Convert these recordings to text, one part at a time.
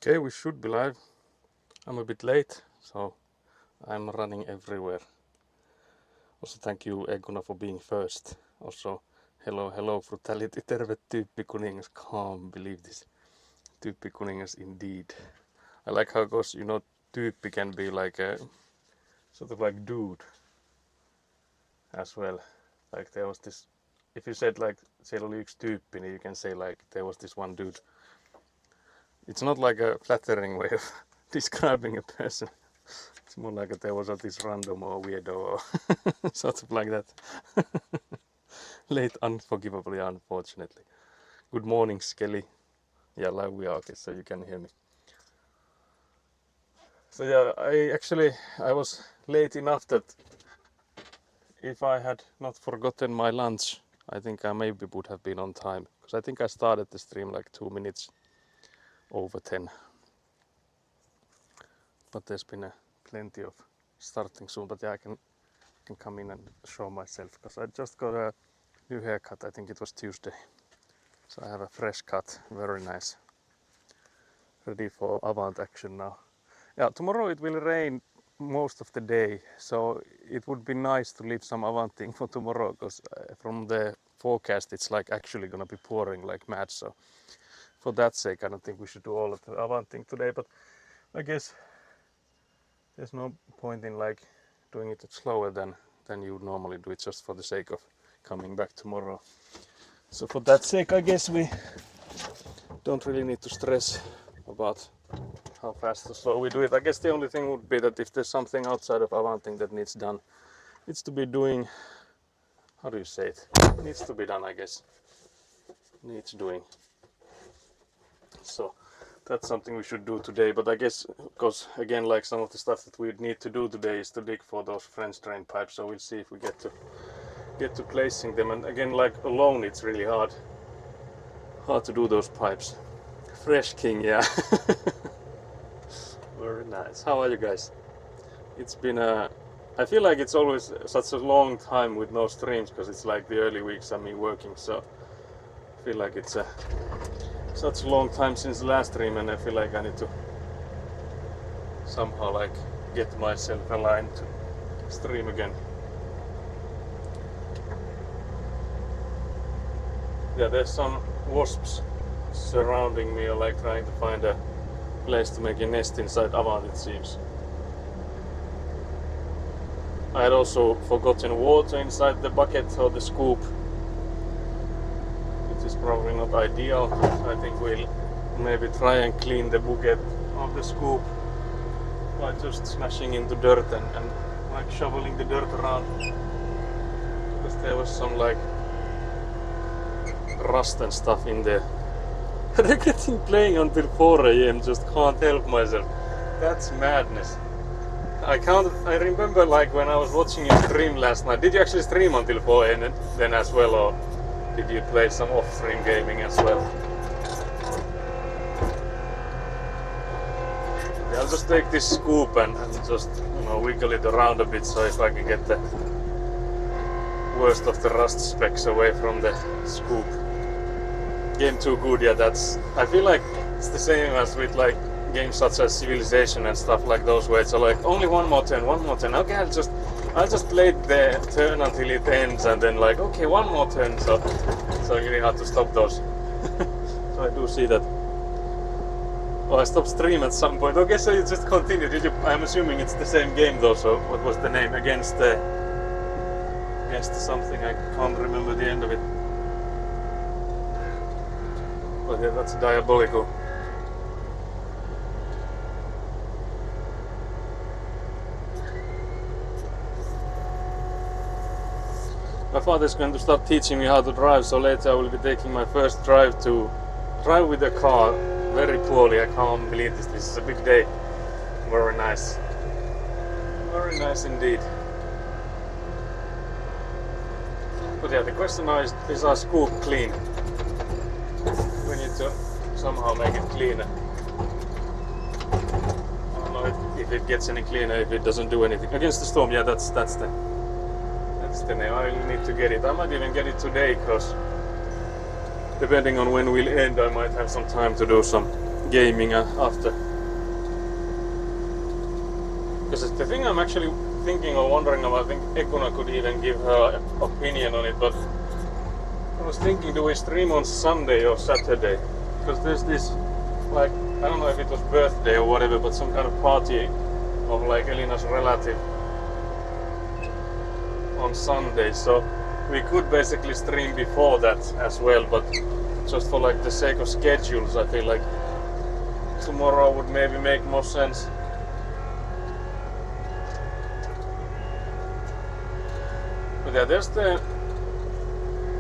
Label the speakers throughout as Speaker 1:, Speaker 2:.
Speaker 1: Okay, we should be live. I'm a bit late, so I'm running everywhere. Also, thank you Eguna for being first. Also, hello Frutality, terve tyyppikuningas. Can't believe this. Tyyppikuningas indeed. I like how it goes, tyyppi can be like a sort of like dude as well. Like there was this, if you said like siellä oli yksi tyyppi, niin you can say like there was this one dude. It's not like a flattering way of describing a person. It's more like there was this random or weirdo or sort of like that. Late unforgivably, unfortunately. Good morning, Skelly. Yeah, live we are, okay, so you can hear me. So yeah, I was late enough that if I had not forgotten my lunch, I think I maybe would have been on time. Because I think I started the stream like 2 minutes over 10. But there's been plenty of starting soon. But yeah, I can come in and show myself. Because I just got a new haircut, I think it was Tuesday. So I have a fresh cut, very nice. Ready for Avant action now. Yeah, tomorrow it will rain most of the day, so it would be nice to leave some Avanting for tomorrow, because from the forecast it's like actually gonna be pouring like mad, so for that sake I don't think we should do all of the Avanting today, but I guess there's no point in like doing it slower than you would normally do it just for the sake of coming back tomorrow. So for that sake I guess we don't really need to stress about how fast or slow we do it. I guess the only thing would be that if there's something outside of Avanting that needs done, it's to be doing, how do you say it? It needs to be done, I guess. Needs doing. So that's something we should do today, but I guess, because again, like some of the stuff that we need to do today is to dig for those French drain pipes, so we'll see if we get to placing them, and again, like alone it's really hard to do those pipes. Fresh King, yeah. Very nice. How are you guys? It's been I feel like it's always such a long time with no streams, because it's like the early weeks of me working, so I feel like it's such a long time since the last stream, and I feel like I need to somehow like get myself aligned to stream again. Yeah, there's some wasps surrounding me, or like trying to find a place to make a nest inside Avant, it seems. I had also forgotten water inside the bucket or the scoop, which is probably not ideal. I think we'll maybe try and clean the bucket of the scoop by just smashing into dirt and like shoveling the dirt around, because there was some like rust and stuff in there. Regretting playing until 4 AM, just can't help myself. That's madness. I remember like when I was watching you stream last night. Did you actually stream until 4 AM then as well, or did you play some off-stream gaming as well? Yeah, I'll just take this scoop and just wiggle it around a bit, so if I can get the worst of the rust specks away from the scoop. Game too good, yeah, I feel like it's the same as with like games such as Civilization and stuff like those, where it's like only one more turn, okay, I'll just play the turn until it ends, and then like, okay, one more turn, so really hard to stop those. So I do see that. Oh, I stopped stream at some point. Okay, so you just continued. I'm assuming it's the same game though, so what was the name? Against something, I can't remember the end of it. But yeah, that's diabolical. My father's going to start teaching me how to drive, so later I will be taking my first drive with a car. Very poorly, I can't believe this. This is a big day. Very nice. Very nice indeed. But yeah, the question now is our scoop clean? We need to somehow make it cleaner. I don't know if it gets any cleaner, if it doesn't do anything. Against the Storm, yeah, that's the name. I really need to get it. I might even get it today, because depending on when we'll end, I might have some time to do some gaming after. Because the thing I'm actually thinking or wondering about, I think Ekuna could even give her opinion on it, but I was thinking, do we stream on Sunday or Saturday? Because there's this, like, I don't know if it was birthday or whatever, but some kind of party of like Elina's relative on Sunday, so we could basically stream before that as well, but just for like the sake of schedules, I feel like tomorrow would maybe make more sense. But yeah, there's the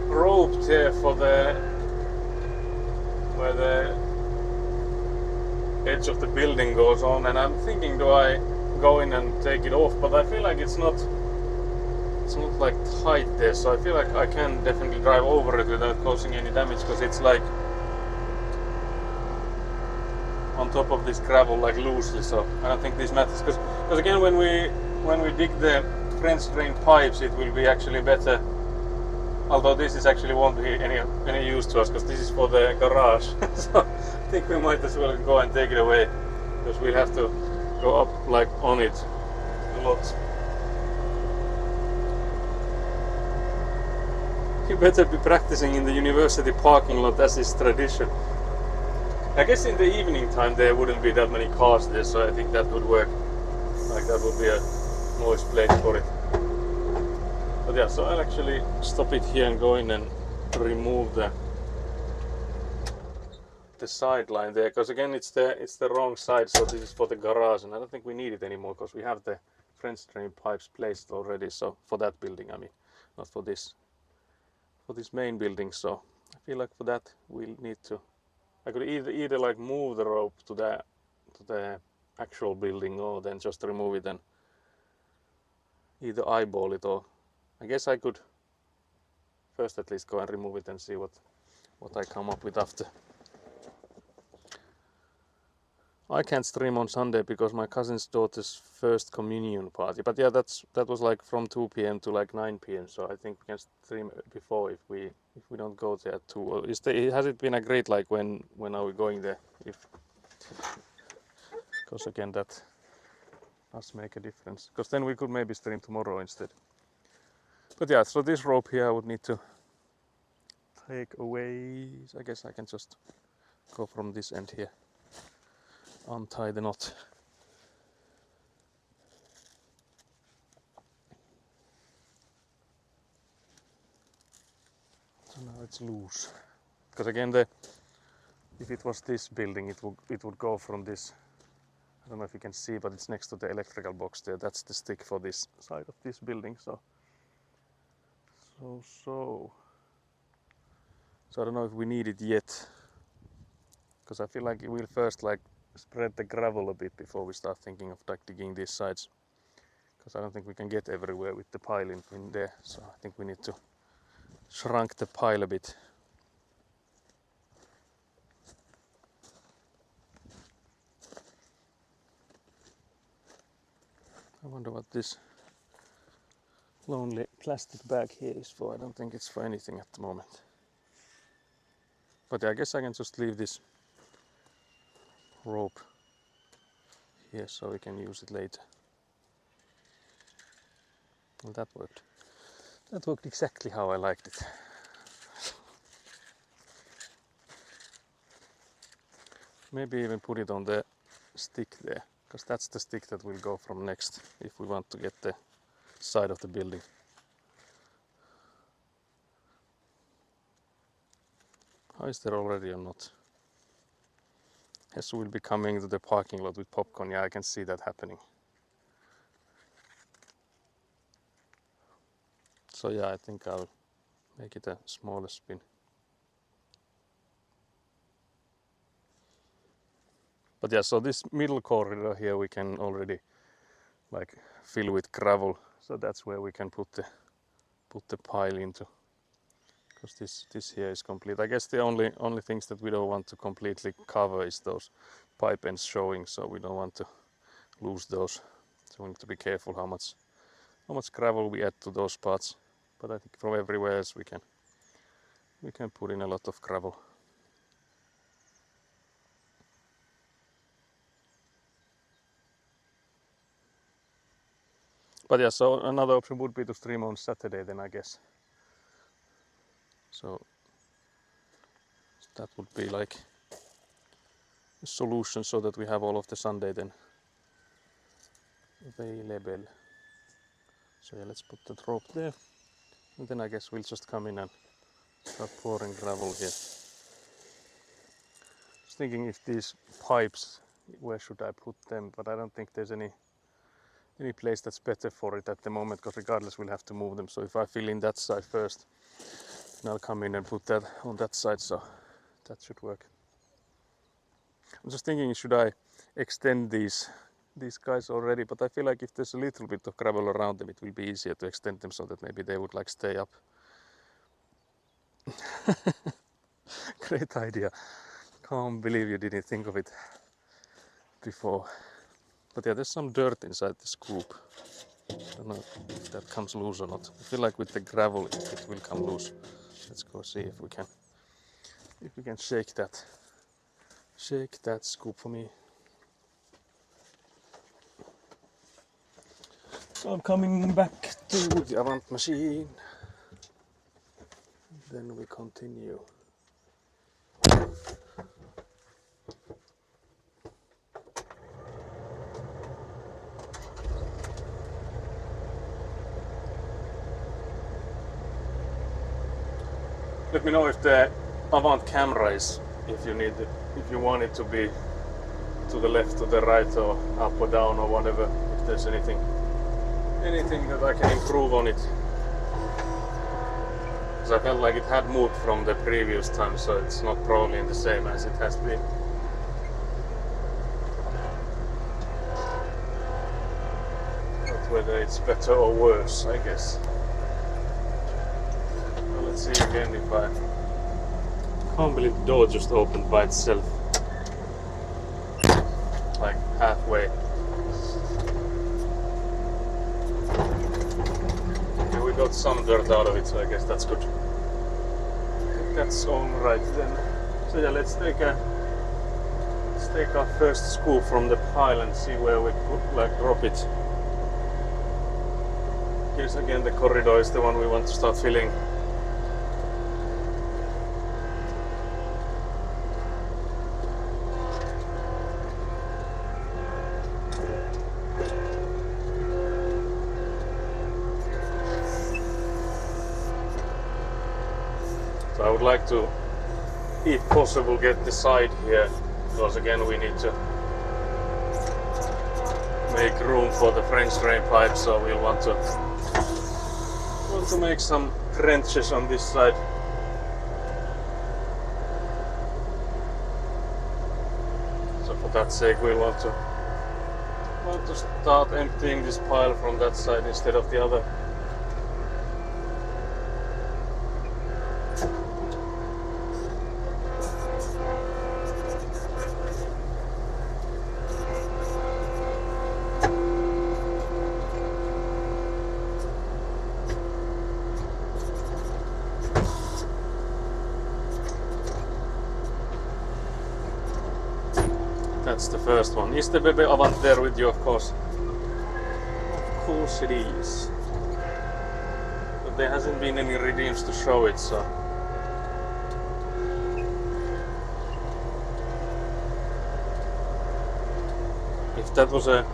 Speaker 1: rope there for the where the edge of the building goes on, and I'm thinking, do I go in and take it off? But I feel like it's not like tight there, so I feel like I can definitely drive over it without causing any damage, because it's like on top of this gravel, like loosely, so I don't think this matters. Because again, when we dig the French drain pipes, it will be actually better. Although this is actually won't be any use to us, because this is for the garage. So I think we might as well go and take it away, because we'll have to go up like on it a lot. You better be practicing in the university parking lot, as is tradition. I guess in the evening time there wouldn't be that many cars there, so I think that would work. Like that would be a nice place for it. But yeah, so I'll actually stop it here and go in and remove the sideline there, because again it's the wrong side, so this is for the garage, and I don't think we need it anymore because we have the French drain pipes placed already. So for that building, I mean, not for this main building. So I feel like for that we'll need to, I could either like move the rope to the actual building, or then just remove it and either eyeball it, or I guess I could first at least go and remove it and see what I come up with after. I can't stream on Sunday because my cousin's daughter's first communion party. But yeah, that was like from 2 p.m. to like 9 p.m. So I think we can stream before if we don't go there at 2. Or has it been agreed like when are we going there? Because again that does make a difference. Because then we could maybe stream tomorrow instead. But yeah, so this rope here I would need to take away. I guess I can just go from this end here. Untie the knot. So now it's loose. Because again, if it was this building, it would go from this. I don't know if you can see, but it's next to the electrical box there. That's the stick for this side of this building. So I don't know if we need it yet. Because I feel like we'll first like spread the gravel a bit before we start thinking of like digging these sides, because I don't think we can get everywhere with the pile in there, so I think we need to shrunk the pile a bit. I wonder what this lonely plastic bag here is for. I don't think it's for anything at the moment, but yeah, I guess I can just leave this rope here so we can use it later. Well, that worked. That worked exactly how I liked it. Maybe even put it on the stick there, because that's the stick that will go from next if we want to get the side of the building. How is there already or not? Yes, we'll be coming to the parking lot with popcorn. Yeah, I can see that happening. So yeah, I think I'll make it a smaller spin. But yeah, so this middle corridor here we can already like fill with gravel. So that's where we can put the pile into. Because this here is complete. I guess the only things that we don't want to completely cover is those pipe ends showing, so we don't want to lose those. So we need to be careful how much gravel we add to those parts. But I think from everywhere else we can put in a lot of gravel. But yeah, so another option would be to stream on Saturday then, I guess. So that would be like a solution so that we have all of the Sunday then available. So yeah, let's put the rope there. And then I guess we'll just come in and start pouring gravel here. Just thinking if these pipes, where should I put them? But I don't think there's any place that's better for it at the moment, because regardless we'll have to move them. So if I fill in that side first, then I'll come in and put that on that side, so that should work. I'm just thinking, should I extend these guys already? But I feel like if there's a little bit of gravel around them, it will be easier to extend them so that maybe they would like stay up. Great idea. Can't believe you didn't think of it before. But yeah, there's some dirt inside the scoop. I don't know if that comes loose or not. I feel like with the gravel it will come loose. Let's go see if we can shake that. Shake that scoop for me. So I'm coming back to the Avant machine. Then we continue. Let me know if the Avant camera is, if you want it to be to the left, to the right, or up or down, or whatever. If there's anything that I can improve on it. Because I felt like it had moved from the previous time, so it's not probably the same as it has been. But whether it's better or worse, I guess. Well, let's see again if I can't believe the door just opened by itself. Like halfway. Okay, we got some dirt out of it, so I guess that's good. That's all right then. So yeah, let's take our first scoop from the pile and see where we could drop it. Here's again the corridor is the one we want to start filling. So I would like to, if possible, get the side here, because again we need to make room for the French drain pipe, so we'll want to make some trenches on this side. So for that sake we'll want to start emptying this pile from that side instead of the other. That's the first one. Is the Bebe Avant there with you, of course? Of course it is. But there hasn't been any redeems to show it, so... If that was an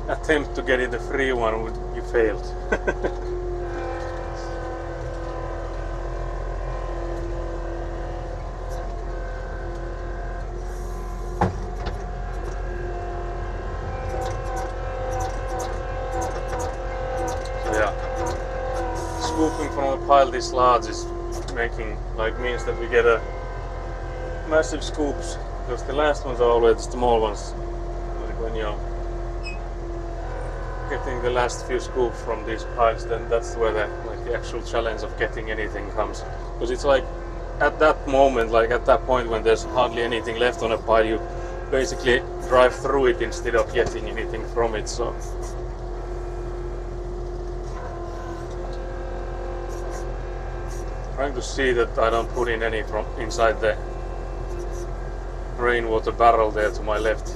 Speaker 1: attempt to get it a free one, you failed. Scooping from a pile this large is means that we get a massive scoops, because the last ones are always the small ones. Like when you're getting the last few scoops from these piles, then that's where the actual challenge of getting anything comes. Because it's like at that moment, like at that point when there's hardly anything left on a pile, you basically drive through it instead of getting anything from it. So. Trying to see that I don't put in any from inside the rainwater barrel there to my left.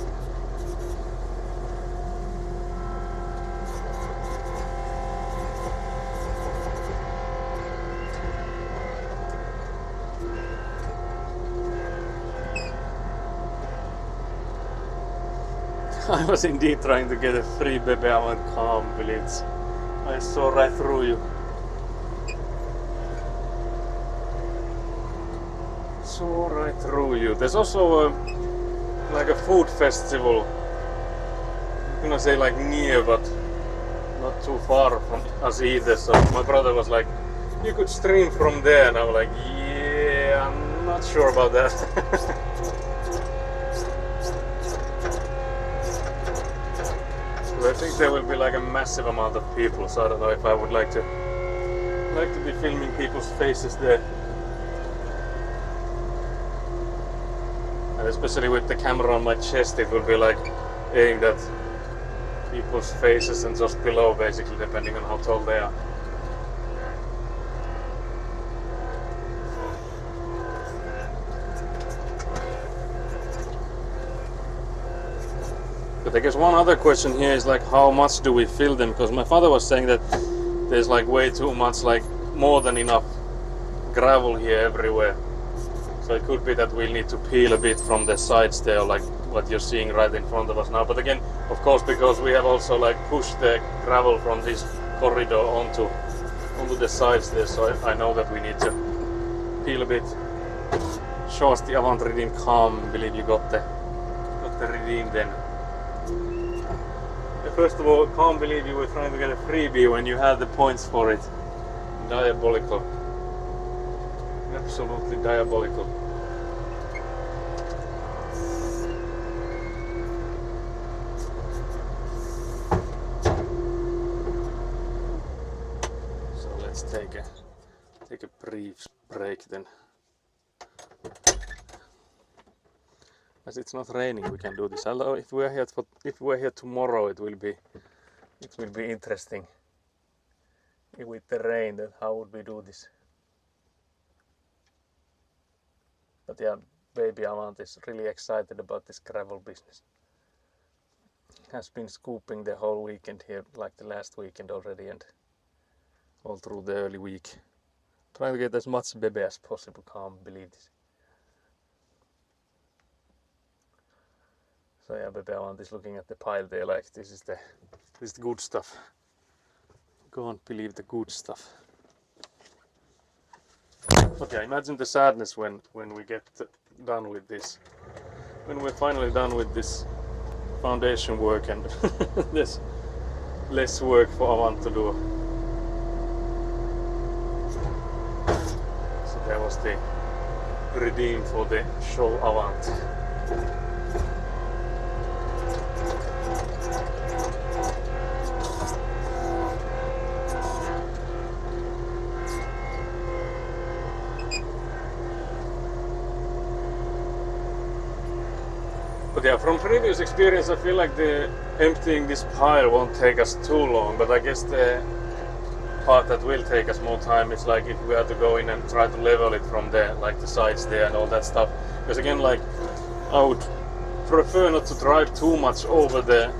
Speaker 1: I was indeed trying to get a free Bebe Avant Calm, believe it. I saw right through you. Saw right through you. There's also like a food festival. I'm gonna say like near, but not too far from us either. So my brother was like, you could stream from there, and I'm like, yeah, I'm not sure about that. I think there will be like a massive amount of people, so I don't know if I would like to be filming people's faces there. And especially with the camera on my chest, it will be like aimed at people's faces and just below, basically, depending on how tall they are. But I guess one other question here is like, how much do we fill them? Because my father was saying that there's like way too much, like more than enough gravel here everywhere. So it could be that we'll need to peel a bit from the sides there, like what you're seeing right in front of us now. But again, of course, because we have also like pushed the gravel from this corridor onto the sides there, so I know that we need to peel a bit. Show us the Avant Redeem Calm. I believe you got the Redeem then. First of all, can't believe you were trying to get a freebie when you had the points for it. Diabolical. Absolutely diabolical. So let's take a brief break then. As it's not raining, we can do this. Although if we're here tomorrow, it will be interesting. With the rain, then how would we do this? But yeah, baby Avant is really excited about this gravel business. Has been scooping the whole weekend here, like the last weekend already, and all through the early week. Trying to get as much Bebe as possible. Can't believe this. So yeah, Bebe Avant is looking at the pile there like this is the good stuff. Can't believe the good stuff. But yeah, imagine the sadness when we get done with this. When we're finally done with this foundation work and there's less work for Avant to do. So there was the Redeem for the show Avant. But yeah, from previous experience, I feel like the emptying this pile won't take us too long. But I guess the part that will take us more time is like if we have to go in and try to level it from there, like the sides there and all that stuff. Because again, like I would prefer not to drive too much over the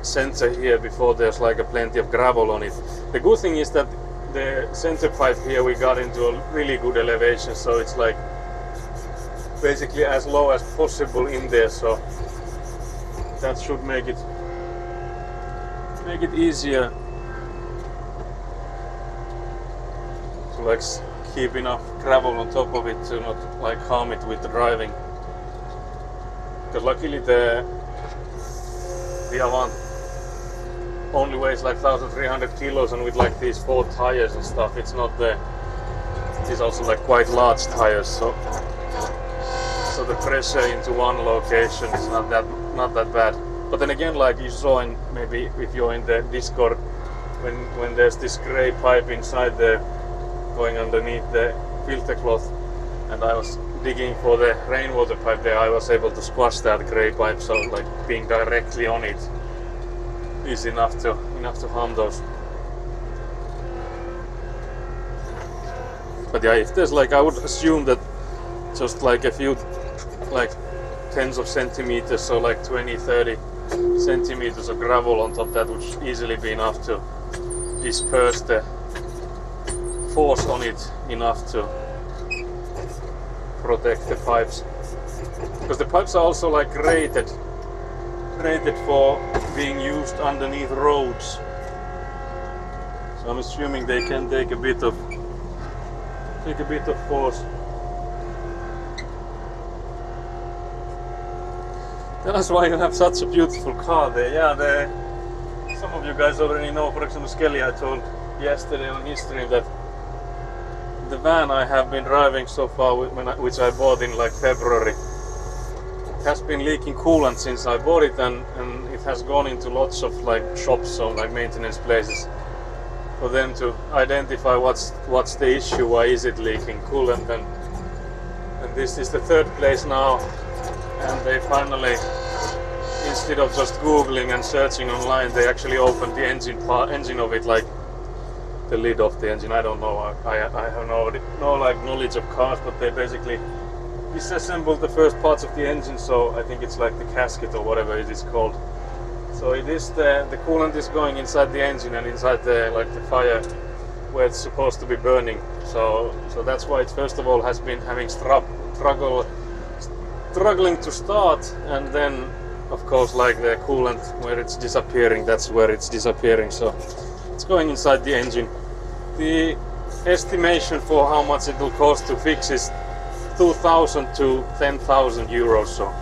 Speaker 1: center here before there's like a plenty of gravel on it. The good thing is that the center pipe here we got into a really good elevation, so it's like basically as low as possible in there, so that should make it easier to like keep enough gravel on top of it to not like harm it with the driving. Because luckily the Avant only weighs like 1,300 kilos, and with like these 4 tires and stuff, it's not it's also like quite large tires, so the pressure into one location is not that bad. But then again, like you saw in maybe if you're in the Discord, when there's this grey pipe inside there going underneath the filter cloth, and I was digging for the rainwater pipe there, I was able to squash that grey pipe, so like being directly on it is enough to harm those. But yeah, if there's like, I would assume that just like a few like tens of centimeters, so like 20-30 centimeters of gravel on top, that would easily be enough to disperse the force on it enough to protect the pipes. Because the pipes are also like rated rated for being used underneath roads. So I'm assuming they can take a bit of force. That's why you have such a beautiful car there. Yeah, some of you guys already know, for example, Skelly, I told yesterday on his stream that the van I have been driving so far, which I bought in like February, has been leaking coolant since I bought it, and it has gone into lots of like shops, so like maintenance places, for them to identify what's the issue, why is it leaking coolant, and this is the third place now, and they finally, instead of just googling and searching online, they actually opened the engine of it, like the lid of the engine. I don't know, I have no like knowledge of cars, but they basically disassembled the first parts of the engine, so I think it's like the casket or whatever it is called. So it is the coolant is going inside the engine and inside the like the fire where it's supposed to be burning. So that's why it first of all has been having struggling to start, and then of course like the coolant where it's disappearing, that's where it's disappearing. So it's going inside the engine. The estimation for how much it will cost to fix is 2,000 to 10,000 euros, so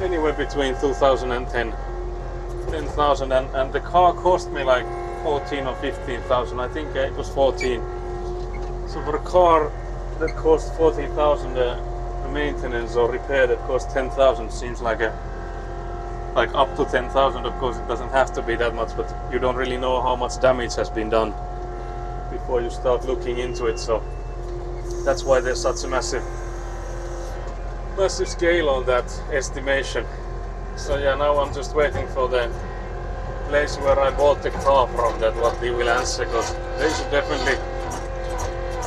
Speaker 1: anywhere between 2,000 and 10,000, and the car cost me like 14 or 15,000. I think it was 14. So for a car that costs 14,000, maintenance or repair that costs 10,000 seems like up to 10,000. Of course, it doesn't have to be that much, but you don't really know how much damage has been done before you start looking into it. So that's why there's such a massive scale on that estimation. So yeah, now I'm just waiting for the place where I bought the car from, that what they will answer, because they should definitely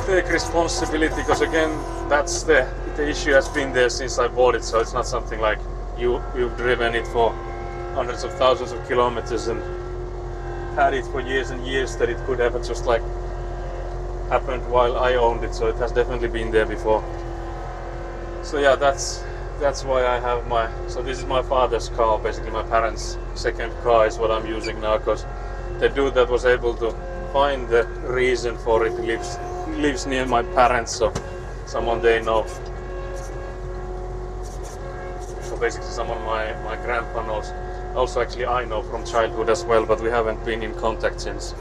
Speaker 1: take responsibility, because again, that's the issue has been there since I bought it. So it's not something like you've driven it for hundreds of thousands of kilometers and had it for years and years, that it could have just like happened while I owned it. So it has definitely been there before. So yeah, that's why I have so this is my father's car, basically my parents' second car is what I'm using now, because the dude that was able to find the reason for it lives near my parents, so someone they know. So basically someone my grandpa knows. Also actually I know from childhood as well, but we haven't been in contact since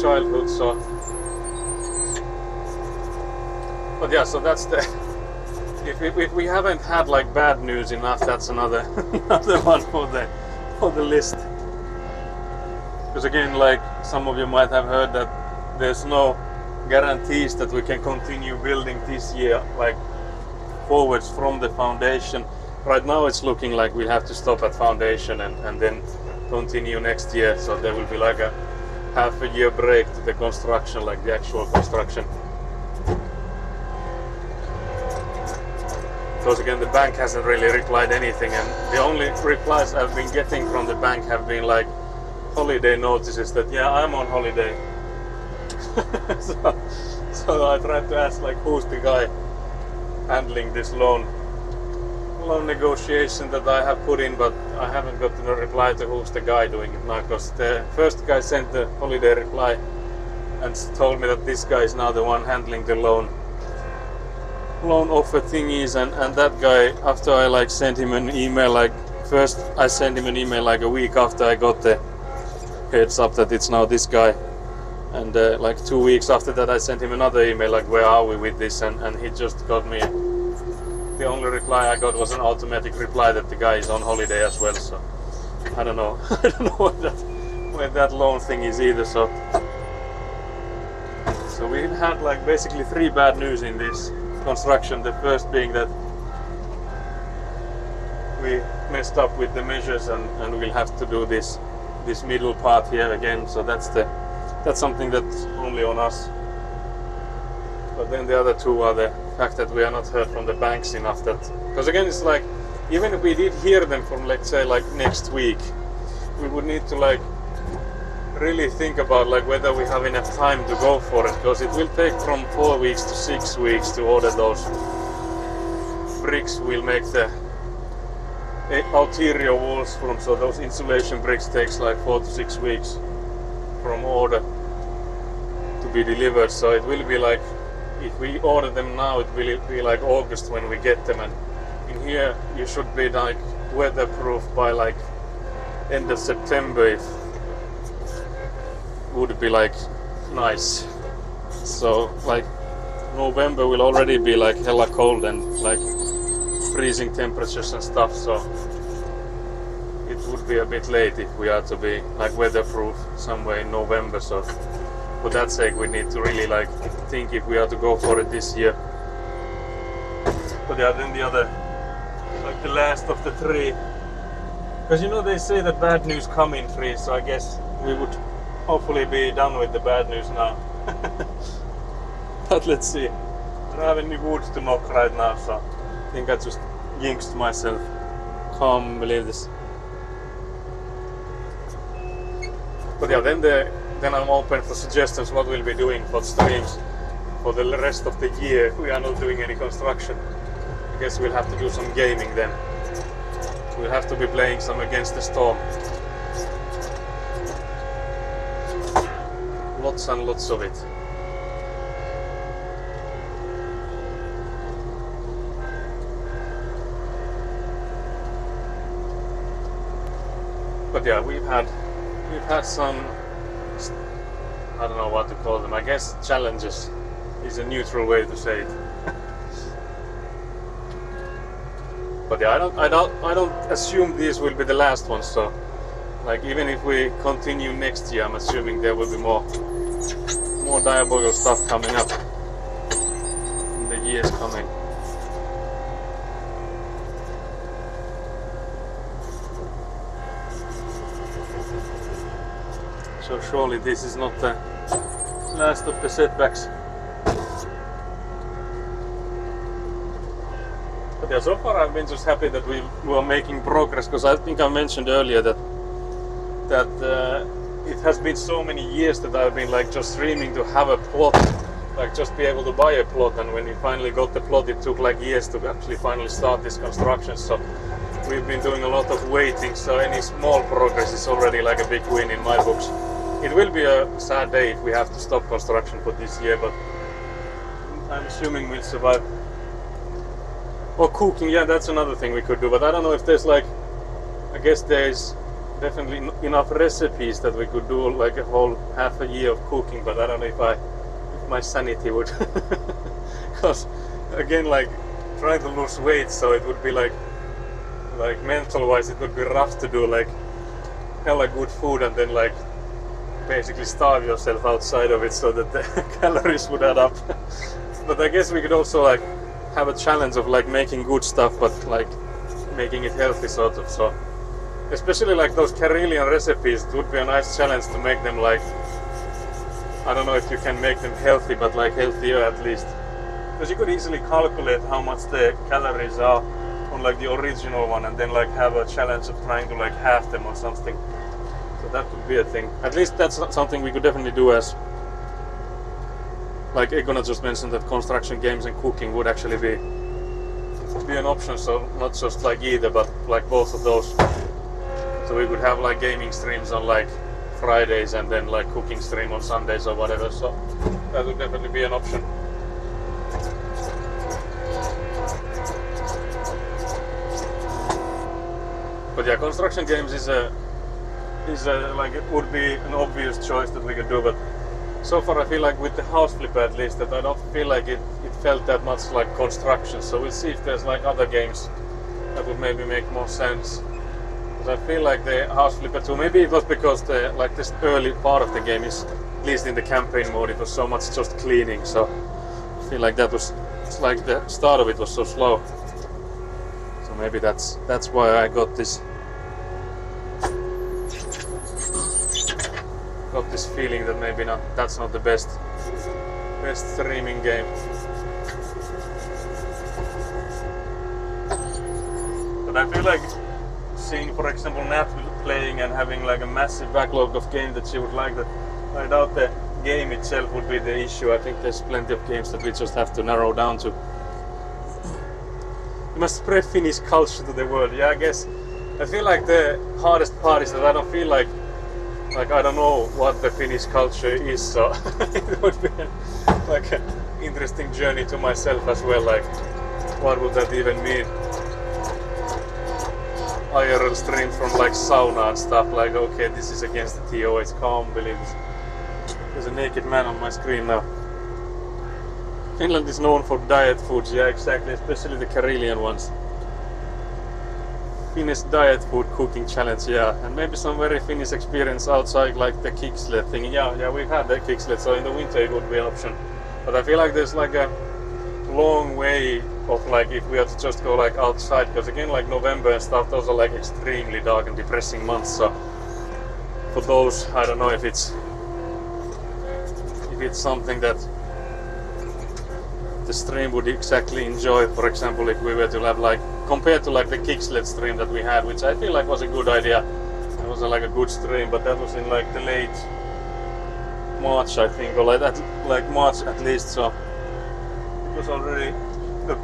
Speaker 1: childhood. So but yeah, so that's the if we haven't had like bad news enough, that's another one for the list. Because again, like some of you might have heard that there's no guarantees that we can continue building this year, like forwards from the foundation. Right now it's looking like we'll have to stop at foundation and then continue next year. So there will be like a half a year break to the construction, like the actual construction. Because again, the bank hasn't really replied anything, and the only replies I've been getting from the bank have been like holiday notices that yeah, I'm on holiday. so I tried to ask like who's the guy handling this loan negotiation that I have put in, but I haven't gotten a reply to who's the guy doing it now, because the first guy sent the holiday reply and told me that this guy is now the one handling the loan offer thingies, and that guy, after I like sent him an email, like first I sent him an email like a week after I got the heads up that it's now this guy, and like 2 weeks after that I sent him another email like where are we with this, and he just got me, the only reply I got was an automatic reply that the guy is on holiday as well. So I don't know where that loan thing is either. So we've had like basically 3 bad news in this construction. The first being that we messed up with the measures and we'll have to do this middle part here again. So that's something that's only on us. But then the other 2 are the fact that we are not heard from the banks enough, that because again it's like even if we did hear them from, let's say, like next week, we would need to like really think about like whether we have enough time to go for it, because it will take from 4 weeks to 6 weeks to order those bricks. We'll make the ulterior walls from, so those insulation bricks takes like 4 to 6 weeks from order to be delivered. So it will be like, if we order them now, it will be like August when we get them, and in here you should be like weatherproof by like end of September, if would be like nice. So like November will already be like hella cold and like freezing temperatures and stuff, so it would be a bit late if we are to be like weatherproof somewhere in November. So for that sake we need to really like think if we are to go for it this year. But yeah, then the other, like the last of the three, because you know they say that bad news come in threes, so I guess we would hopefully be done with the bad news now. But let's see. I don't have any wood to knock right now, so I think I just jinxed myself. Can't believe this. But yeah, then I'm open for suggestions what we'll be doing for streams for the rest of the year. We are not doing any construction. I guess we'll have to do some gaming then. We'll have to be playing some Against the Storm. Lots and lots of it. But yeah, we've had some, I don't know what to call them, I guess challenges is a neutral way to say it. But yeah, I don't assume these will be the last ones, so like even if we continue next year, I'm assuming there will be more diabolical stuff coming up in the years coming. So surely this is not the last of the setbacks. But yeah, so far I've been just happy that we were making progress, because I think I mentioned earlier that it has been so many years that I've been like just dreaming to have a plot, like just be able to buy a plot, and when we finally got the plot it took like years to actually finally start this construction. So we've been doing a lot of waiting, so any small progress is already like a big win in my books. It will be a sad day if we have to stop construction for this year, but I'm assuming we'll survive. Or cooking, yeah, that's another thing we could do, but I don't know if there's like, I guess there's definitely enough recipes that we could do like a whole half a year of cooking, but I don't know if my sanity would. Because again, like trying to lose weight, so it would be like mental wise it would be rough to do like hella good food and then like basically starve yourself outside of it so that the calories would add up. But I guess we could also like have a challenge of like making good stuff but like making it healthy sort of. So especially like those Karelian recipes, it would be a nice challenge to make them like, I don't know if you can make them healthy, but like healthier at least. Because you could easily calculate how much the calories are on like the original one and then like have a challenge of trying to like halve them or something. So that could be a thing. At least that's something we could definitely do, as like Egona just mentioned that construction games and cooking would actually be an option, so not just like either, but like both of those. So we could have like gaming streams on like Fridays and then like cooking stream on Sundays or whatever, so that would definitely be an option. But yeah, construction games is like it would be an obvious choice that we could do, but so far I feel like with the house flipper at least that I don't feel like it felt that much like construction. So we'll see if there's like other games that would maybe make more sense. Because I feel like the house flipper 2, maybe it was because the like this early part of the game is, at least in the campaign mode, it was so much just cleaning. So I feel like that was, it's like the start of it was so slow. So maybe that's why I got this feeling that maybe that's not the best streaming game. But I feel like seeing, for example, Nat playing and having like a massive backlog of games that she would like, that I doubt the game itself would be the issue. I think there's plenty of games that we just have to narrow down to. must spread Finnish culture to the world. Yeah, I guess. I feel like the hardest part is that I don't feel like I don't know what the Finnish culture is, so it would be like an interesting journey to myself as well. Like, what would that even mean? IRL stream from like sauna and stuff. Like, okay, this is against the TO. It's can't believe it. There's a naked man on my screen now. Finland is known for diet foods, yeah, exactly, especially the Karelian ones. Finnish diet food cooking challenge, yeah, and maybe some very Finnish experience outside, like the kicksled thing. Yeah, we've had the kicksled, so in the winter it would be an option. But I feel like there's like a long way of like if we have to just go like outside, because again, like November and stuff, those are like extremely dark and depressing months. So for those, I don't know if it's something that the stream would exactly enjoy. For example, if we were to have like, compared to like the kicksled stream that we had, which I feel like was a good idea. It was like a good stream, but that was in like the late March, I think, or like that, like March at least. So it was already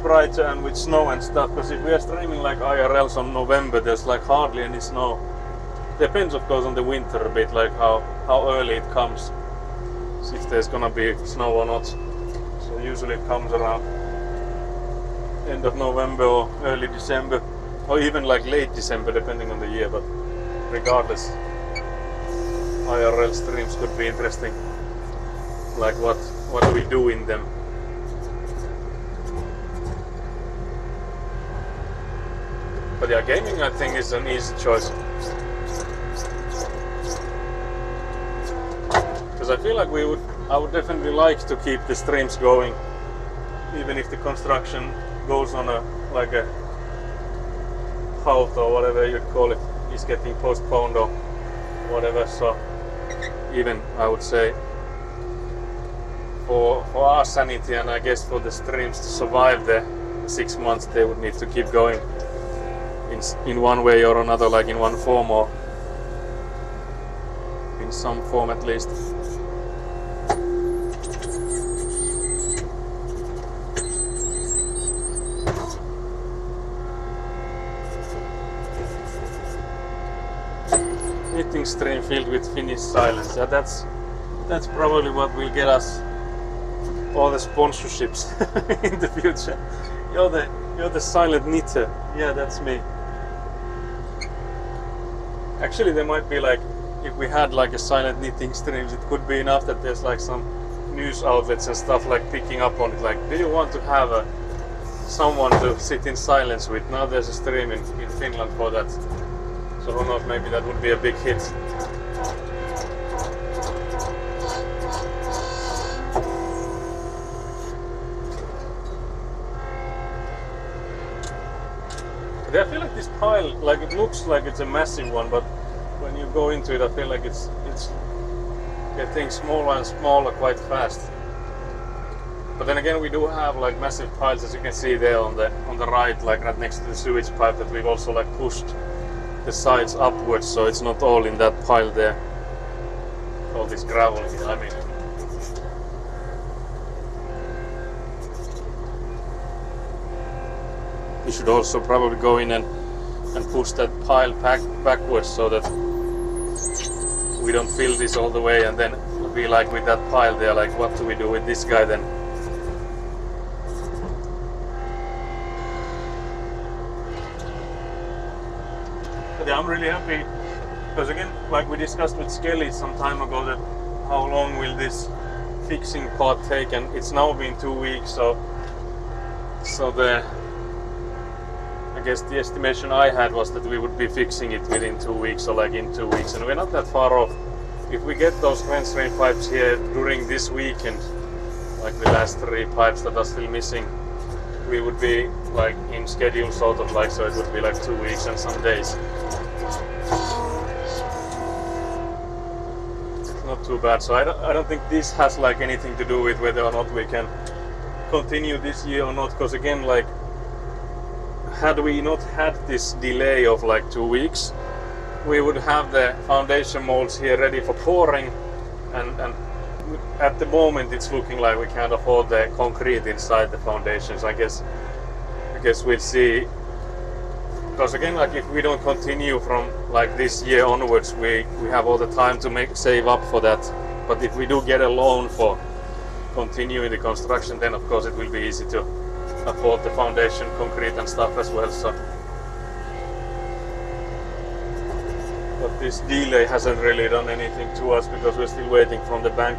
Speaker 1: brighter and with snow and stuff. Because if we are streaming like IRLs on November, there's like hardly any snow. Depends, of course, on the winter a bit, like how early it comes, if there's gonna be snow or not. So usually it comes around end of November or early December, or even like late December, depending on the year. But regardless, IRL streams could be interesting. Like what do we do in them? But yeah, gaming I think is an easy choice. Because I feel like I would definitely like to keep the streams going, even if the construction goes on a halt or whatever you call it is getting postponed or whatever. So even I would say for our sanity and I guess for the streams to survive the 6 months, they would need to keep going in one way or another, like in one form or in some form at least. Knitting stream filled with Finnish silence. Yeah, that's probably what will get us all the sponsorships in the future. You're the silent knitter. Yeah, that's me. Actually, there might be like, if we had like a silent knitting streams, it could be enough that there's like some news outlets and stuff like picking up on it. Like, do you want to have someone to sit in silence with? Now there's a stream in Finland for that. So who knows, maybe that would be a big hit. But I feel like this pile, like it looks like it's a massive one, but when you go into it, I feel like it's getting smaller and smaller quite fast. But then again, we do have like massive piles, as you can see there on the right, like right next to the sewage pipe, that we've also like pushed the sides upwards, so it's not all in that pile there. All this gravel, I mean. We should also probably go in and push that pile backwards so that we don't fill this all the way and then be like with that pile there, like what do we do with this guy then? Yeah, I'm really happy because again, like we discussed with Skelly some time ago, that how long will this fixing part take, and it's now been 2 weeks, so I guess the estimation I had was that we would be fixing it within 2 weeks, or like in 2 weeks, and we're not that far off. If we get those French drain pipes here during this weekend, like the last 3 pipes that are still missing, we would be like in schedule sort of, like, so it would be like 2 weeks and some days. It's not too bad. So I don't think this has like anything to do with whether or not we can continue this year or not, because again, like, had we not had this delay of like 2 weeks, we would have the foundation molds here ready for pouring, and at the moment it's looking like we can't afford the concrete inside the foundations. I guess I guess we'll see. Because again, like if we don't continue from like this year onwards, we have all the time to save up for that. But if we do get a loan for continuing the construction, then of course it will be easy to afford the foundation, concrete and stuff as well. So, but this delay hasn't really done anything to us because we're still waiting from the bank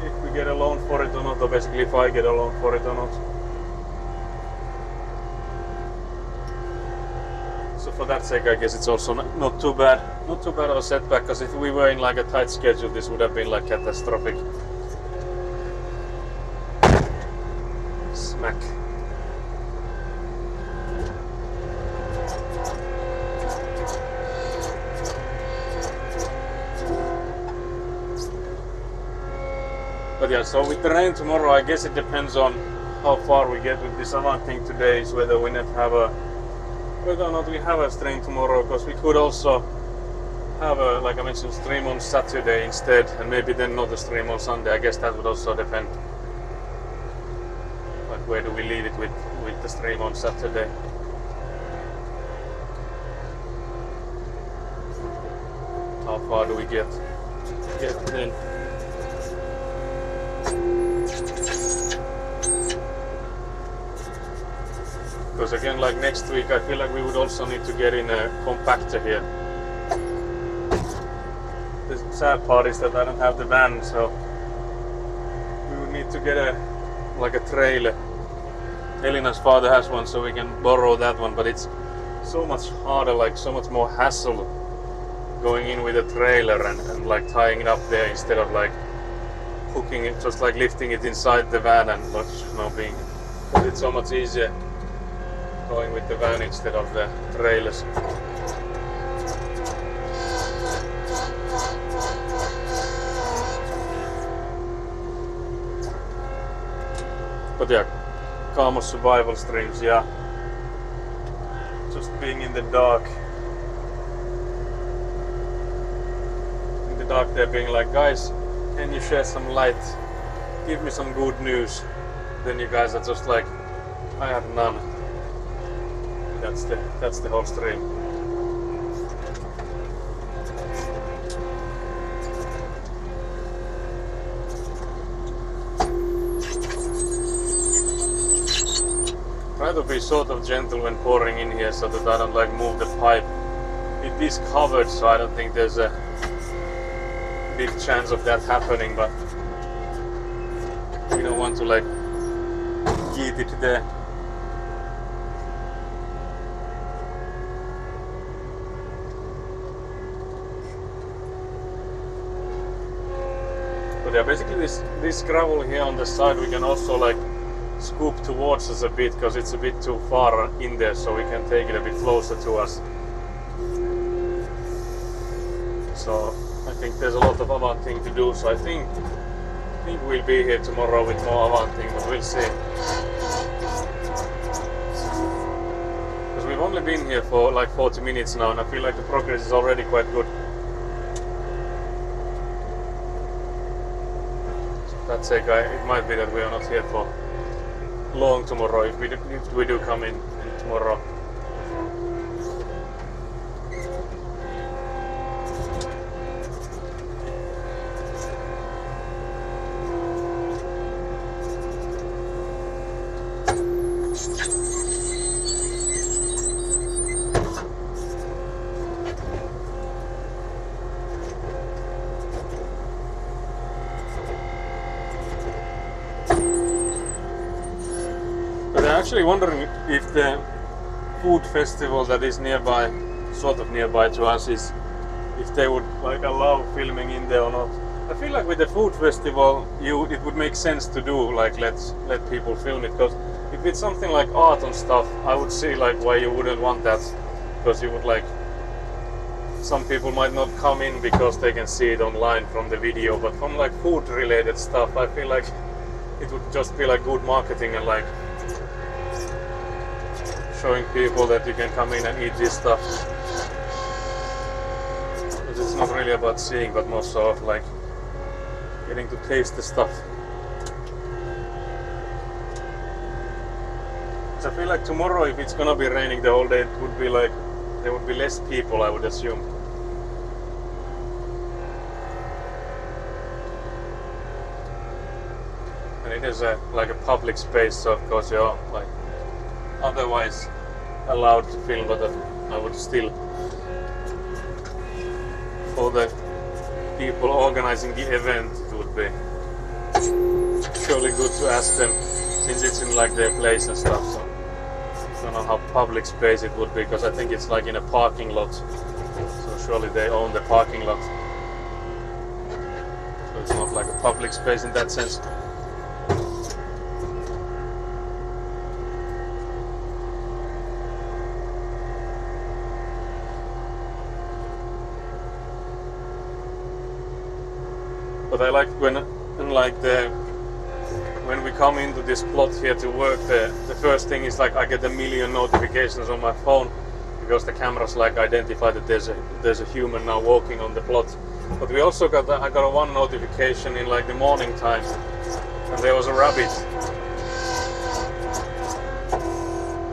Speaker 1: if we get a loan for it or not, or basically if I get a loan for it or not. So for that sake, I guess it's also not too bad of a setback, because if we were in like a tight schedule, this would have been like catastrophic. Smack. But yeah, so with the rain tomorrow, I guess it depends on how far we get with this Avant thing today, is whether or not we have a stream tomorrow, because we could also have a, like I mentioned, stream on Saturday instead, and maybe then not a stream on Sunday. I guess that would also depend. Like where do we leave it with the stream on Saturday? How far do we get then? Because again, like next week, I feel like we would also need to get in a compactor here. The sad part is that I don't have the van, so we would need to get a trailer. Elina's father has one, so we can borrow that one, but it's so much harder, like so much more hassle going in with a trailer and like tying it up there instead of like hooking it, just like lifting it inside the van and not being. But it's so much easier going with the van instead of the trailers. But yeah, Kaamo survival streams, yeah. Just being in the dark. In the dark there being like, guys, can you share some light? Give me some good news. Then you guys are just like, I have none. That's the whole stream. Try to be sort of gentle when pouring in here so that I don't like move the pipe. It is covered, so I don't think there's a big chance of that happening, but we don't want to like get it there. Yeah, basically this gravel here on the side we can also like scoop towards us a bit, because it's a bit too far in there, so we can take it a bit closer to us. So I think there's a lot of Avanting to do, so I think we'll be here tomorrow with more Avanting, but we'll see. Because we've only been here for like 40 minutes now, and I feel like the progress is already quite good. That's it, guy. It might be that we are not here for long tomorrow if we do come in tomorrow. I'm actually wondering if the food festival that is nearby, sort of nearby to us, is if they would like allow filming in there or not. I feel like with the food festival, it would make sense to do like let people film it, because if it's something like art and stuff, I would see like why you wouldn't want that, because you would like, some people might not come in because they can see it online from the video, but from like food related stuff, I feel like it would just be like good marketing and like showing people that you can come in and eat this stuff. But it's not really about seeing, but more so of like getting to taste the stuff. feel like tomorrow, if it's gonna be raining the whole day, it would be like there would be less people, I would assume. And it is like a public space, so of course you're like otherwise allowed to film, but I would still, for the people organizing the event, it would be surely good to ask them, since it's in like their place and stuff. So I don't know how public space it would be, because I think it's like in a parking lot, so surely they own the parking lot, so it's not like a public space in that sense. But I like when we come into this plot here to work, the first thing is like I get a million notifications on my phone, because the cameras like identify that there's a human now walking on the plot. But we also I got one notification in like the morning time, and there was a rabbit,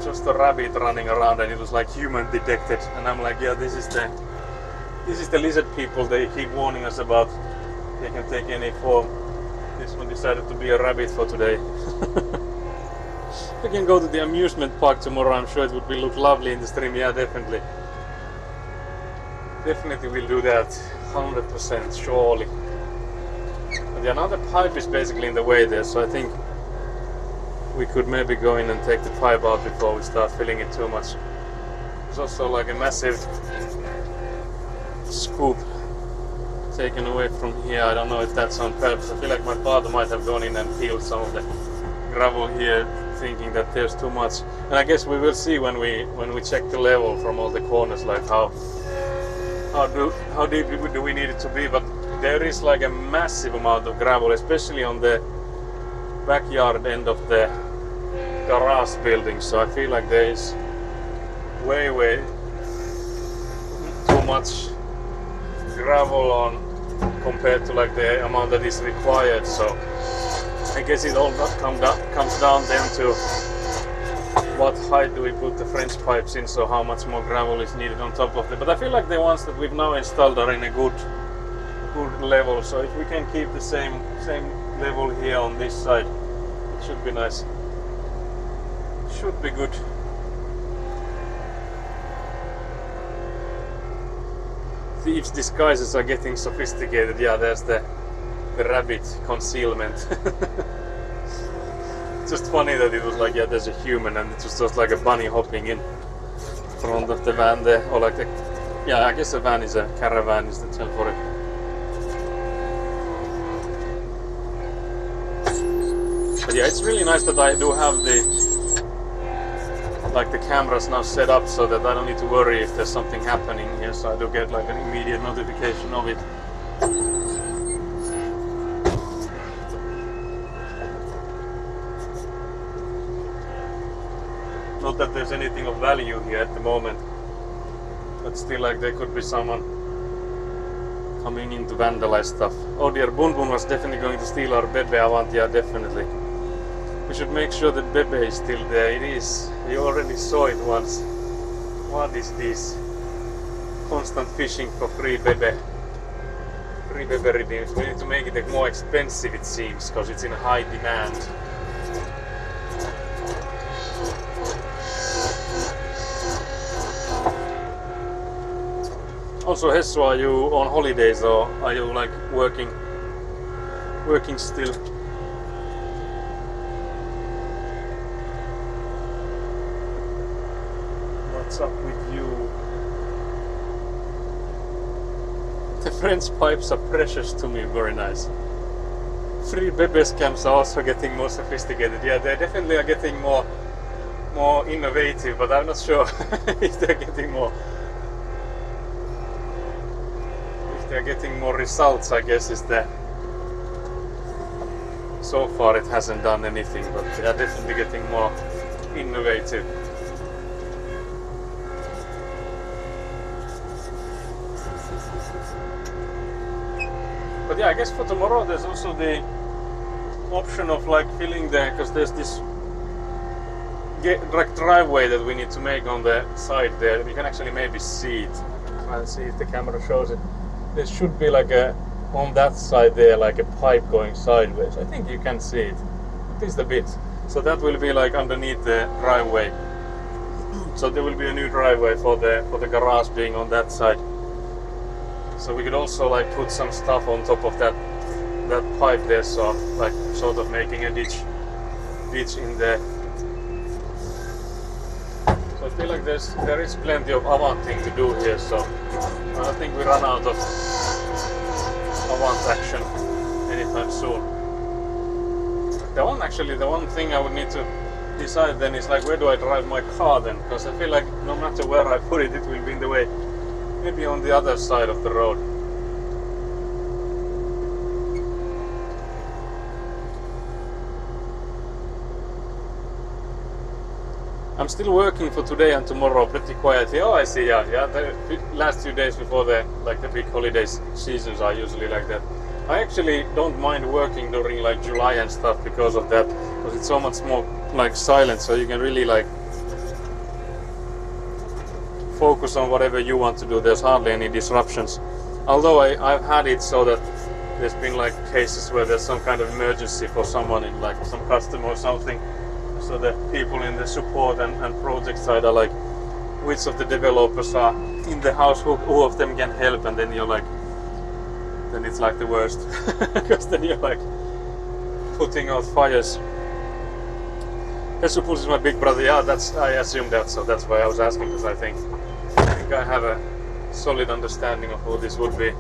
Speaker 1: just a rabbit running around, and it was like human detected. And I'm like, yeah, this is the lizard people they keep warning us about. They can take any form. This one decided to be a rabbit for today. We can go to the amusement park tomorrow. I'm sure it would look lovely in the stream. Yeah, definitely. Definitely we'll do that. 100% surely. But yeah, now the pipe is basically in the way there, so I think we could maybe go in and take the pipe out before we start filling it too much. There's also like a massive scoop taken away from here. I don't know if that's on purpose. I feel like my father might have gone in and peeled some of the gravel here, thinking that there's too much. And I guess we will see when we check the level from all the corners, like how deep do we need it to be. But there is like a massive amount of gravel, especially on the backyard end of the garage building. So I feel like there is way too much gravel on compared to like the amount that is required. So I guess it all comes down then to what height do we put the French pipes in, so how much more gravel is needed on top of it. But I feel like the ones that we've now installed are in a good level, so if we can keep the same level here on this side, it should be nice. Should be good. Thieves' disguises are getting sophisticated. Yeah, there's the rabbit concealment. It's just funny that it was like, yeah, there's a human, and it was just like a bunny hopping in front of the van there, or like yeah, I guess a van is a caravan is the term for it. But yeah, it's really nice that I do have the cameras now set up so that I don't need to worry if there's something happening here, so I do get like an immediate notification of it. Not that there's anything of value here at the moment, but still, like, there could be someone coming in to vandalize stuff. Oh dear, Bun Bun was definitely going to steal our Bebe Avant. Yeah, definitely. We should make sure that Bebe is still there. It is. You already saw it once. What is this? Constant fishing for free Bebe. Free Bebe redeems. We need to make it more expensive, it seems, because it's in high demand. Also, Hessu, are you on holidays or are you like working still? What's up with you? The French pipes are precious to me, very nice. Free Bebe scams are also getting more sophisticated. Yeah, they definitely are getting more innovative, but I'm not sure if they're getting more. They're getting more results, I guess, is the. So far it hasn't done anything, but they are definitely getting more innovative. But yeah, I guess for tomorrow there's also the option of like filling there, because there's this like driveway that we need to make on the side there. We can actually maybe see it. Try and see if the camera shows it. There should be like on that side there, like a pipe going sideways. I think you can see it, at least a bit. So that will be like underneath the driveway. So there will be a new driveway for the garage being on that side. So we could also like put some stuff on top of that pipe there, so like sort of making a ditch in there. So I feel like there is plenty of Avanting to do here, so I don't think we run out of Avant action anytime soon. The one thing I would need to decide then is like, where do I drive my car then? Because I feel like no matter where I put it, it will be in the way. Maybe on the other side of the road. I'm still working for today and tomorrow pretty quietly. Oh, I see, yeah. The last few days before the big holidays seasons are usually like that. I actually don't mind working during like July and stuff because of that, because it's so much more like silent, so you can really like focus on whatever you want to do. There's hardly any disruptions. Although I've had it so that there's been like cases where there's some kind of emergency for someone in like some customer or something. So the people in the support and project side are like, which of the developers are in the house, who of them can help, and then you're like, then it's like the worst. Because then you're like putting out fires. Hesupus is my big brother, yeah, I assume that, so that's why I was asking, because I think I have a solid understanding of who this would be.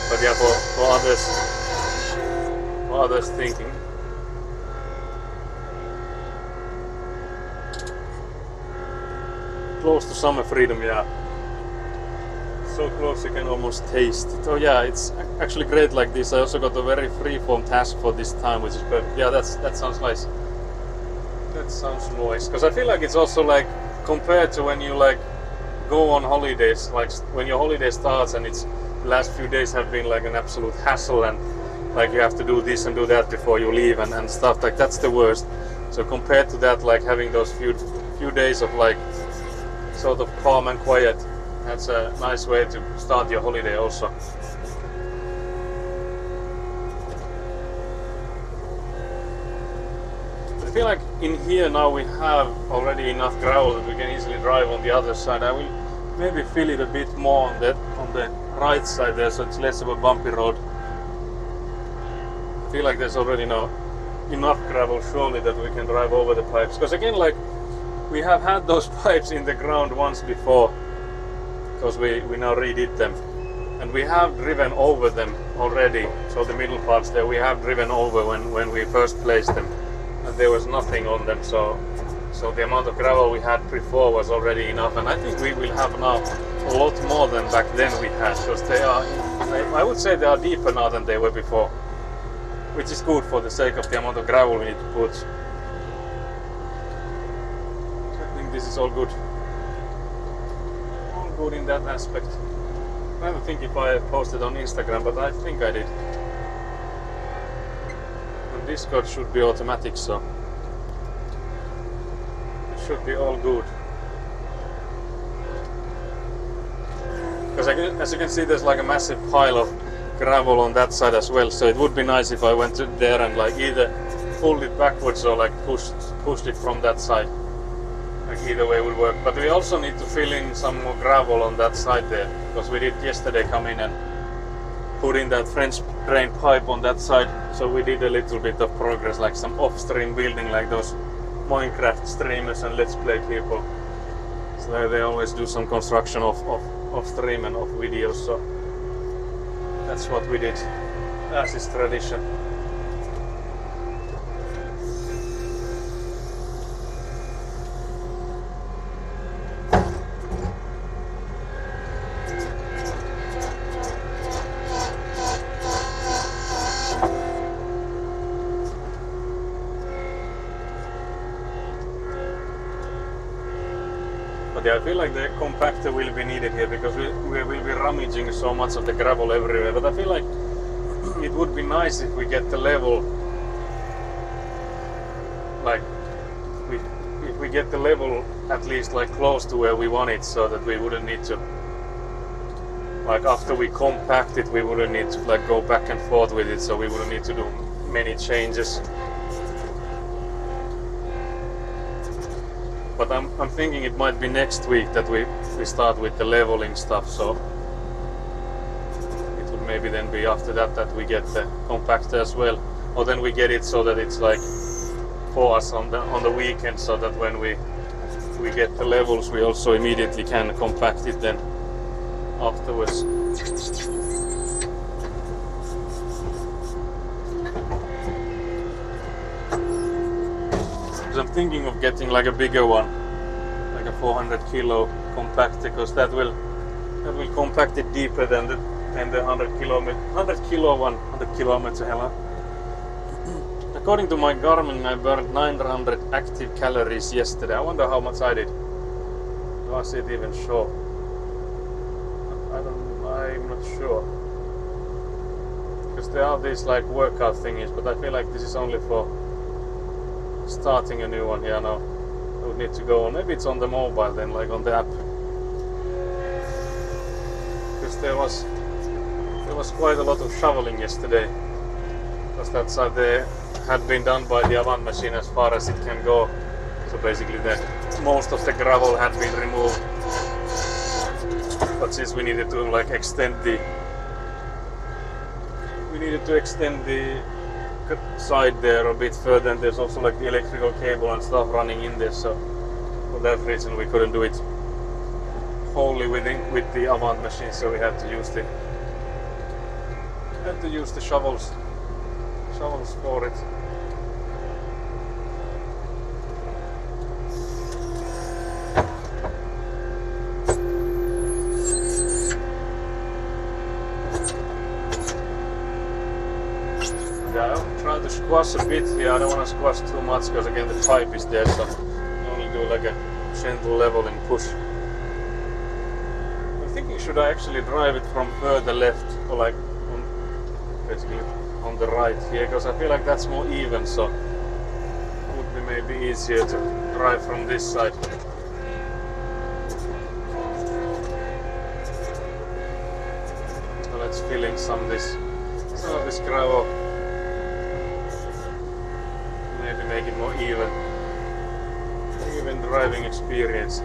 Speaker 1: But yeah, for others thinking. Close to summer freedom, yeah. So close you can almost taste it. Oh yeah, it's actually great like this. I also got a very freeform task for this time, which is perfect. Yeah, that sounds nice. That sounds nice. Because I feel like it's also like, compared to when you like go on holidays, like when your holiday starts and it's the last few days have been like an absolute hassle, and like you have to do this and do that before you leave and stuff, like that's the worst. So compared to that, like having those few days of like sort of calm and quiet, that's a nice way to start your holiday also. I feel like in here now we have already enough gravel that we can easily drive on the other side. I will maybe fill it a bit more on the right side there, so it's less of a bumpy road. I feel like there's already now enough gravel surely that we can drive over the pipes. Because again, like, we have had those pipes in the ground once before, because we now redid them, and we have driven over them already. So the middle parts there we have driven over when we first placed them, and there was nothing on them. So the amount of gravel we had before was already enough, and I think we will have now a lot more than back then we had, because they are, I would say they are deeper now than they were before, which is good for the sake of the amount of gravel we need to put. I think this is all good. All good in that aspect. I don't think if I posted on Instagram, but I think I did. And Discord should be automatic, so it should be all good. Because as you can see, there's like a massive pile of gravel on that side as well, so it would be nice if I went to there and like either pulled it backwards or like pushed it from that side. Like either way would work. But we also need to fill in some more gravel on that side there, because we did yesterday come in and put in that French drain pipe on that side. So we did a little bit of progress, like some off-stream building, like those Minecraft streamers and Let's Play people. So they always do some construction off-stream and off videos. So that's what we did, as is tradition. But yeah, I feel like the compactor will be needed here, because we will be rummaging so much of the gravel everywhere. But I feel like it would be nice if we get the level, like if we get the level at least like close to where we want it, so that we wouldn't need to, like after we compact it, we wouldn't need to like go back and forth with it, so we wouldn't need to do many changes. But I'm thinking it might be next week that we start with the leveling stuff, so it would maybe then be after that we get the compactor as well, or then we get it so that it's like for us on the weekend, so that when we get the levels we also immediately can compact it then afterwards. I'm thinking of getting like a bigger one, like a 400 kilo compactor, because that will compact it deeper than the 100 kilometer hella. According to my Garmin, I burned 900 active calories yesterday. I wonder how much I did. Was it even show? I'm not sure. Because there are these like workout thingies, but I feel like this is only for starting a new one here now. I would need to go on. Maybe it's on the mobile then, like on the app. Because there was quite a lot of shoveling yesterday. Because that side there had been done by the Avant machine as far as it can go. So basically most of the gravel had been removed. But since we needed to like extend the side there a bit further, and there's also like the electrical cable and stuff running in there, so for that reason we couldn't do it wholly with the Avant machine, so we had to use the shovels for it. Yeah, I'll try to squash a bit here. I don't want to squash too much because again the pipe is there, so I only do like a gentle leveling push. I'm thinking, should I actually drive it from further left, or like basically on the right here, because I feel like that's more even, so it would be maybe easier to drive from this side. So let's fill in some of this gravel. Maybe make it more even driving experience.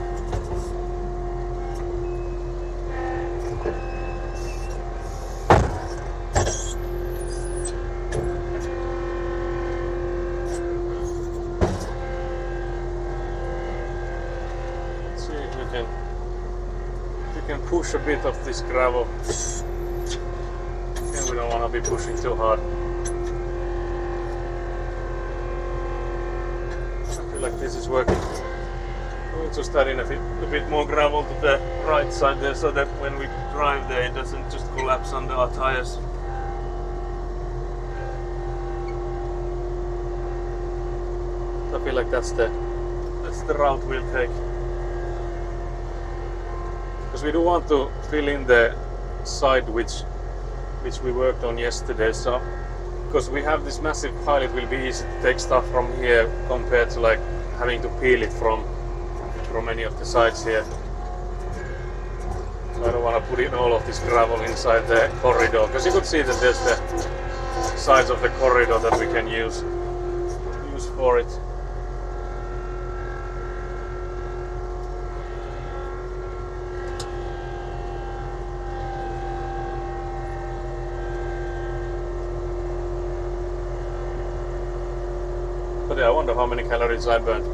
Speaker 1: Let's see if we can push a bit of this gravel. And we don't want to be pushing too hard. Like this is working. We'll just add in a bit more gravel to the right side there, so that when we drive there it doesn't just collapse under our tires. I feel like that's the route we'll take, because we do want to fill in the side which we worked on yesterday. So because we have this massive pile, it will be easy to take stuff from here compared to like having to peel it from any of the sides here. So I don't want to put in all of this gravel inside the corridor, because you could see that there's the sides of the corridor that we can use for it. But yeah, I wonder how many calories I burned.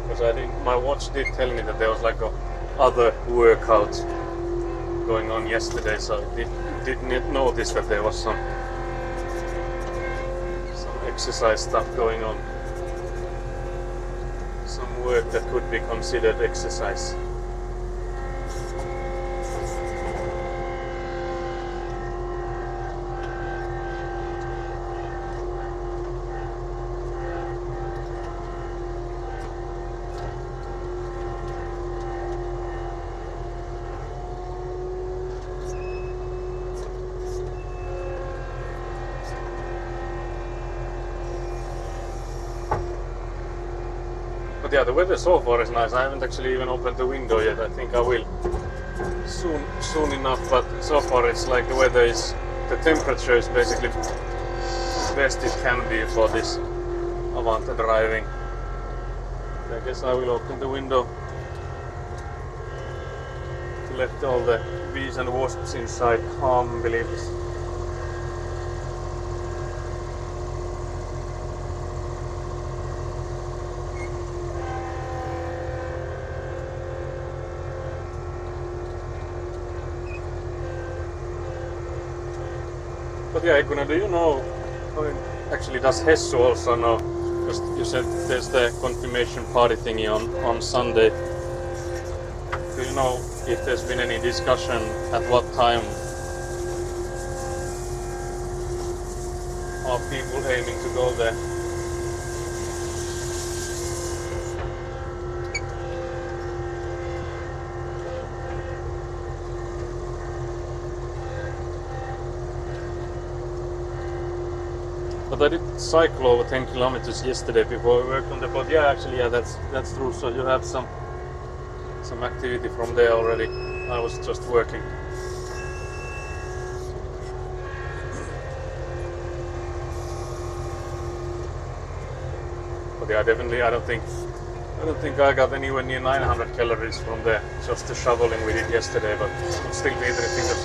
Speaker 1: Because my watch did tell me that there was like a other workout going on yesterday, so I didn't notice that there was some exercise stuff going on. Some work that could be considered exercise. yeah, the weather so far is nice. I haven't actually even opened the window yet. I think I will soon enough, but so far it's like the weather is, the temperature is basically best it can be for this Avante driving. I guess I will open the window to let all the bees and wasps inside calm, believe this. But yeah, Iguana, do you know, actually does Hessu also know, because you said there's the confirmation party thingy on Sunday. Do you know if there's been any discussion at what time are people aiming to go there? But I did cycle over 10 kilometers yesterday before we worked on the boat. Yeah, actually, yeah, that's true. So you have some activity from there already. I was just working. But yeah, definitely, I don't think I got anywhere near 900 calories from the just the shoveling we did yesterday. But it'll still be interesting to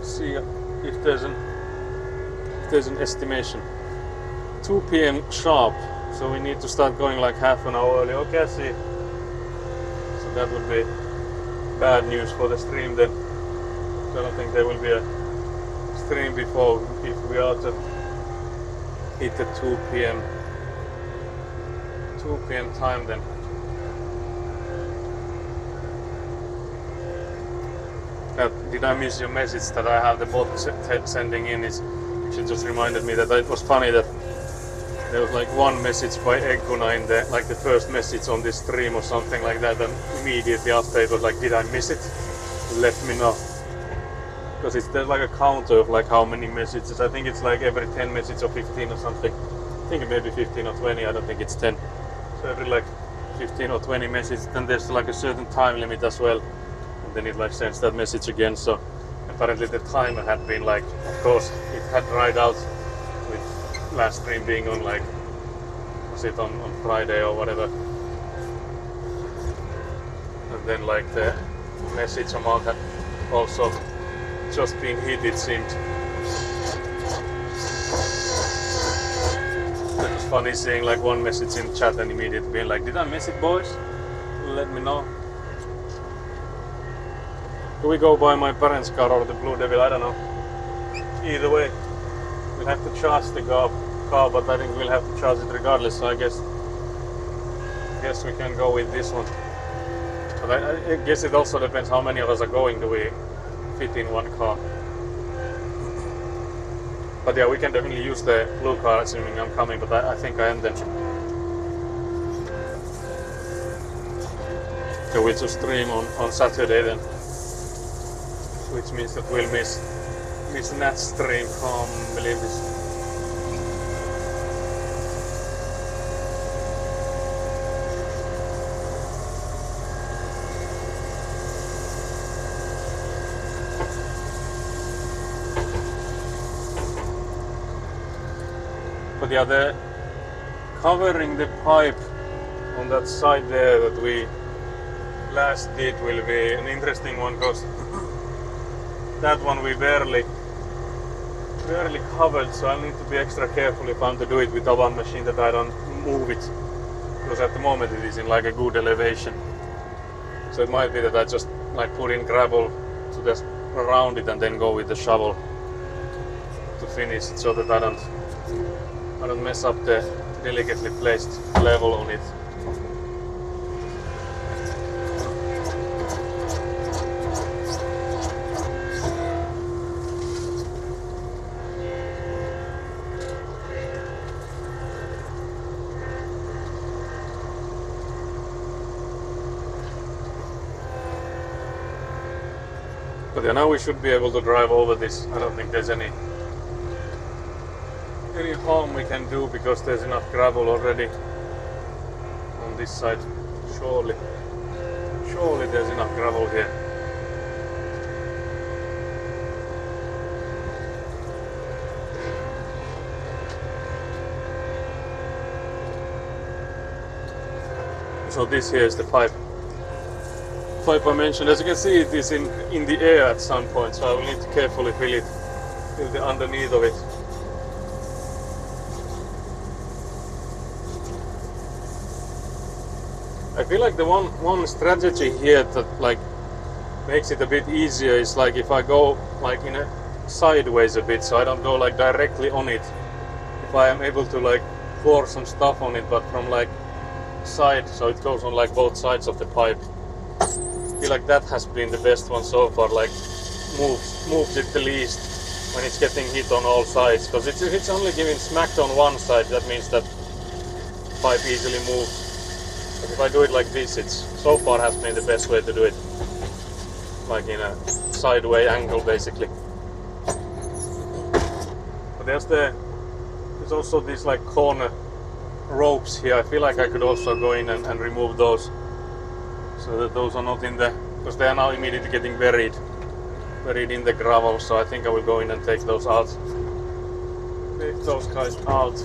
Speaker 1: see if there's an estimation. 2 p.m. sharp, so we need to start going like half an hour early. Okay, I see. So that would be bad news for the stream then. So I don't think there will be a stream before if we are to hit the 2 p.m. time then. Did I miss your message that I have the bot sending in? She just reminded me that it was funny that there was like one message by Egguna in the like the first message on this stream or something like that, and immediately after it was like, did I miss it? Let me know. Because there's like a counter of like how many messages. I think it's like every 10 messages or 15 or something. I think maybe 15 or 20, I don't think it's 10. So every like 15 or 20 messages, then there's like a certain time limit as well. And then it like sends that message again. So apparently the timer had been like, of course, it had dried out with last stream being on like, was it on Friday or whatever. And then like the message amount had also just been hit, it seemed. It was funny seeing like one message in chat and immediately being like, did I miss it, boys? Let me know. Do we go by my parents' car or the Blue Devil? I don't know. Either way, we'll have to charge the car, but I think we'll have to charge it regardless. So I guess we can go with this one. But I guess it also depends how many of us are going. Do we fit in one car? But yeah, we can definitely use the blue car, assuming I'm coming. But I think I am then. So we'll just stream on Saturday then. Which means that we'll miss Nat's stream, can't believe this. But yeah, the covering the pipe on that side there that we last did will be an interesting one, because that one we barely covered, so I need to be extra careful if I'm to do it with a one machine, that I don't move it, because at the moment it is in like a good elevation. So it might be that I just like put in gravel to just around it and then go with the shovel to finish it, so that I don't mess up the delicately placed level on it. But yeah, now we should be able to drive over this. I don't think there's any any harm we can do because there's enough gravel already on this side. Surely there's enough gravel here. So this here is the pipe I mentioned. As you can see, it is in the air at some point, so I will need to carefully fill the underneath of it. I feel like the one strategy here that like makes it a bit easier is like if I go like in a sideways a bit, so I don't go like directly on it. If I am able to like pour some stuff on it, but from like side, so it goes on like both sides of the pipe. I feel like that has been the best one so far. Like moves it the least when it's getting hit on all sides. Because if it's only giving smacked on one side, that means that the pipe easily moves. But if I do it like this, it's so far has been the best way to do it. Like in a sideways angle, basically. But there's also these like corner ropes here. I feel like I could also go in and remove those, so that those are not in the, because they are now immediately getting buried in the gravel. So I think I will go in and take those out. Take those guys out.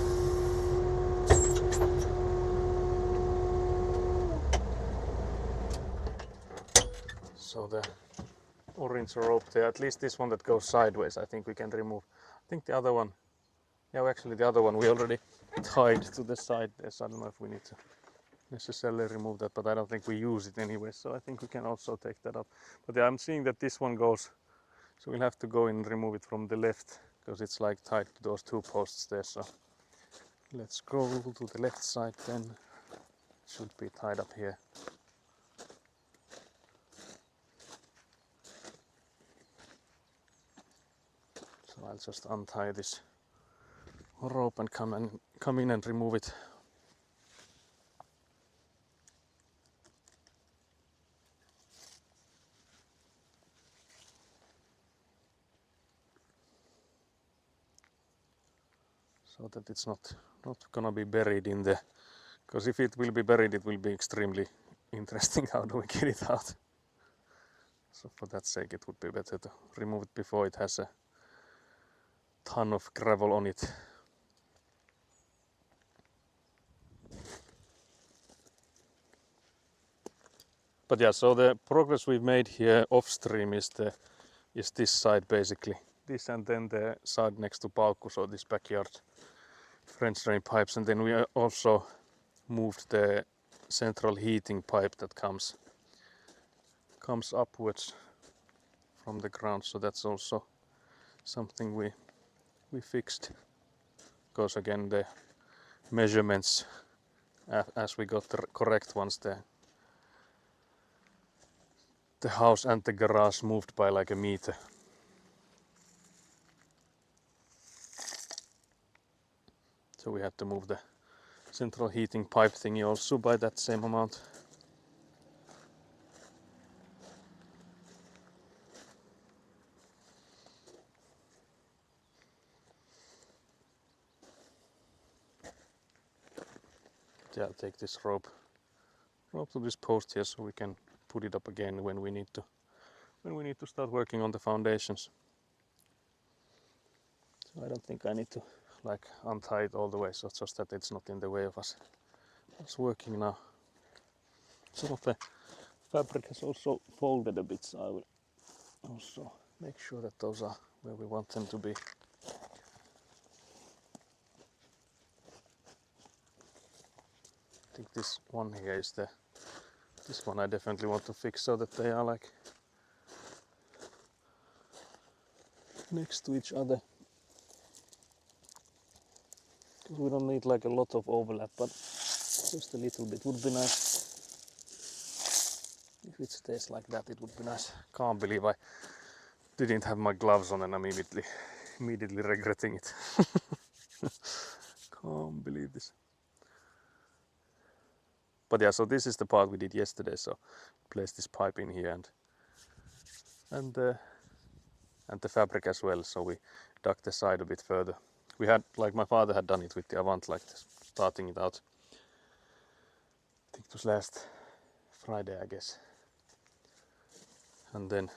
Speaker 1: So the orange rope there, at least this one that goes sideways, I think we can remove. I think the other one, yeah, actually the other one we already tied to the side there, so I don't know if we need to necessarily remove that, but I don't think we use it anyway, so I think we can also take that up. But yeah, I'm seeing that this one goes, so we'll have to go in and remove it from the left, because it's like tied to those two posts there. So let's go to the left side then. It should be tied up here. So I'll just untie this rope and come in and remove it. So that it's not gonna be buried in the, because if it will be buried, it will be extremely interesting how do we get it out. So for that sake, it would be better to remove it before it has a ton of gravel on it. But yeah, so the progress we've made here off stream is this side basically. This and then the side next to Paukku, so this backyard French drain pipes, and then we also moved the central heating pipe that comes upwards from the ground, so that's also something we fixed, because again the measurements as we got the correct ones, the house and the garage moved by like a meter. So we had to move the central heating pipe thingy also by that same amount. Yeah, I'll take this rope to this post here so we can put it up again when we need to start working on the foundations. So I don't think I need to like untie it all the way, so it's just that it's not in the way of us working now. Some of the fabric has also folded a bit, so I will also make sure that those are where we want them to be. I think this one here is this one I definitely want to fix so that they are like next to each other. Because we don't need like a lot of overlap, but just a little bit would be nice. If it stays like that, it would be nice. Can't believe I didn't have my gloves on and I'm immediately regretting it. Can't believe this. But yeah, so this is the part we did yesterday. So place this pipe in here and the fabric as well. So we dug the side a bit further we had, like my father had done it with the Avant, like starting it out. I think it was last Friday, I guess. And then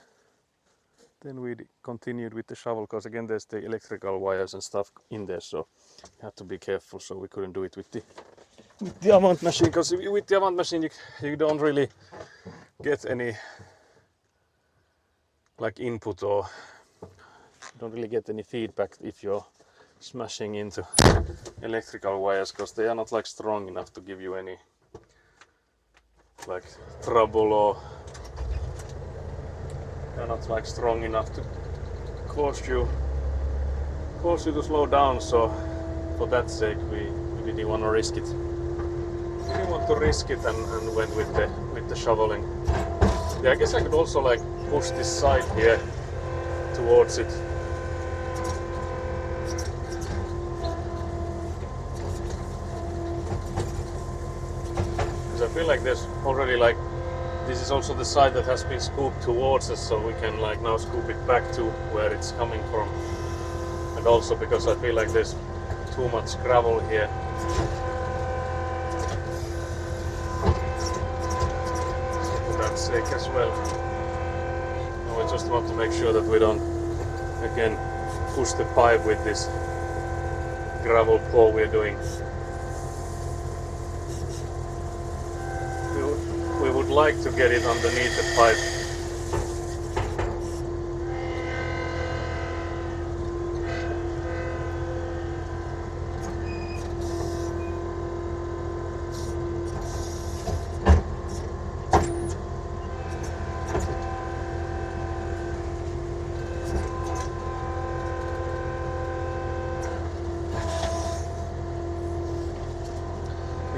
Speaker 1: we continued with the shovel, because again there's the electrical wires and stuff in there, so you have to be careful. So we couldn't do it with the Avant machine, because with the Avant machine you don't really get any like input, or you don't really get any feedback if you're smashing into electrical wires, because they are not like strong enough to give you any like trouble, or they're not like strong enough to cause you to slow down. So for that sake we didn't want to risk it. We didn't want to risk it and went with the shoveling. Yeah, I guess I could also like push this side here towards it. Because I feel like there's already like, this is also the side that has been scooped towards us, so we can like now scoop it back to where it's coming from. And also because I feel like there's too much gravel here. So for that sake as well. Now I just want to make sure that we don't again push the pipe with this gravel pour we're doing. We would like to get it underneath the pipe.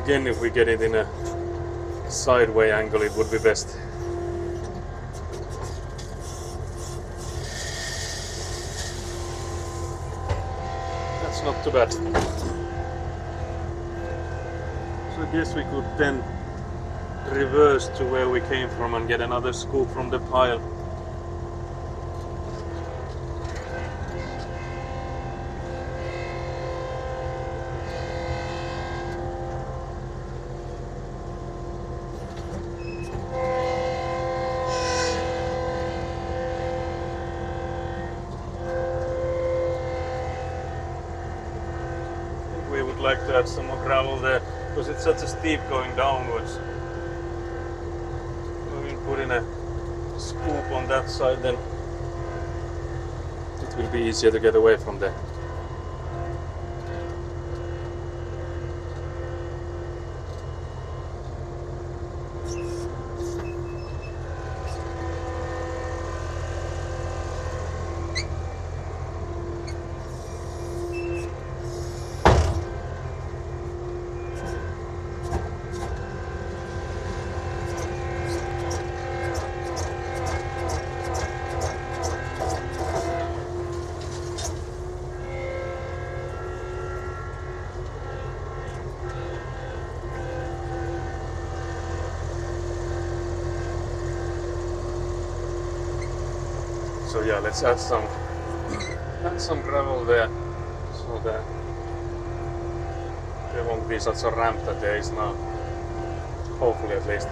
Speaker 1: Again, if we get it in a sideway angle, it would be best. That's not too bad. So I guess we could then reverse to where we came from and get another scoop from the pile. Like to add some more gravel there, because it's such a steep going downwards. We will put in a scoop on that side, then it will be easier to get away from there. So yeah, let's add some gravel there, so that there won't be such a ramp that there is now. Hopefully, at least.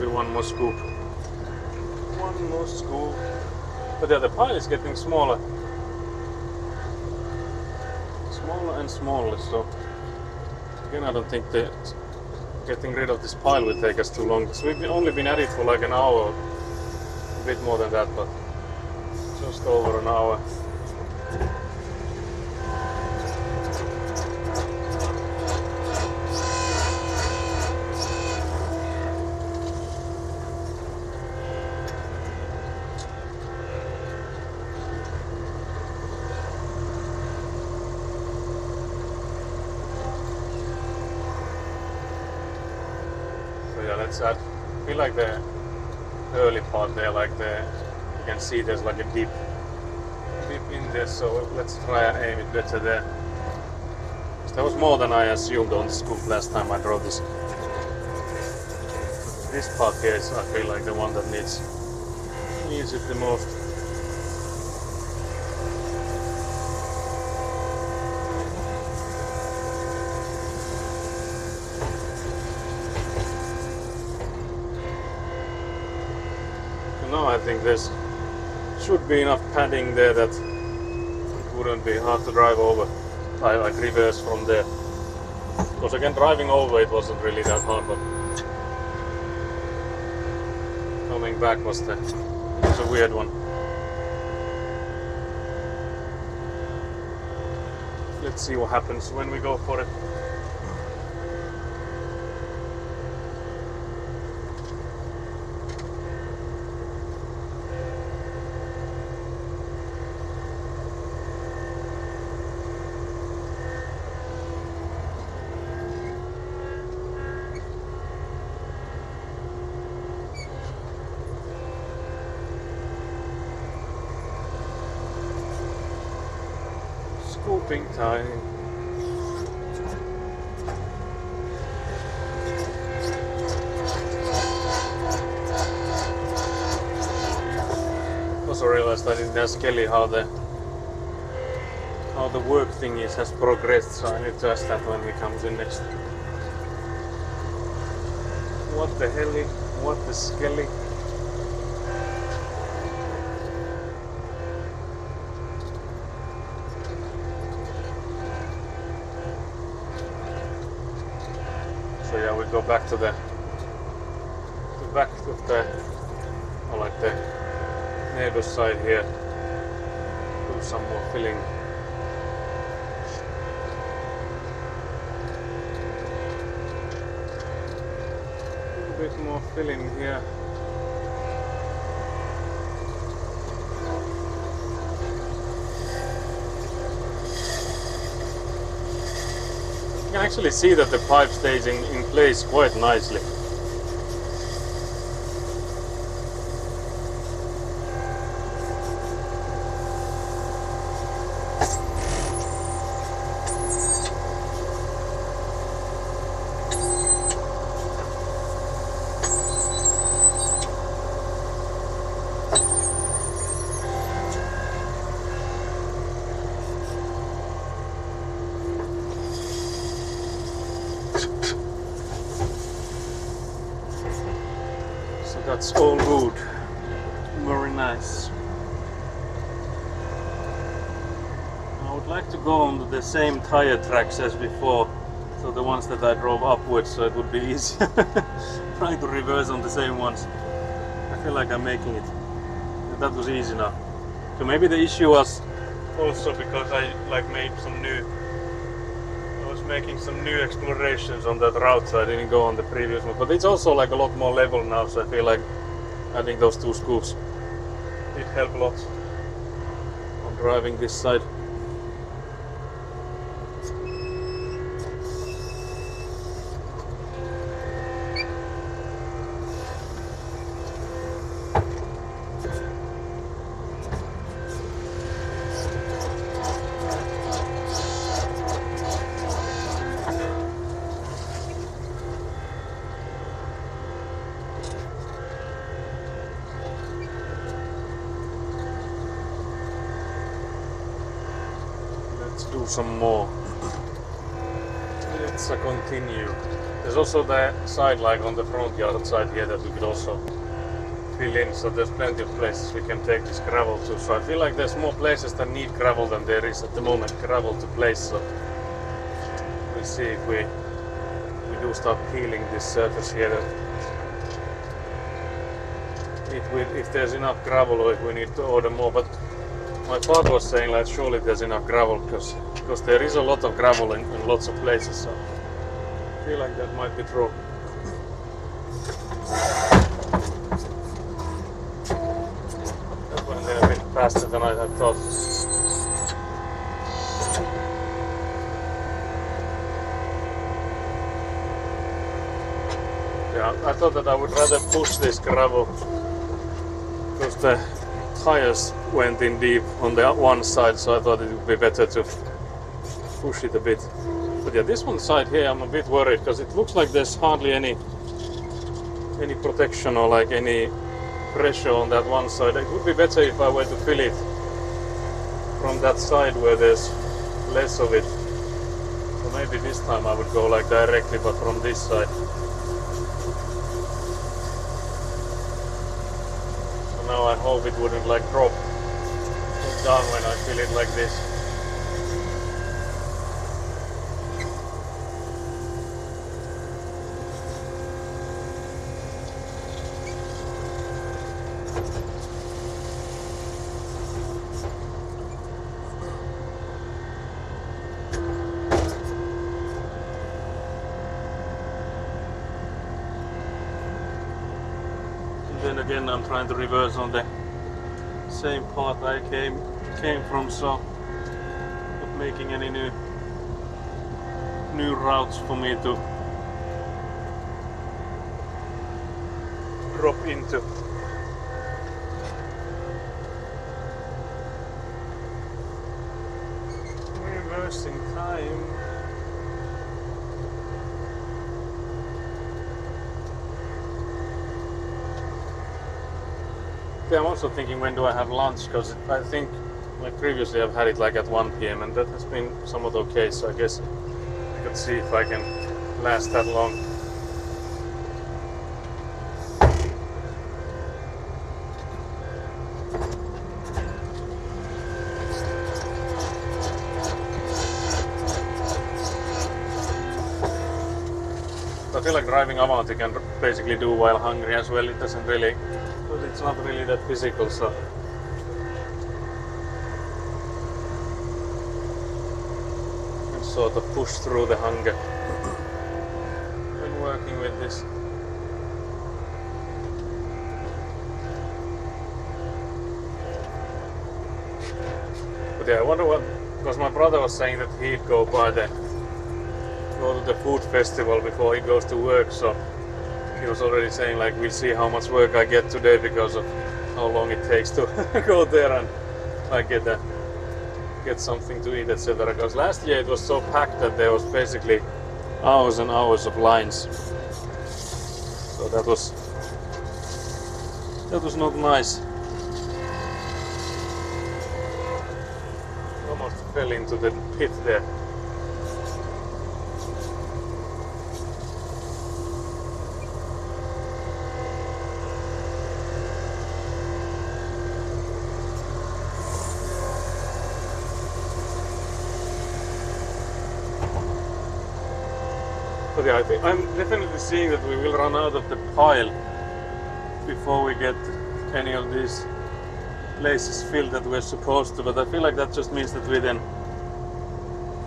Speaker 1: One more scoop. One more scoop. But yeah, the pile is getting smaller. Smaller and smaller, so again I don't think that getting rid of this pile will take us too long. So we've only been at it for like an hour, a bit more than that, but just over an hour. Yeah, let's add, I feel like the early part there, like the can see there's like a dip in there, so let's try and aim it better there. That was more than I assumed on the scoop last time I drove this. This part here is, I feel like, the one that needs it the most. So now I think there's should be enough padding there that it wouldn't be hard to drive over. I like reverse from there. Because again, driving over it wasn't really that hard, but coming back was a weird one. Let's see what happens when we go for it. Scooping time. Also realized I didn't ask Kelly how the work thing has progressed, so I need to ask that when he comes in next. What the hell? What the skelly? So yeah, we go back to the back of the, or like the neighbor's side here. Do some more filling. A bit more filling here. You can actually see that the pipe stays in place quite nicely. That's all good. Very nice. I would like to go on the same tire tracks as before, so the ones that I drove upwards, so it would be easy. Trying to reverse on the same ones. I feel like I'm making it. That was easy now. So maybe the issue was also because I making some new explorations on that route, so I didn't go on the previous one. But it's also like a lot more level now, so I feel like adding those two scoops did help a lot on driving this side. Do some more. Let's continue. There's also the side, like on the front yard side here, that we could also fill in, so there's plenty of places we can take this gravel to. So I feel like there's more places that need gravel than there is at the moment gravel to place, so we'll see if we do start peeling this surface here. If there's enough gravel or if we need to order more, but my father was saying like surely there's enough gravel because there is a lot of gravel in lots of places, so I feel like that might be true. That went a bit faster than I had thought. Yeah, I thought that I would rather push this gravel because the tires went in deep on the one side, so I thought it would be better to push it a bit. But yeah, this one side here I'm a bit worried because it looks like there's hardly any protection or like any pressure on that one side. It would be better if I were to fill it from that side where there's less of it. So maybe this time I would go like directly, but from this side. So now I hope it wouldn't like drop down when I fill it like this. Then again I'm trying to reverse on the same path I came from, so not making any new routes for me to drop into. Reversing time. Yeah, I'm also thinking when do I have lunch, because I think like previously I've had it like at 1 p.m. and that has been somewhat okay, so I guess I could see if I can last that long. I feel like driving Avant you can basically do while hungry as well. It doesn't really, but it's not really that physical, so. You can sort of push through the hunger when working with this. But yeah, I wonder what, because my brother was saying that he'd go to the food festival before he goes to work, so he was already saying like we'll see how much work I get today because of how long it takes to go there and like get something to eat, etc. Because last year it was so packed that there was basically hours and hours of lines, so that was not nice. Almost fell into the pit there. But yeah, I think I'm definitely seeing that we will run out of the pile before we get any of these places filled that we're supposed to, but I feel like that just means that we then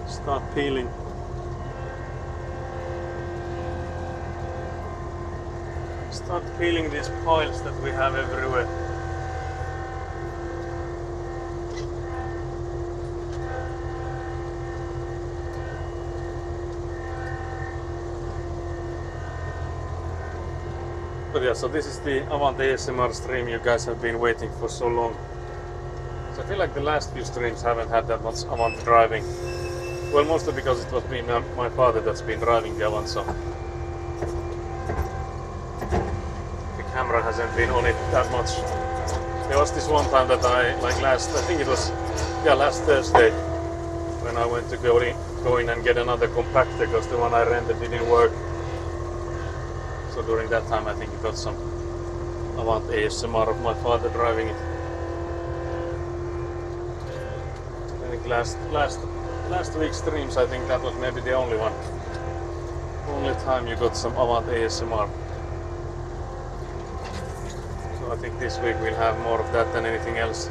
Speaker 1: start peeling. Start peeling these piles that we have everywhere. But yeah, so this is the Avant ASMR stream you guys have been waiting for so long. So I feel like the last few streams haven't had that much Avant driving. Well, mostly because it was been my father that's been driving the Avant, so the camera hasn't been on it that much. There was this one time that I think it was last Thursday when I went to go in and get another compactor because the one I rented didn't work. So during that time I think I got some Avant ASMR of my father driving it. I think last week's streams, I think that was maybe the only time you got some Avant ASMR. So I think this week we'll have more of that than anything else.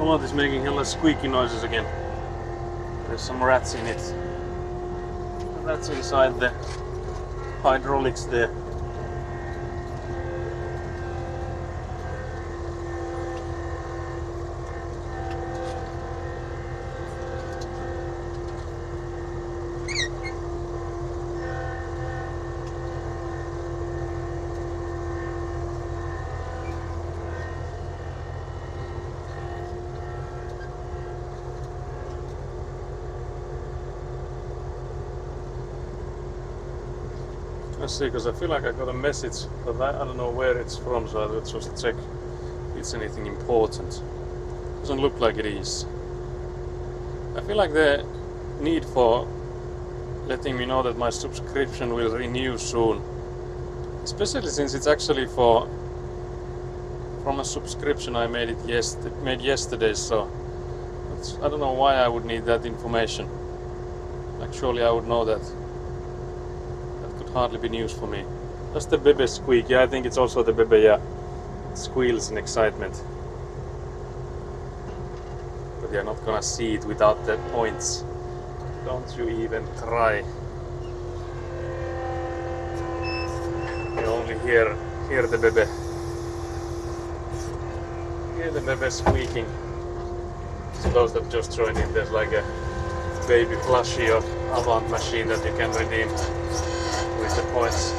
Speaker 1: Avat is making hella squeaky noises again. There's some rats in it. And that's inside the hydraulics there. Let's see, because I feel like I got a message, but I don't know where it's from, so I'll just check if it's anything important. Doesn't look like it is. I feel like the need for letting me know that my subscription will renew soon, especially since it's actually from a subscription I made yesterday, so I don't know why I would need that information. Like, surely I would know that. Hardly be news for me. That's the Bebe squeak. Yeah, I think it's also the Bebe, yeah. It squeals in excitement. But you're not gonna see it without the points. Don't you even try. You only hear the Bebe. Hear the Bebe squeaking. So those that just joined in, there's like a baby plushie of Avant machine that you can redeem with the points,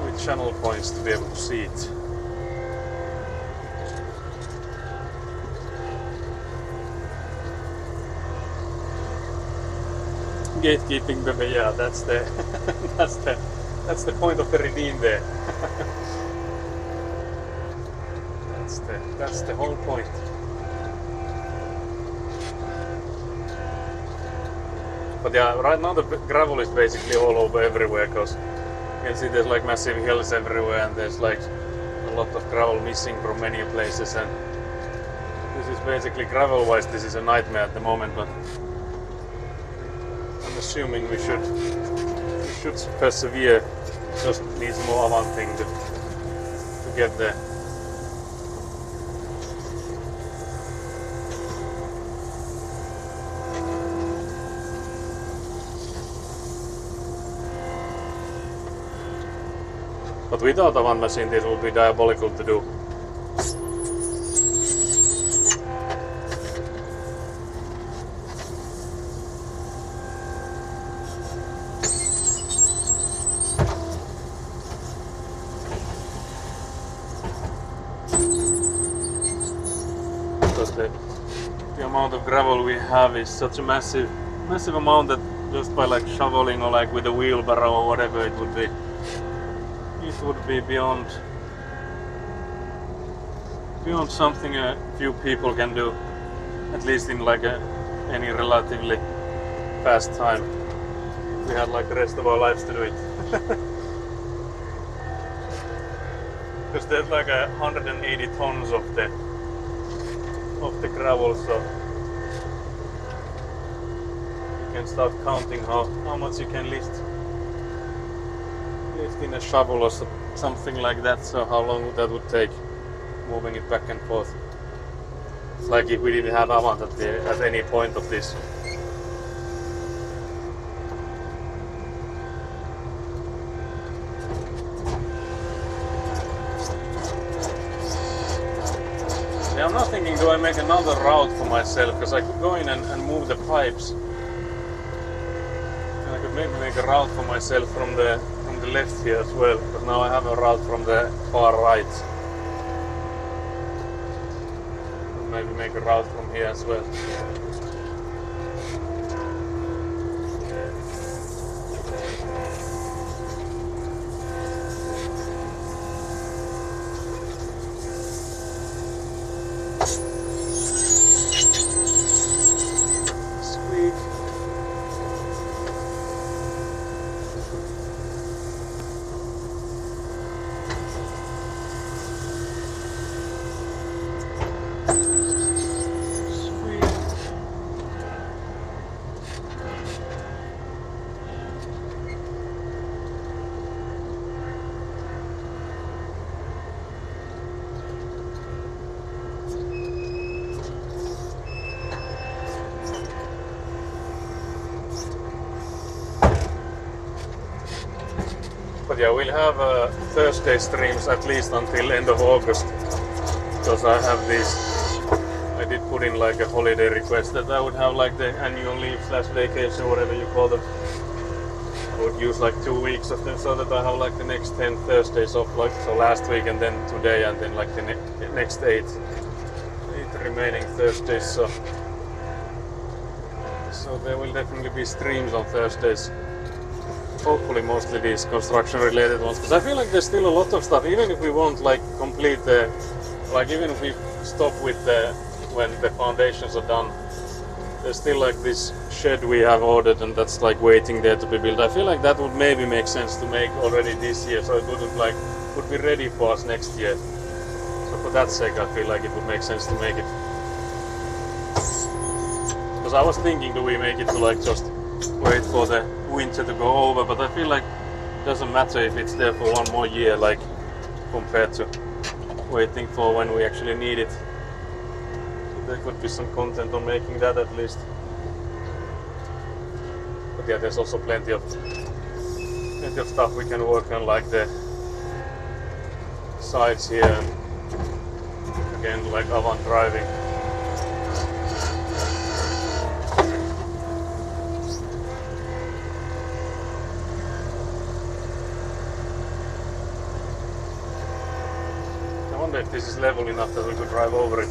Speaker 1: with channel points to be able to see it. Gatekeeping, baby, yeah, that's the that's the point of the redeem there. that's the whole point. But yeah, right now the gravel is basically all over everywhere, because you can see there's like massive hills everywhere, and there's like a lot of gravel missing from many places, and this is basically gravel wise this is a nightmare at the moment, but I'm assuming we should persevere. Just needs more one thing to get there. But without a one machine this would be diabolical to do. Because the amount of gravel we have is such a massive amount that just by like shoveling or like with a wheelbarrow or whatever it would be beyond something a few people can do, at least in like any relatively fast time. We had like the rest of our lives to do it. Because there's like 180 tons of the gravel, so you can start counting how much you can lift in a shovel or something like that. So how long that would take, moving it back and forth. It's like if we didn't have Avant at any point of this. Yeah, I'm not thinking, do I make another route for myself? Because I could go in and move the pipes. And I could maybe make a route for myself from the left here as well, but now I have a route from the far right. Maybe make a route from here as well. But yeah, we'll have Thursday streams at least until end of August, because I have these. I did put in like a holiday request that I would have like the annual leave / vacation, whatever you call them. I would use like 2 weeks of them so that I have like the next 10 Thursdays off, like so last week and then today and then like the next 8 remaining Thursdays. So there will definitely be streams on Thursdays. Hopefully mostly these construction related ones, because I feel like there's still a lot of stuff, even if we won't like complete the, like even if we stop with the, when the foundations are done, there's still like this shed we have ordered and that's like waiting there to be built. I feel like that would maybe make sense to make already this year, so it would be ready for us next year. So for that sake I feel like it would make sense to make it. Because I was thinking, do we make it to like just wait for the winter to go over, but I feel like it doesn't matter if it's there for 1 more year, like compared to waiting for when we actually need it. There could be some content on making that at least. But yeah, there's also plenty of stuff we can work on, like the sides here, and again like avant driving. I wonder if this is level enough that we could drive over it.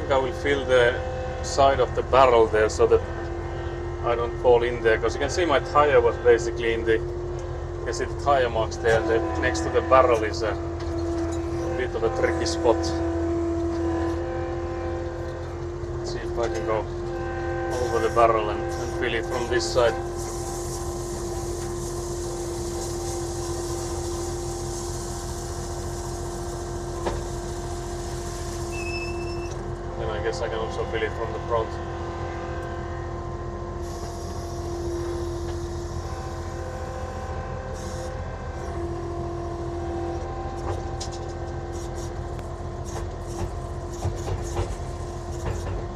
Speaker 1: I will fill the side of the barrel there so that I don't fall in there, because you can see my tire was basically in the, you can see the tire marks there, and next to the barrel is a bit of a tricky spot. Let's see if I can go over the barrel and fill it from this side. I guess I can also fill it from the front.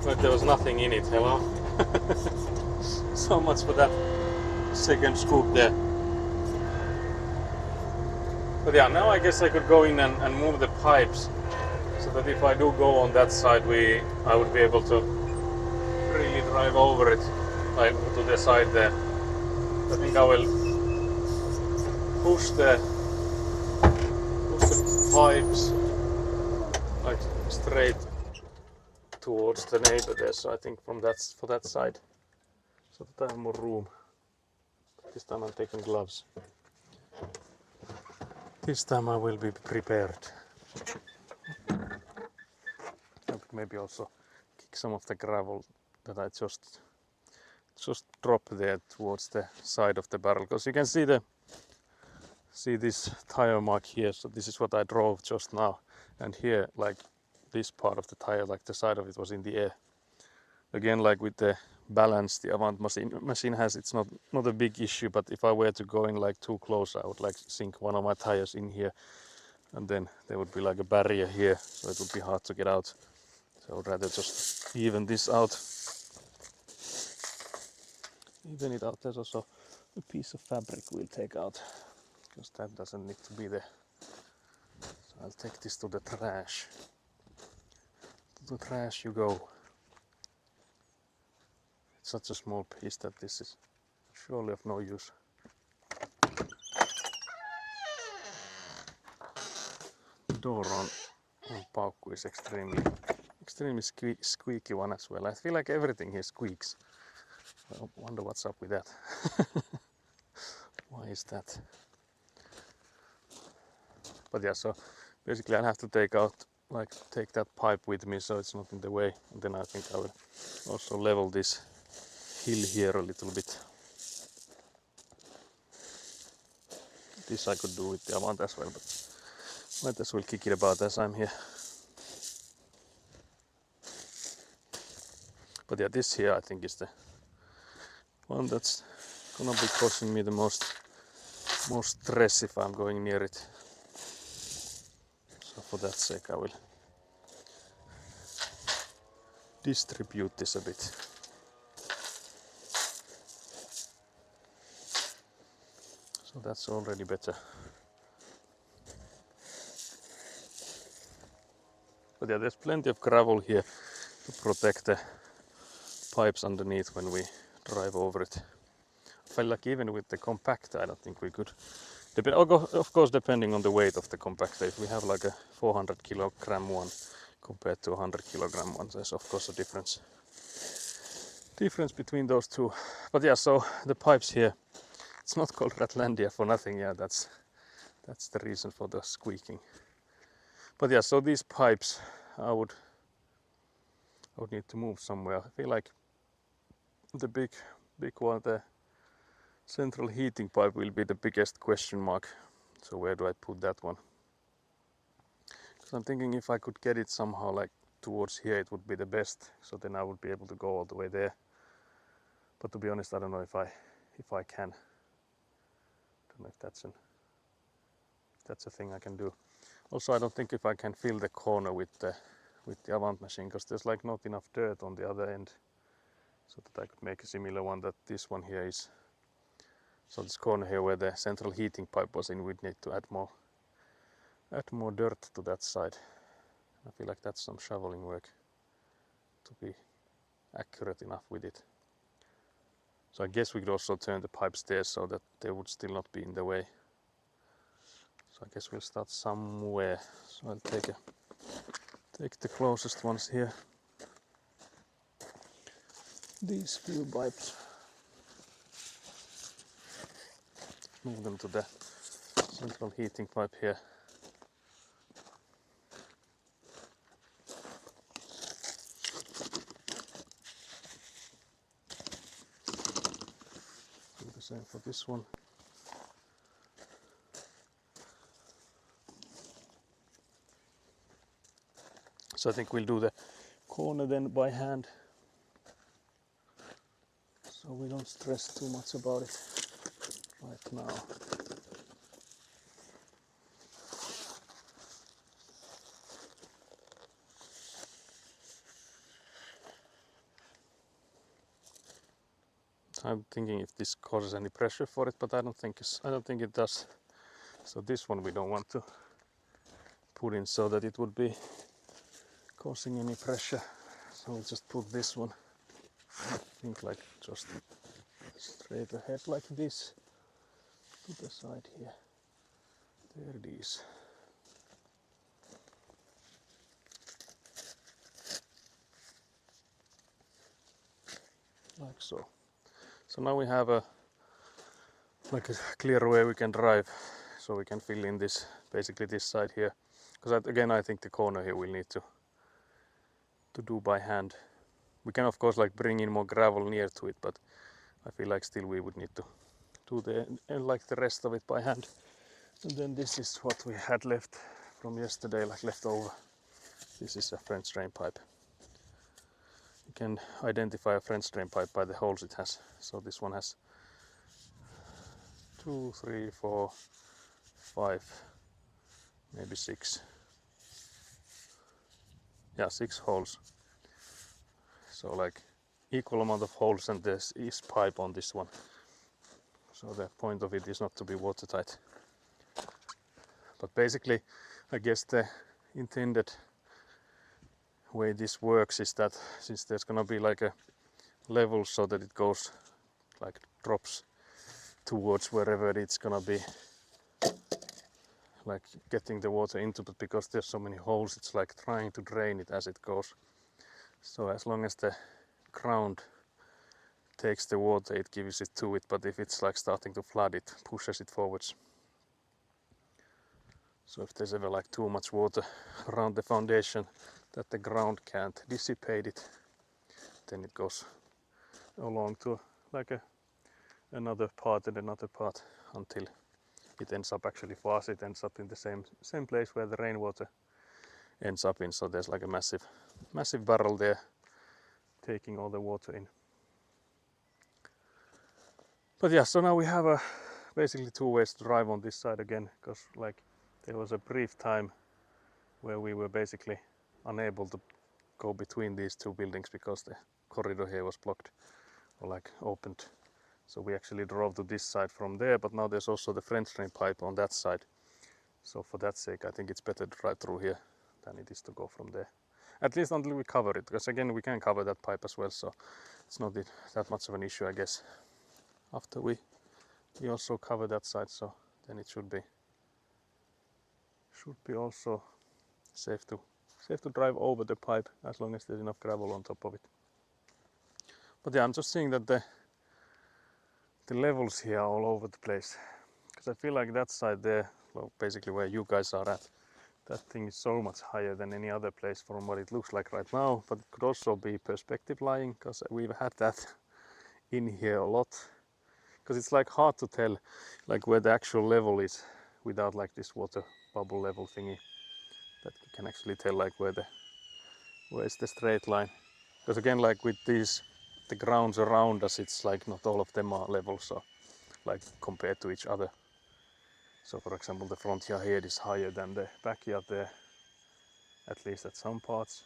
Speaker 1: But there was nothing in it, hello? So much for that second scoop there. But yeah, now I guess I could go in and move the pipes, so that if I do go on that side, I would be able to really drive over it, like to the side there. I think I will push the pipes like straight towards the neighbor there. So I think for that side, so that I have more room. This time I'm taking gloves. This time I will be prepared. I could maybe also kick some of the gravel that I just drop there towards the side of the barrel, because you can see this tire mark here. So this is what I drove just now, and here, like this part of the tire, like the side of it was in the air. Again, like with the balance the Avant machine has, it's not a big issue, but if I were to go in like too close, I would like sink one of my tires in here, and then there would be like a barrier here, so it would be hard to get out. So I would rather just even this out. Even it out. There's also a piece of fabric we'll take out, because that doesn't need to be there. So I'll take this to the trash. To the trash you go. It's such a small piece that this is surely of no use. The door on Paukku is extremely squeaky one as well. I feel like everything here squeaks. I wonder what's up with that. Why is that? But yeah, so basically I'll have to take that pipe with me so it's not in the way, and then I think I will also level this hill here a little bit. This I could do with the Avant as well, but Might as well kick it about as I'm here. But yeah, this here I think is the one that's gonna be causing me the most stress if I'm going near it. So for that sake I will distribute this a bit. So that's already better. But yeah, there's plenty of gravel here to protect the pipes underneath when we drive over it. I feel like even with the compactor I don't think we could. Of course depending on the weight of the compactor. If we have like a 400 kilogram one compared to a 100 kilogram one, there's of course a difference between those two. But yeah, so the pipes here, it's not called Ratlandia for nothing. Yeah, that's the reason for the squeaking. But yeah, so these pipes I would need to move somewhere. I feel like the big one, the central heating pipe, will be the biggest question mark. So where do I put that one? Because I'm thinking if I could get it somehow like towards here, it would be the best. So then I would be able to go all the way there. But to be honest, I don't know if I can. Don't know if that's a thing I can do. Also, I don't think if I can fill the corner with the Avant machine, because there's like not enough dirt on the other end, so that I could make a similar one that this one here is. So this corner here where the central heating pipe was in, we'd need to add more dirt to that side. I feel like that's some shoveling work to be accurate enough with it. So I guess we could also turn the pipes there so that they would still not be in the way. So I guess we'll start somewhere. So I'll take the closest ones here. These few pipes. Move them to the central heating pipe here. Do the same for this one. So I think we'll do the corner then by hand, so we don't stress too much about it right now. I'm thinking if this causes any pressure for it, but I don't think it does. So this one we don't want to put in so that it would be causing any pressure. So we'll just put this one, I think, like just straight ahead like this to the side here. There it is. Like so. So now we have a clear way we can drive, so we can fill in this, basically this side here. Because again, I think the corner here we'll need to do by hand. We can of course like bring in more gravel near to it, but I feel like still we would need to do the rest of it by hand. And then this is what we had left from yesterday, like left over. This is a French drain pipe. You can identify a French drain pipe by the holes it has. So this one has 2, 3, 4, 5, maybe 6. Yeah, 6 holes. So like equal amount of holes, and this is pipe on this one. So the point of it is not to be watertight. But basically, I guess the intended way this works is that since there's gonna be like a level so that it goes like drops towards wherever it's gonna be like getting the water into, but because there's so many holes, it's like trying to drain it as it goes. So as long as the ground takes the water, it gives it to it, but if it's like starting to flood, it pushes it forwards. So if there's ever like too much water around the foundation that the ground can't dissipate it, then it goes along to like another part and another part until it ends up actually for us, it ends up in the same place where the rainwater ends up in. So there's like a massive barrel there taking all the water in. But yeah, so now we have basically two ways to drive on this side again, because like there was a brief time where we were basically unable to go between these two buildings because the corridor here was blocked or like opened. So we actually drove to this side from there, but now there's also the French drain pipe on that side. So for that sake, I think it's better to drive through here than it is to go from there. At least until we cover it, because again we can cover that pipe as well, so it's not that much of an issue, I guess. After we also cover that side, so then it should be also safe to drive over the pipe as long as there's enough gravel on top of it. But yeah, I'm just seeing that the levels here are all over the place, because I feel like that side there, well, basically where you guys are at, that thing is so much higher than any other place from what it looks like right now. But it could also be perspective lying, because we've had that in here a lot, because it's like hard to tell like where the actual level is without like this water bubble level thingy, that you can actually tell like where is the straight line. Because again, like with these, the grounds around us, it's like not all of them are level, so like compared to each other. So for example, the front yard here is higher than the backyard there, at least at some parts.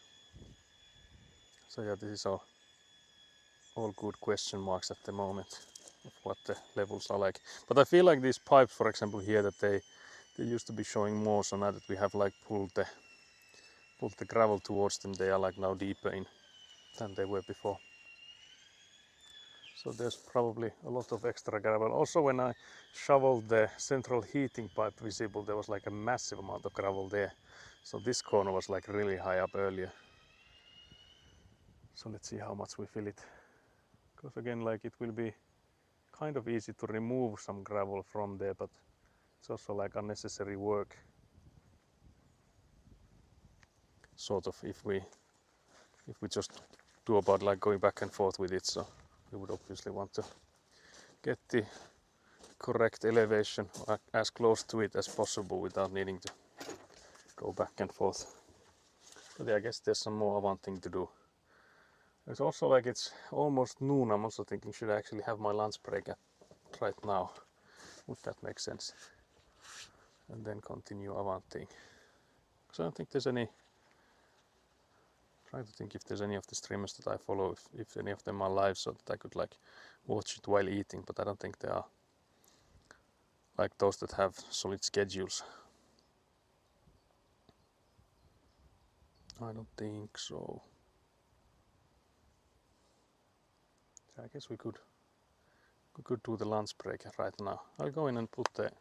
Speaker 1: So yeah, this is all good question marks at the moment of what the levels are like. But I feel like these pipes, for example here, that they used to be showing more, so now that we have like pulled the gravel towards them, they are like now deeper in than they were before. So there's probably a lot of extra gravel. Also, when I shoveled the central heating pipe visible, there was like a massive amount of gravel there. So this corner was like really high up earlier. So let's see how much we fill it. Because again, like it will be kind of easy to remove some gravel from there, but it's also like unnecessary work. Sort of if we just do about like going back and forth with it. So we would obviously want to get the correct elevation as close to it as possible without needing to go back and forth. But yeah, I guess there's some more Avanting to do. It's also like it's almost noon. I'm also thinking, should I actually have my lunch break right now? Would that make sense? And then continue Avanting. Because I don't think there's any. Trying to think if there's any of the streamers that I follow, if any of them are live, so that I could like watch it while eating. But I don't think they are. Like those that have solid schedules. I don't think so. I guess we could do the lunch break right now. I'll go in and put the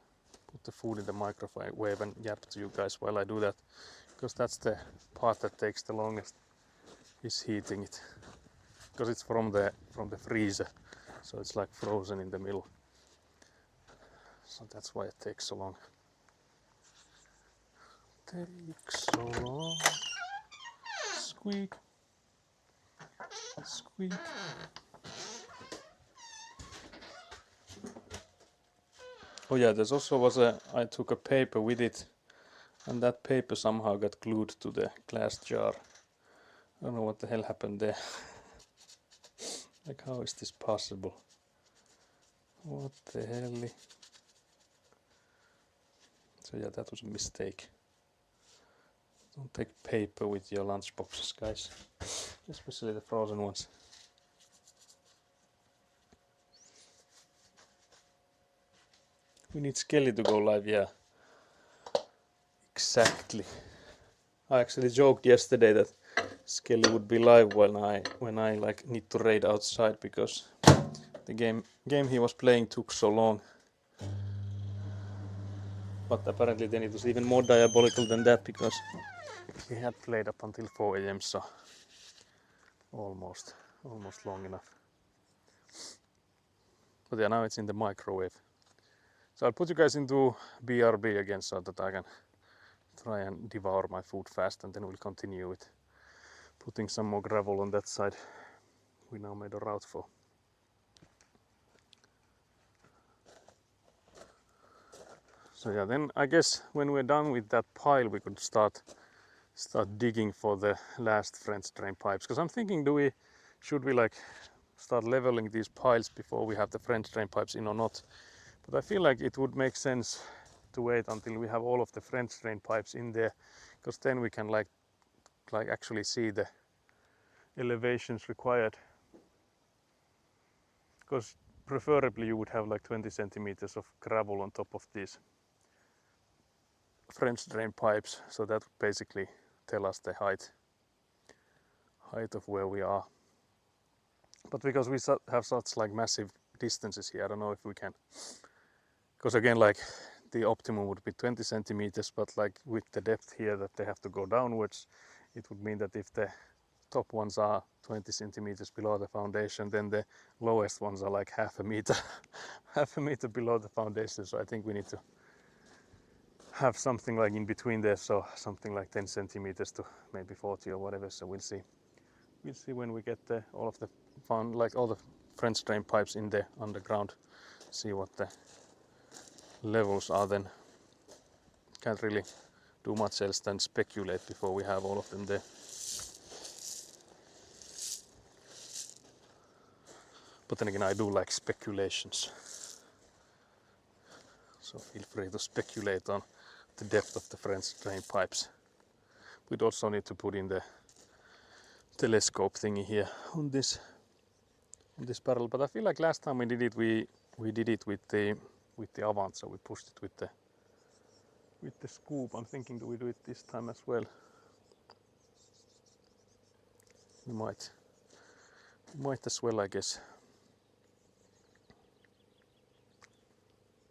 Speaker 1: food in the microwave and yap to you guys while I do that, because that's the part that takes the longest, is heating it, because it's from the freezer, so it's like frozen in the middle. So that's why it takes so long. Takes so long. Squeak. Squeak. Oh yeah, there's also I took a paper with it, and that paper somehow got glued to the glass jar. I don't know what the hell happened there. Like, how is this possible? What the hell? So yeah, that was a mistake. Don't take paper with your lunch boxes, guys. Especially the frozen ones. We need Skelly to go live, yeah. Exactly. I actually joked yesterday that Skelly would be live when I like need to raid outside, because the game he was playing took so long. But apparently then it was even more diabolical than that, because he had played up until 4 AM, so almost long enough. But yeah, now it's in the microwave. So I'll put you guys into BRB again so that I can try and devour my food fast, and then we'll continue with putting some more gravel on that side we now made a route for. So yeah, then I guess when we're done with that pile, we could start digging for the last French drain pipes. Because I'm thinking, should we like start leveling these piles before we have the French drain pipes in or not? But I feel like it would make sense to wait until we have all of the French drain pipes in there, because then we can like actually see the elevations required. Because preferably you would have like 20 centimeters of gravel on top of these French drain pipes, so that would basically tell us the height of where we are. But because we have such like massive distances here, I don't know if we can, because again, like the optimum would be 20 centimeters, but like with the depth here that they have to go downwards, it would mean that if the top ones are 20 centimeters below the foundation, then the lowest ones are like half a meter half a meter below the foundation. So I think we need to have something like in between there, so something like 10 centimeters to maybe 40 or whatever. So we'll see when we get all of the all the French drain pipes in the underground, see what the levels are. Then can't really do much else than speculate before we have all of them there. But then again, I do like speculations, so feel free to speculate on the depth of the French drain pipes. We'd also need to put in the telescope thingy here on this barrel, but I feel like last time we did it, we did it with the Avant, so we pushed it with the scoop. I'm thinking, do we do it this time as well? We might as well, I guess.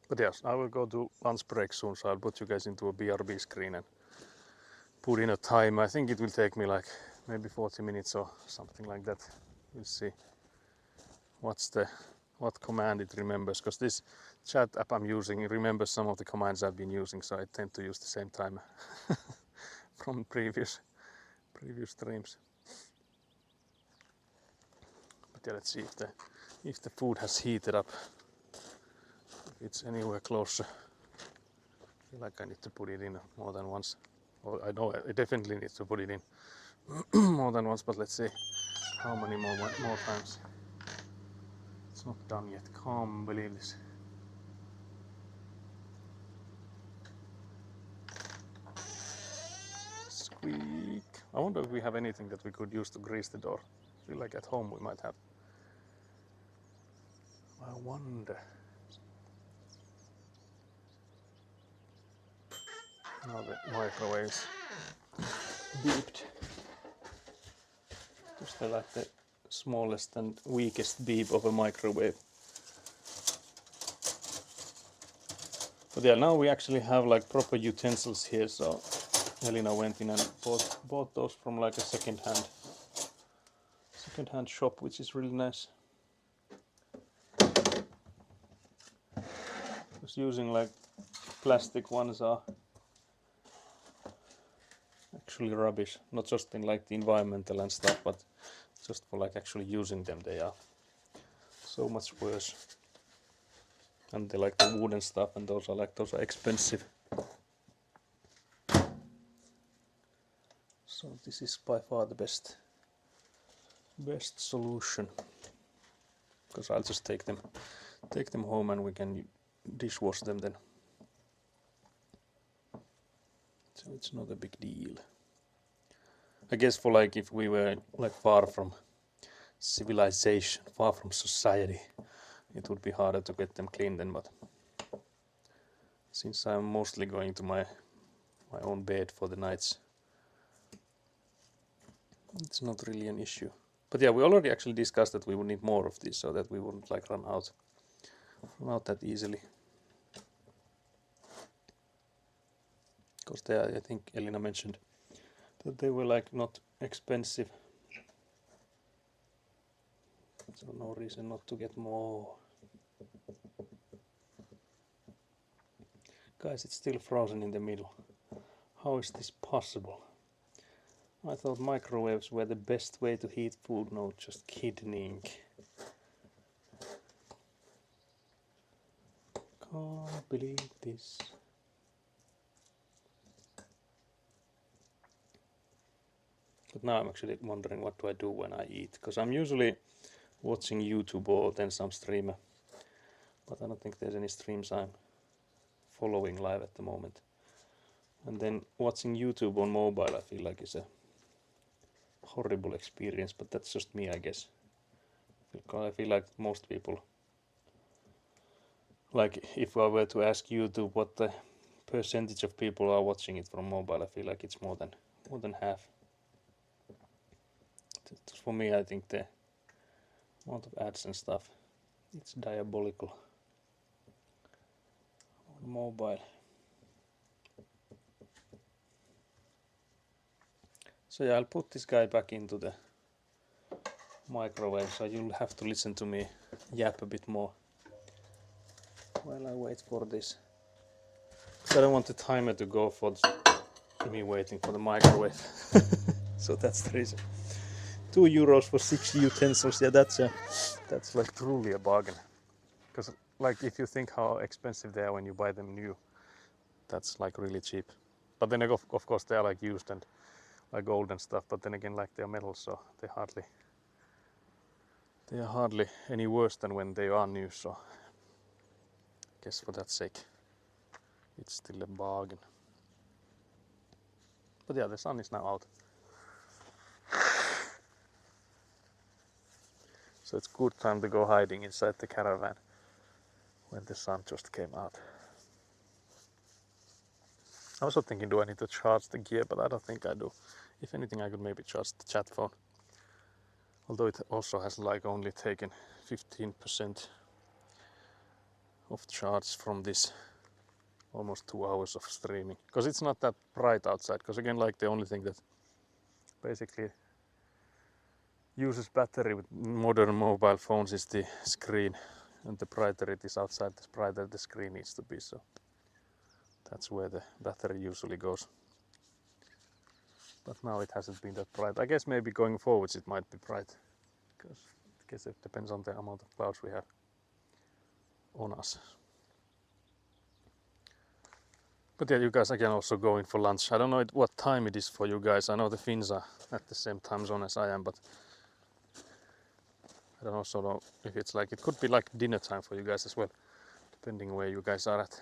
Speaker 1: But yes, I will go to lunch break soon, so I'll put you guys into a BRB screen and put in a time. I think it will take me like maybe 40 minutes or something like that. We'll see what command it remembers, because this chat app I'm using, it remembers some of the commands I've been using, so I tend to use the same time from previous streams. But yeah, let's see if the food has heated up, if it's anywhere closer. I feel like I need to put it in more than once. Well, I know I definitely need to put it in more than once, but let's see how many more times. It's not done yet. Can't believe this. Squeak. I wonder if we have anything that we could use to grease the door. I feel like at home we might have. I wonder. Now the microwave's beeped. Just like the smallest and weakest beep of a microwave. But yeah, now we actually have like proper utensils here, so Elina went in and bought those from like a second-hand shop, which is really nice. Just using like plastic ones are actually rubbish, not just in like the environmental and stuff, but just for like actually using them, they are so much worse. And they like the wooden stuff, and those are expensive. So this is by far the best solution, because I'll just take them home and we can dishwash them then. So it's not a big deal. I guess for like if we were like far from civilization, far from society, it would be harder to get them clean then, but since I'm mostly going to my own bed for the nights, it's not really an issue. But yeah, we already actually discussed that we would need more of these, so that we wouldn't like run out that easily. Because I think Elina mentioned that they were like not expensive, so no reason not to get more. Guys, it's still frozen in the middle. How is this possible? I thought microwaves were the best way to heat food. No, just kidding. Can't believe this. But now I'm actually wondering what do I do when I eat, because I'm usually watching YouTube or then some streamer, but I don't think there's any streams I'm following live at the moment. And then watching YouTube on mobile I feel like is a horrible experience, but that's just me, I guess. I feel like most people, like if I were to ask YouTube what the percentage of people are watching it from mobile, I feel like it's more than half. For me, I think the amount of ads and stuff, it's diabolical on mobile. So yeah, I'll put this guy back into the microwave, so you'll have to listen to me yap a bit more while I wait for this. So I don't want the timer to go for me waiting for the microwave. So that's the reason. €2 for 6 utensils. Yeah, that's like truly a bargain. Because like if you think how expensive they are when you buy them new, that's like really cheap. But then of course they are like used and like gold and stuff. But then again, like they're metal, so they are hardly any worse than when they are new. So I guess for that sake, it's still a bargain. But yeah, the sun is now out. So it's good time to go hiding inside the caravan when the sun just came out. I was also thinking, do I need to charge the gear? But I don't think I do. If anything, I could maybe charge the chat phone. Although it also has like only taken 15% of charge from this almost 2 hours of streaming. Because it's not that bright outside. Because again, like the only thing that basically uses battery with modern mobile phones is the screen. And the brighter it is outside, the brighter the screen needs to be. So that's where the battery usually goes. But now it hasn't been that bright. I guess maybe going forwards it might be bright. Because I guess it depends on the amount of clouds we have on us. But yeah, you guys again also going for lunch. I don't know what time it is for you guys. I know the Finns are at the same time zone as I am, but I don't also know if it's like, it could be like dinner time for you guys as well, depending where you guys are at.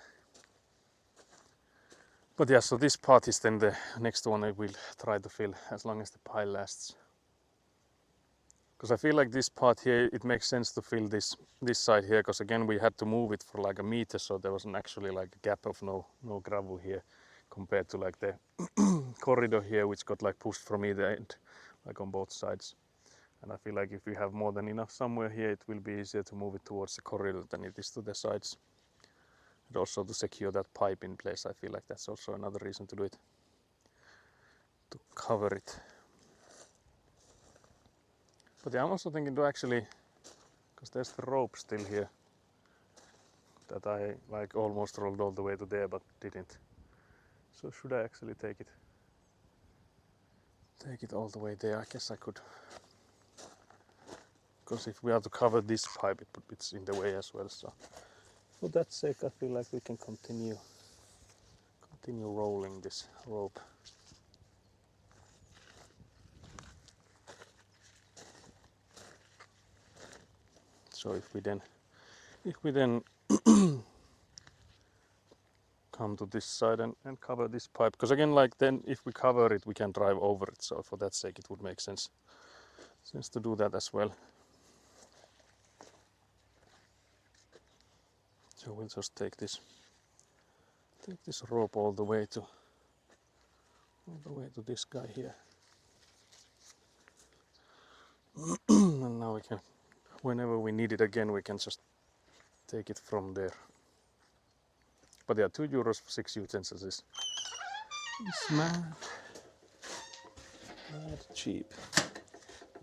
Speaker 1: But yeah, so this part is then the next one I will try to fill as long as the pile lasts. Because I feel like this part here, it makes sense to fill this side here, because again we had to move it for like a meter, so there wasn't actually like a gap of no gravel here compared to like the corridor here, which got like pushed from either end, like on both sides. And I feel like if we have more than enough somewhere here, it will be easier to move it towards the corridor than it is to the sides. And also to secure that pipe in place, I feel like that's also another reason to do it, to cover it. But yeah, I'm also thinking to actually, because there's the rope still here that I like almost rolled all the way to there but didn't. So should I actually take it all the way there? I guess I could. Because if we have to cover this pipe, it's in the way as well. So for that sake, I feel like we can continue rolling this rope. So if we then come to this side and cover this pipe, because again, like then if we cover it, we can drive over it. So for that sake, it would make sense to do that as well. So we'll just take this rope all the way to this guy here. And now we can, whenever we need it again, we can just take it from there. But yeah, €2 for 6 utensils is mad cheap.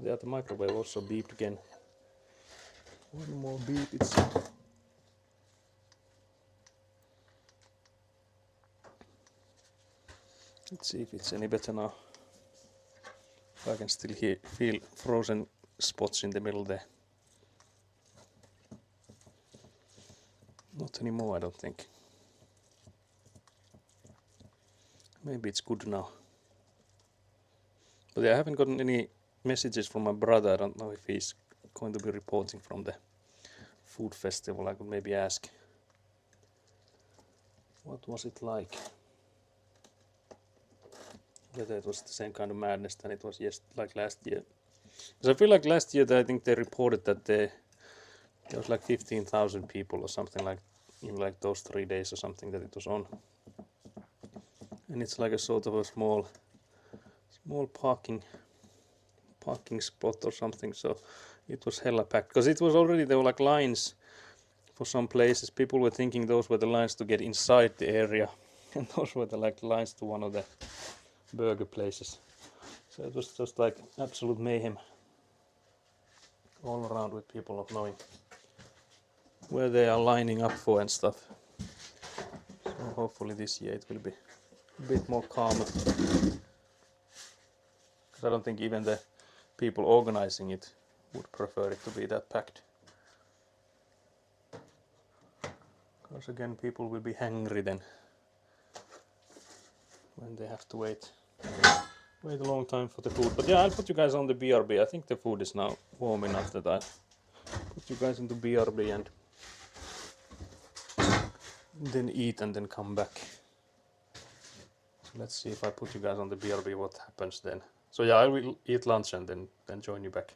Speaker 1: Yeah, the microwave also beeped again. One more beep, it's. Let's see if it's any better now. I can still feel frozen spots in the middle there. Not anymore, I don't think. Maybe it's good now. But yeah, I haven't gotten any messages from my brother. I don't know if he's going to be reporting from the food festival. I could maybe ask. What was it like? Whether it was the same kind of madness than it was like last year. Because I feel like last year I think they reported that there was like 15,000 people or something like in like those 3 days or something that it was on. And it's like a sort of a small parking spot or something, so it was hella packed. Because it was already, there were like lines for some places. People were thinking those were the lines to get inside the area, and those were the like lines to one of the burger places. So it was just like absolute mayhem all around with people not knowing where they are lining up for and stuff. So hopefully this year it will be a bit more calmer. Because I don't think even the people organizing it would prefer it to be that packed. Because again, people will be hungry then when they have to wait a long time for the food. But yeah, I'll put you guys on the BRB. I think the food is now warm enough that I put you guys into BRB and then eat and then come back. So let's see if I put you guys on the BRB, what happens then. So yeah, I will eat lunch and then join you back.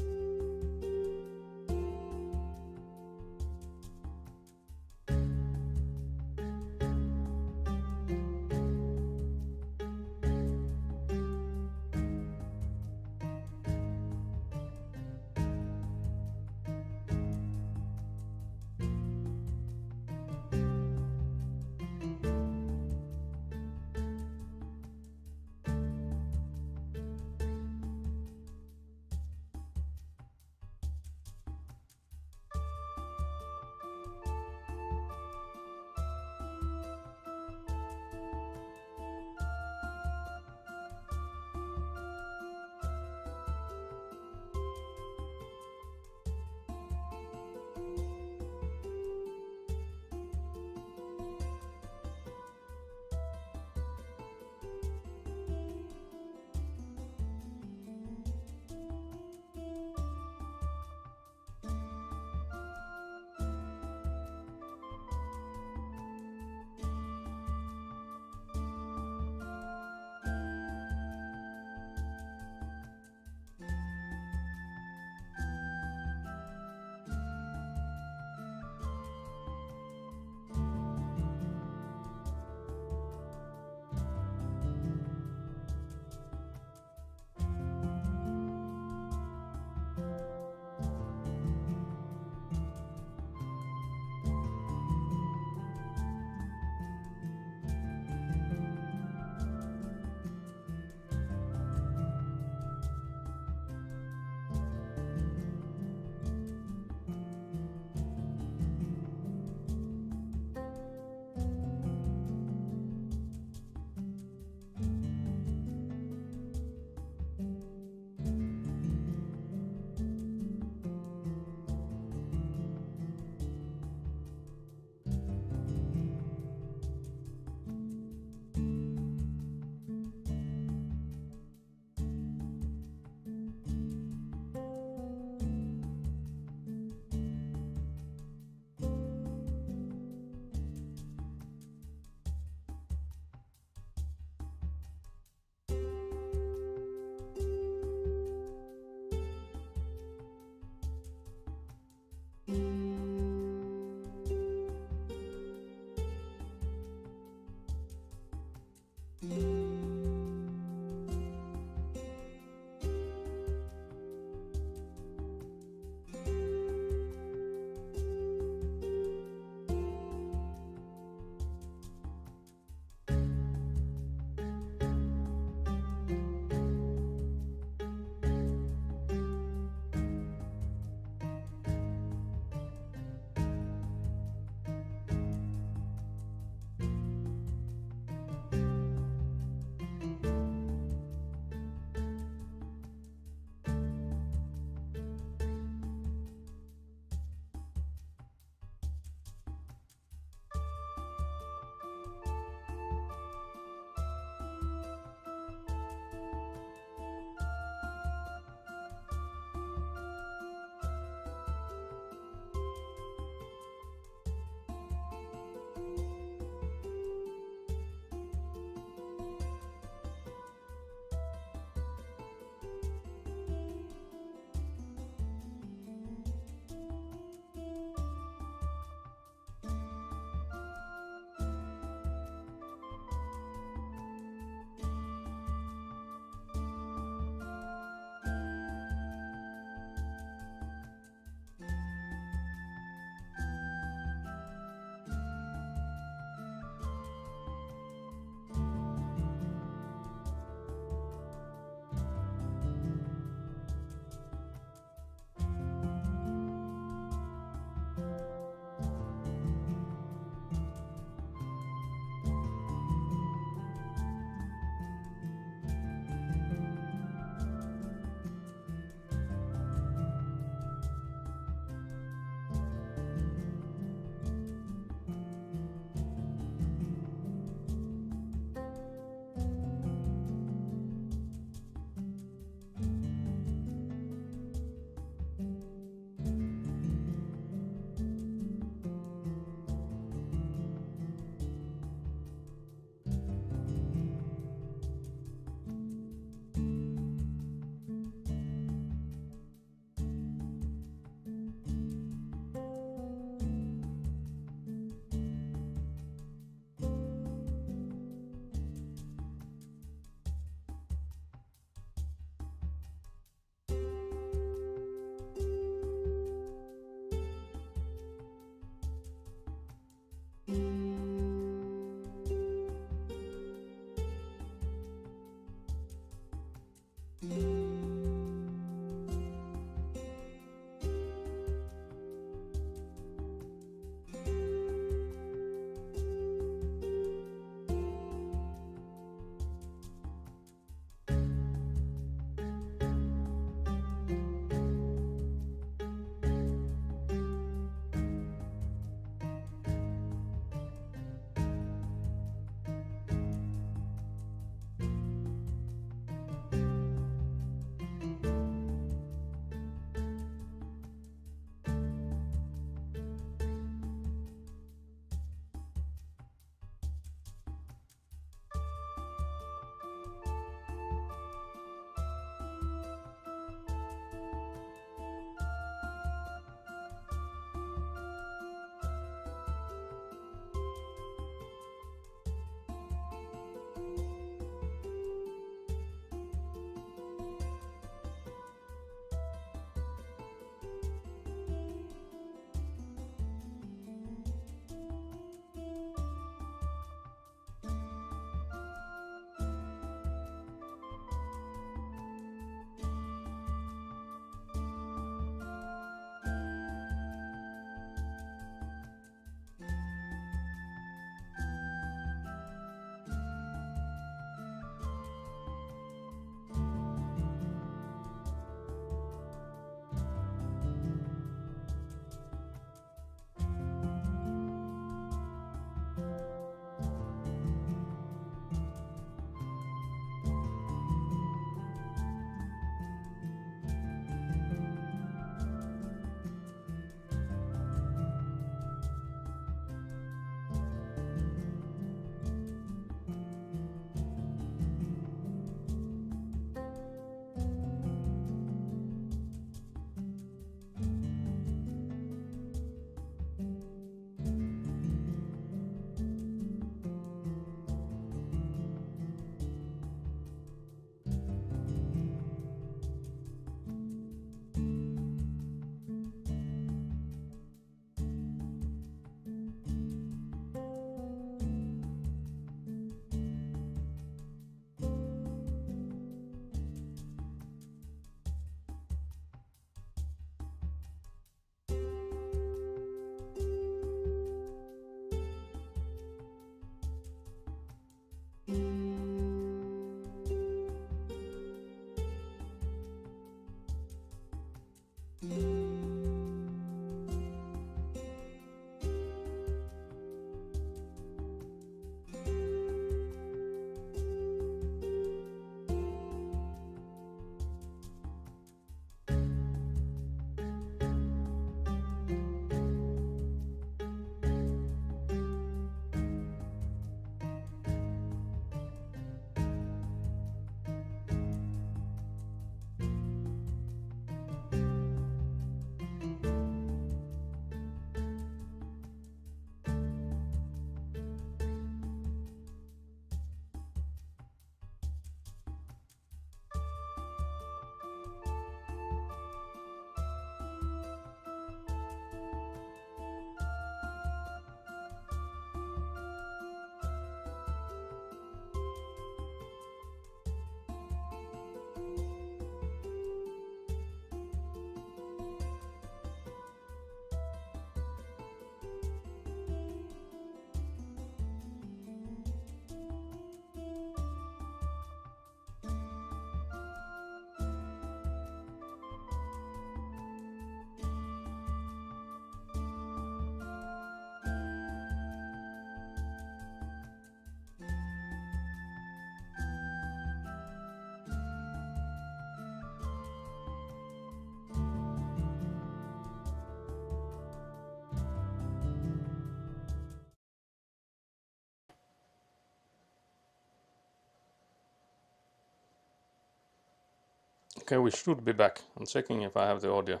Speaker 1: Okay, we should be back. I'm checking if I have the audio.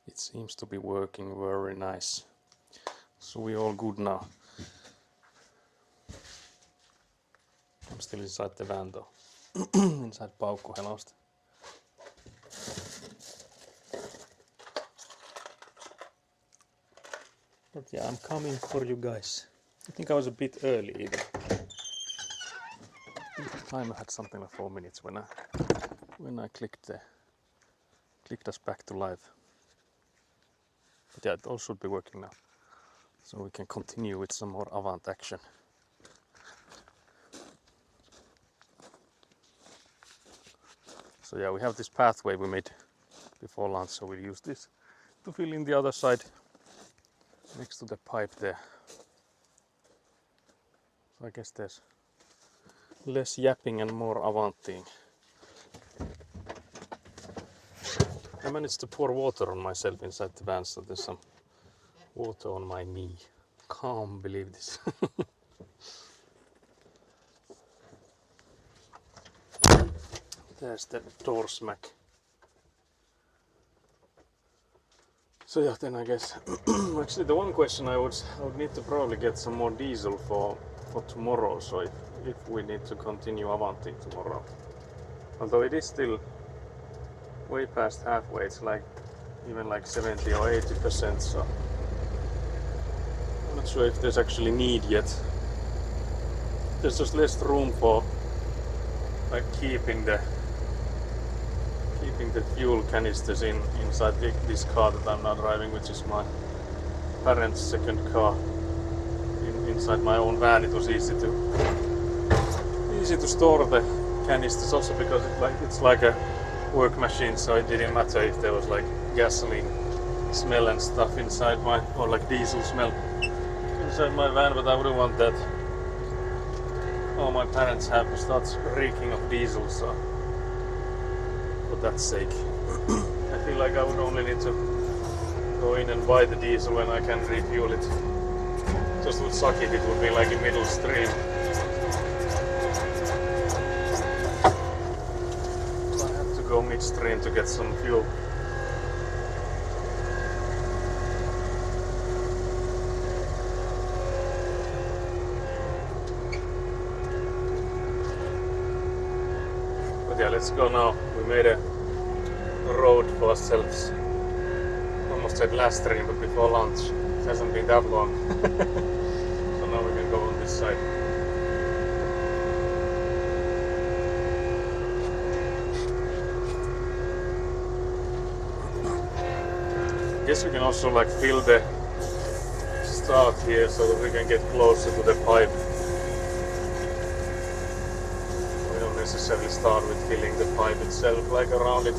Speaker 1: It seems to be working very nice. So we all good now. I'm still inside the van though. Inside Paukkuhelosta. But yeah, I'm coming for you guys. I think I was a bit early even. The timer had something like 4 minutes when I clicked us back to live. But yeah, it all should be working now. So we can continue with some more Avant action. So yeah, we have this pathway we made before lunch, so we'll use this to fill in the other side next to the pipe there. So I guess there's less yapping and more Avanting. I managed to pour water on myself inside the van, so there's some water on my knee. Can't believe this. There's the door smack. So yeah, then I guess actually the one question I would need to probably get some more diesel for tomorrow. So if we need to continue Avanting tomorrow, although it is still way past halfway, it's like even like 70 or 80%. So I'm not sure if there's actually need yet. There's just less room for like keeping the fuel canisters inside this car that I'm now driving, which is my parents' second car. Inside my own van, it was easy to store the canisters, also because it's like a work machine, so it didn't matter if there was like gasoline smell and stuff inside or like diesel smell inside my van, but I wouldn't want that. All my parents have starts reeking of diesel, so for that sake, I feel like I would only need to go in and buy the diesel when I can refuel it. Just would suck if it would be like a middle stream. So I have to go midstream to get some fuel. But yeah, let's go now. We made a road for ourselves. Almost said last stream, but before lunch. It hasn't been that long. So now we can go on this side. I guess we can also like fill the start here so that we can get closer to the pipe. We don't necessarily start with filling the pipe itself, like around it.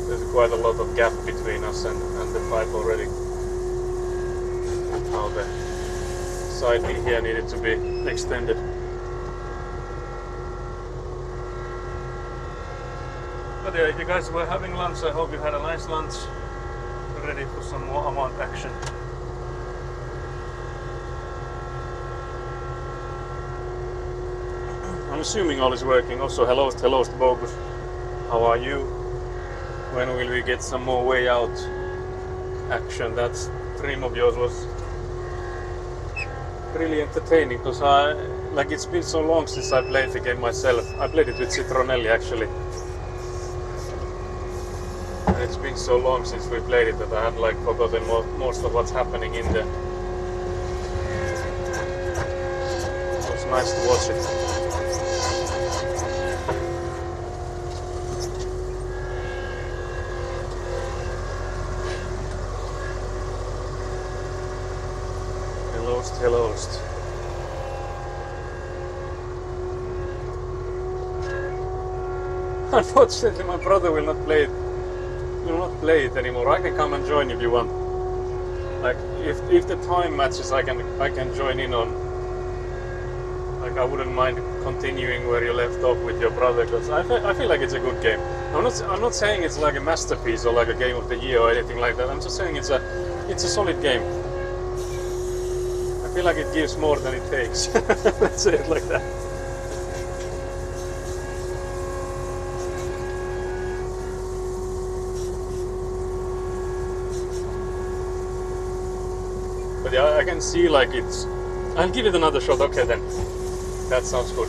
Speaker 1: There's quite a lot of gap between us and the pipe already. Now the siding here needed to be extended. But yeah, if you guys were having lunch, I hope you had a nice lunch. Ready for some more Avant action. I'm assuming all is working. Also, hello Bogus. How are you? When will we get some more way out action? That stream of yours was really entertaining because it's been so long since I played the game myself. I played it with Citronelli actually. And it's been so long since we played it that I had like forgotten most of what's happening in there. So it's nice to watch it. Hellost. Unfortunately, my brother will not play it anymore. I can come and join if you want. Like if the time matches, I can join in on. Like I wouldn't mind continuing where you left off with your brother because I feel like it's a good game. I'm not saying it's like a masterpiece or like a game of the year or anything like that. I'm just saying it's a solid game. I feel like it gives more than it takes. Let's say it like that. But yeah, I can see like it's... I'll give it another shot. Okay then. That sounds good.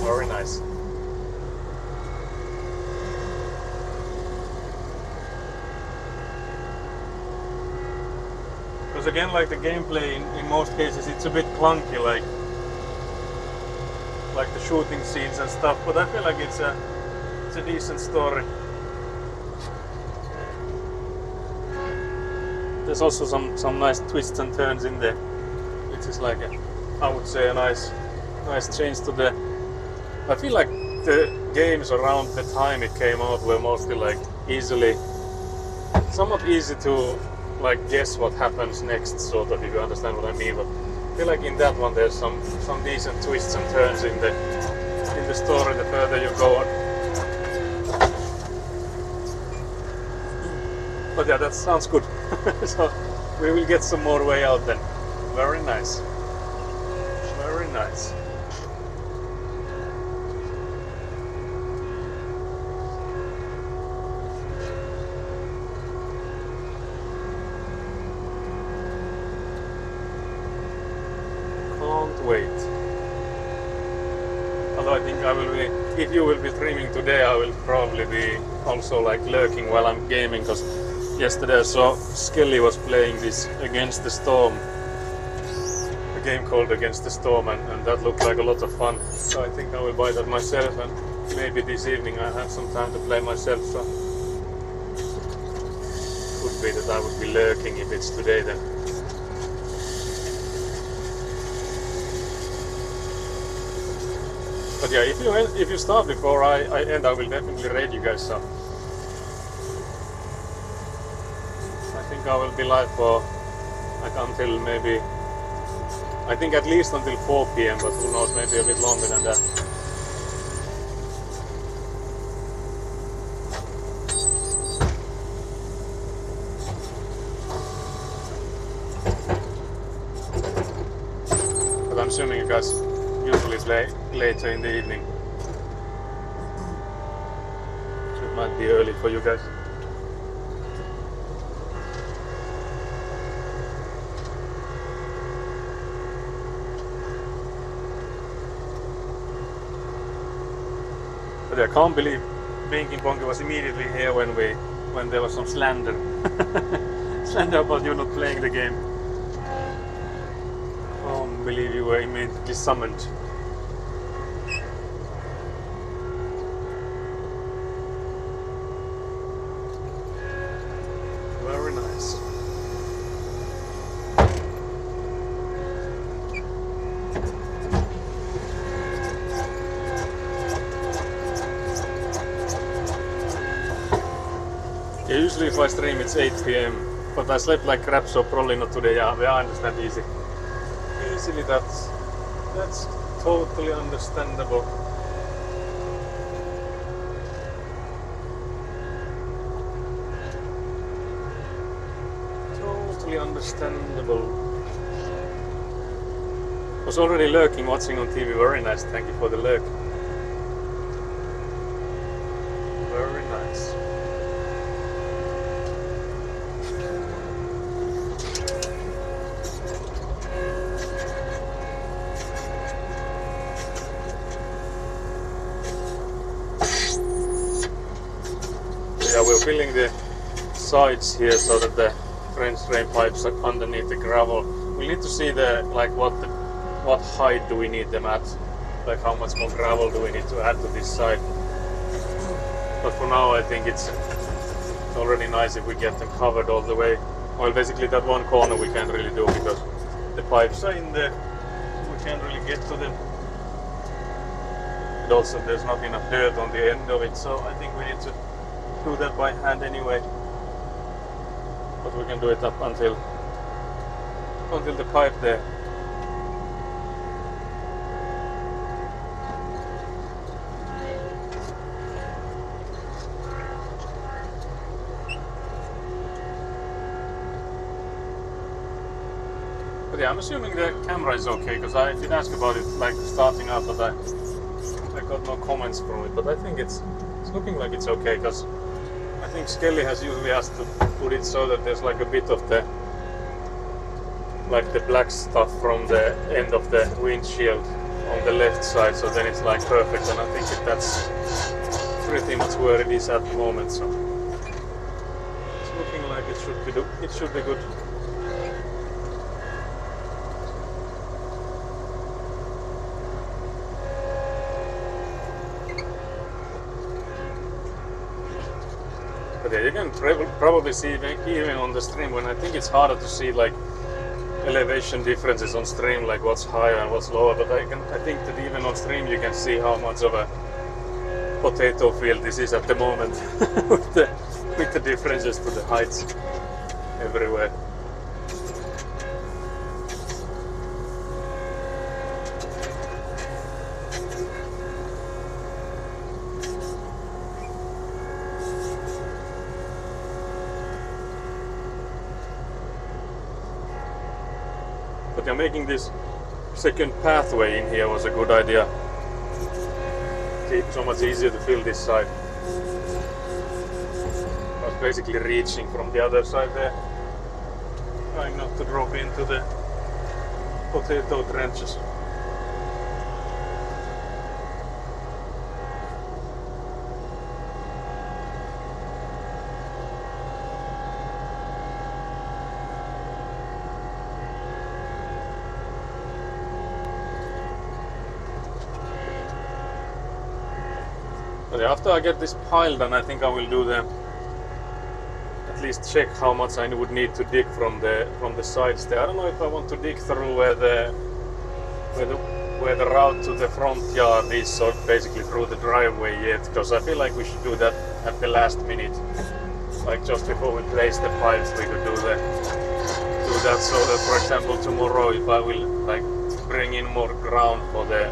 Speaker 1: Very nice. Because again, like the gameplay in most cases, it's a bit clunky, like the shooting scenes and stuff. But I feel like it's a decent story. There's also some nice twists and turns in there, which is like I would say a nice change to the... I feel like the games around the time it came out were mostly like somewhat easy to like guess what happens next, sort of, if you understand what I mean. But I feel like in that one there's some decent twists and turns in the story the further you go on. But yeah, that sounds good. So we will get some more way out then. Very nice. Very nice. Can't wait. Although I think I will be, if you will be streaming today, I will probably be also like lurking while I'm gaming, because yesterday I saw Skelly was playing this Against the Storm, a game called Against the Storm, and that looked like a lot of fun. So I think I will buy that myself, and maybe this evening I have some time to play myself, so could be that I would be lurking if it's today then. But yeah, if you start before I end, I will definitely raid you guys, so I think I will be live for like until maybe, I think at least until 4 PM, but who knows, maybe a bit longer than that. But I'm assuming you guys usually play later in the evening, so it might be early for you guys. But I can't believe Banking Ponky was immediately here when there was some slander about you not playing the game. I can't believe you were immediately summoned. Very nice. Yeah, usually if I stream it's 8 PM, but I slept like crap, so probably not today. Yeah, I understand easily. That's totally understandable. Totally understandable. Was already lurking, watching on TV. Very nice. Thank you for the lurk. Very nice. Yeah, we're filling the sides here so that the French drain pipes are underneath the gravel. We need to see what height do we need them at, like how much more gravel do we need to add to this side. But for now I think it's already nice if we get them covered all the way. Well, basically that one corner we can't really do because the pipes are in there, we can't really get to them. And also there's not enough dirt on the end of it, so I think we need to do that by hand anyway. But we can do it up until the pipe there. But yeah, I'm assuming the camera is okay, because I did ask about it like starting up, but I got no comments from it. But I think it's looking like it's okay, because I think Skelly has usually asked to put it so that there's like a bit of the like the black stuff from the end of the windshield on the left side, so then it's like perfect, and I think that's pretty much where it is at the moment, so it's looking like it should be good. But yeah, you can probably see even on the stream, when I think it's harder to see like elevation differences on stream, like what's higher and what's lower, but I think that even on stream you can see how much of a potato field this is at the moment with the differences to the heights everywhere. But yeah, making this second pathway in here was a good idea. It's so much easier to fill this side. I was basically reaching from the other side there, trying not to drop into the potato trenches. But after I get this pile done, I think I will do at least check how much I would need to dig from the sides there. I don't know if I want to dig through where the route to the front yard is, so basically through the driveway yet, because I feel like we should do that at the last minute. Like just before we place the piles, we could do that, so that, for example, tomorrow if I will like bring in more ground for the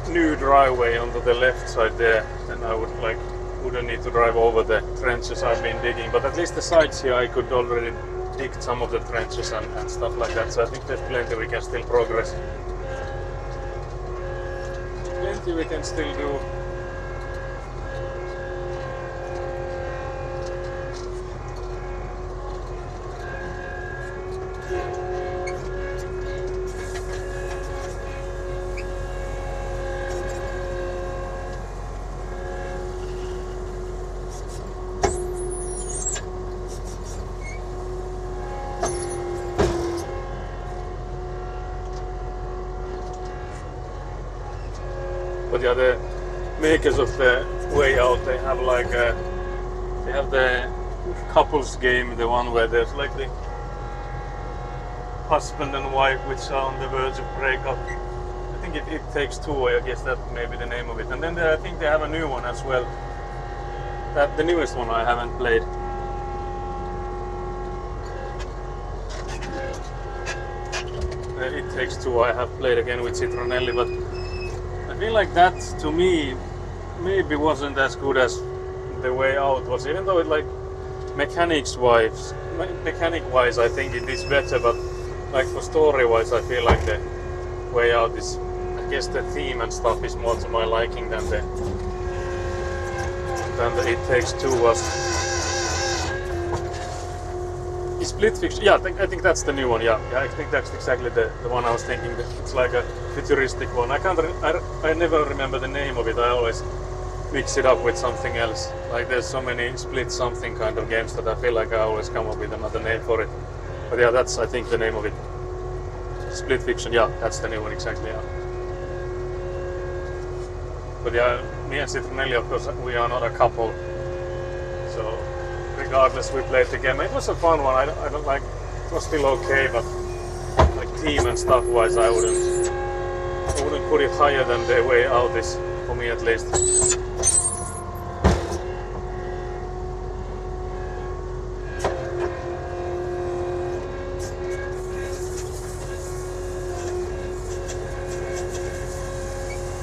Speaker 1: new driveway onto the left side there, then I wouldn't need to drive over the trenches I've been digging. But at least the sides here I could already dig some of the trenches and stuff like that, so I think there's plenty we can still progress. Plenty we can still do. But yeah, the makers of the way out, they have like they have the couples game, the one where there's like the husband and wife which are on the verge of breakup. I think it takes two, I guess that may be the name of it. And then I think they have a new one as well. That the newest one I haven't played. It Takes Two I have played again with Citronelli, but I feel like that to me maybe wasn't as good as The Way Out was, even though it like mechanic wise I think it is better, but like for story wise I feel like The Way Out is, I guess the theme and stuff is more to my liking than the It Takes Two was. Split Fiction, yeah, I think that's the new one. Yeah, I think that's exactly the one I was thinking. It's like a futuristic one. I never remember the name of it. I always mix it up with something else. Like there's so many split something kind of games that I feel like I always come up with another name for it. But yeah, that's I think the name of it. Split Fiction, yeah, that's the new one exactly. Yeah. But yeah, me and Citronelli, of course, we are not a couple, so. Regardless, we played the game. It was a fun one. I don't like. It was still okay, but like team and stuff wise, I wouldn't put it higher than The Way Out is, for me at least.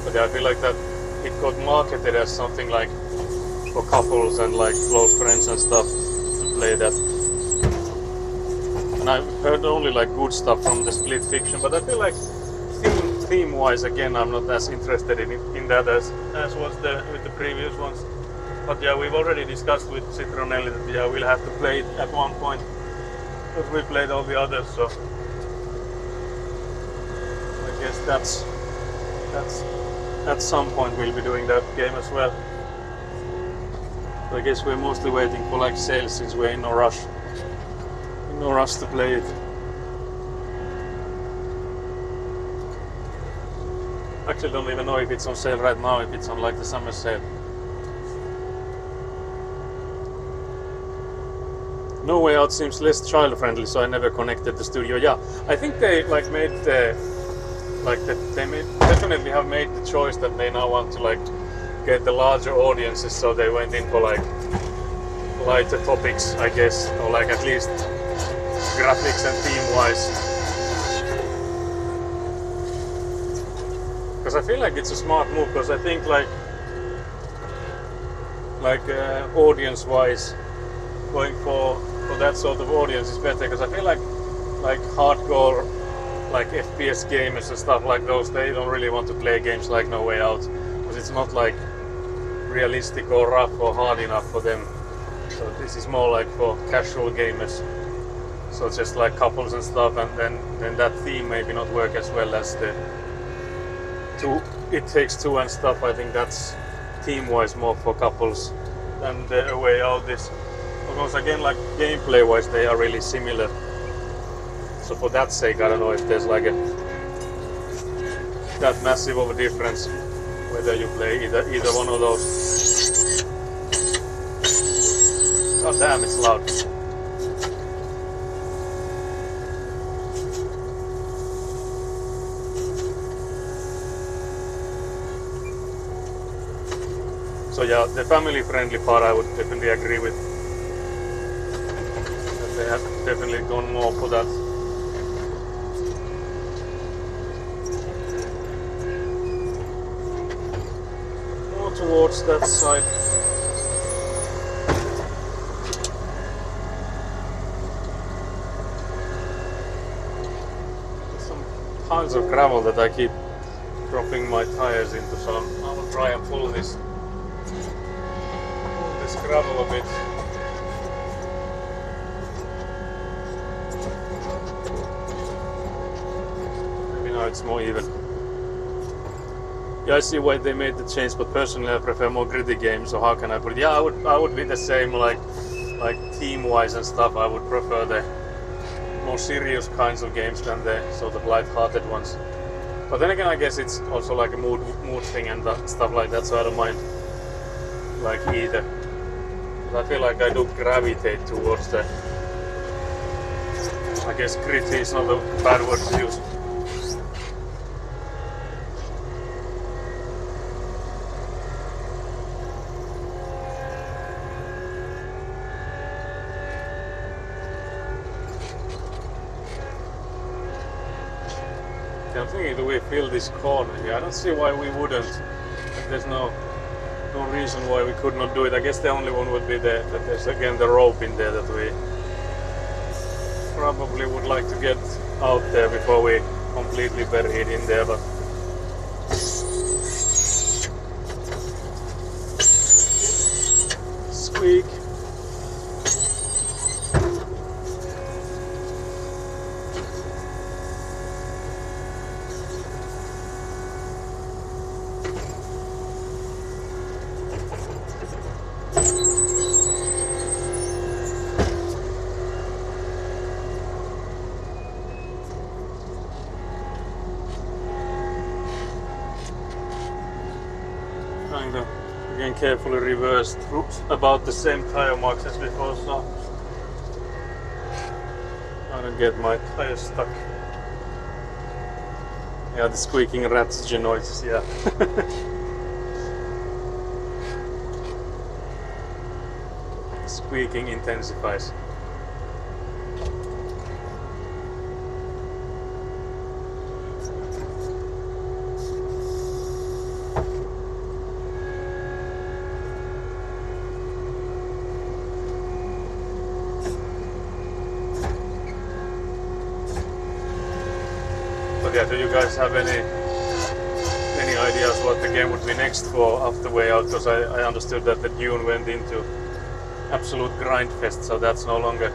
Speaker 1: But yeah, I feel like that it got marketed as something like for couples and like close friends and stuff to play that. And I've heard only like good stuff from the Split Fiction, but I feel like theme wise again I'm not as interested in that as was with the previous ones. But yeah, we've already discussed with Citronelli that yeah, we'll have to play it at one point. because we played all the others, so I guess that's at some point we'll be doing that game as well. I guess we're mostly waiting for like sales since we're in no rush. In no rush to play it. Actually don't even know if it's on sale right now, if it's on like the summer sale. No Way Out seems less child friendly, so I never connected the studio. Yeah, I think they like made definitely have made the choice that they now want to like get the larger audiences, so they went in for like lighter topics, I guess, or like at least graphics and theme wise. Because I feel like it's a smart move, because I think like audience wise, going for that sort of audience is better, because I feel like hardcore like FPS gamers and stuff like those, they don't really want to play games like No Way Out, because it's not like realistic or rough or hard enough for them. So this is more like for casual gamers, so just like couples and stuff, and then that theme maybe not work as well as the It Takes Two and stuff. I think that's theme wise more for couples than the A Way Out is. Because again, like gameplay wise they are really similar, so for that sake I don't know if there's like that massive of a difference whether you play either one of those. God damn, it's loud. So yeah, the family friendly part I would definitely agree with. They have definitely gone more for that. More towards that side. There's some piles of gravel that I keep dropping my tires into, so I will try and pull this gravel a bit. It's more even. Yeah, I see why they made the change, but personally I prefer more gritty games, so how can I put it? Yeah, I would be the same, like theme wise and stuff. I would prefer the more serious kinds of games than the sort of light-hearted ones. But then again, I guess it's also like a mood thing and stuff like that, so I don't mind like either. But I feel like I do gravitate towards the, I guess gritty is not a bad word to use. I'm thinking, do we fill this corner here? I don't see why we wouldn't. There's no reason why we could not do it. I guess the only one would be that there's again the rope in there that we probably would like to get out there before we completely bury it in there. But squeak. Again, carefully reversed about the same tire marks as before, so I don't get my tire stuck. Yeah, the squeaking rats noises, yeah. Squeaking intensifies. Yeah, do you guys have any ideas what the game would be next for after Way Out? Because I understood that the Dune went into absolute grind fest, so that's no longer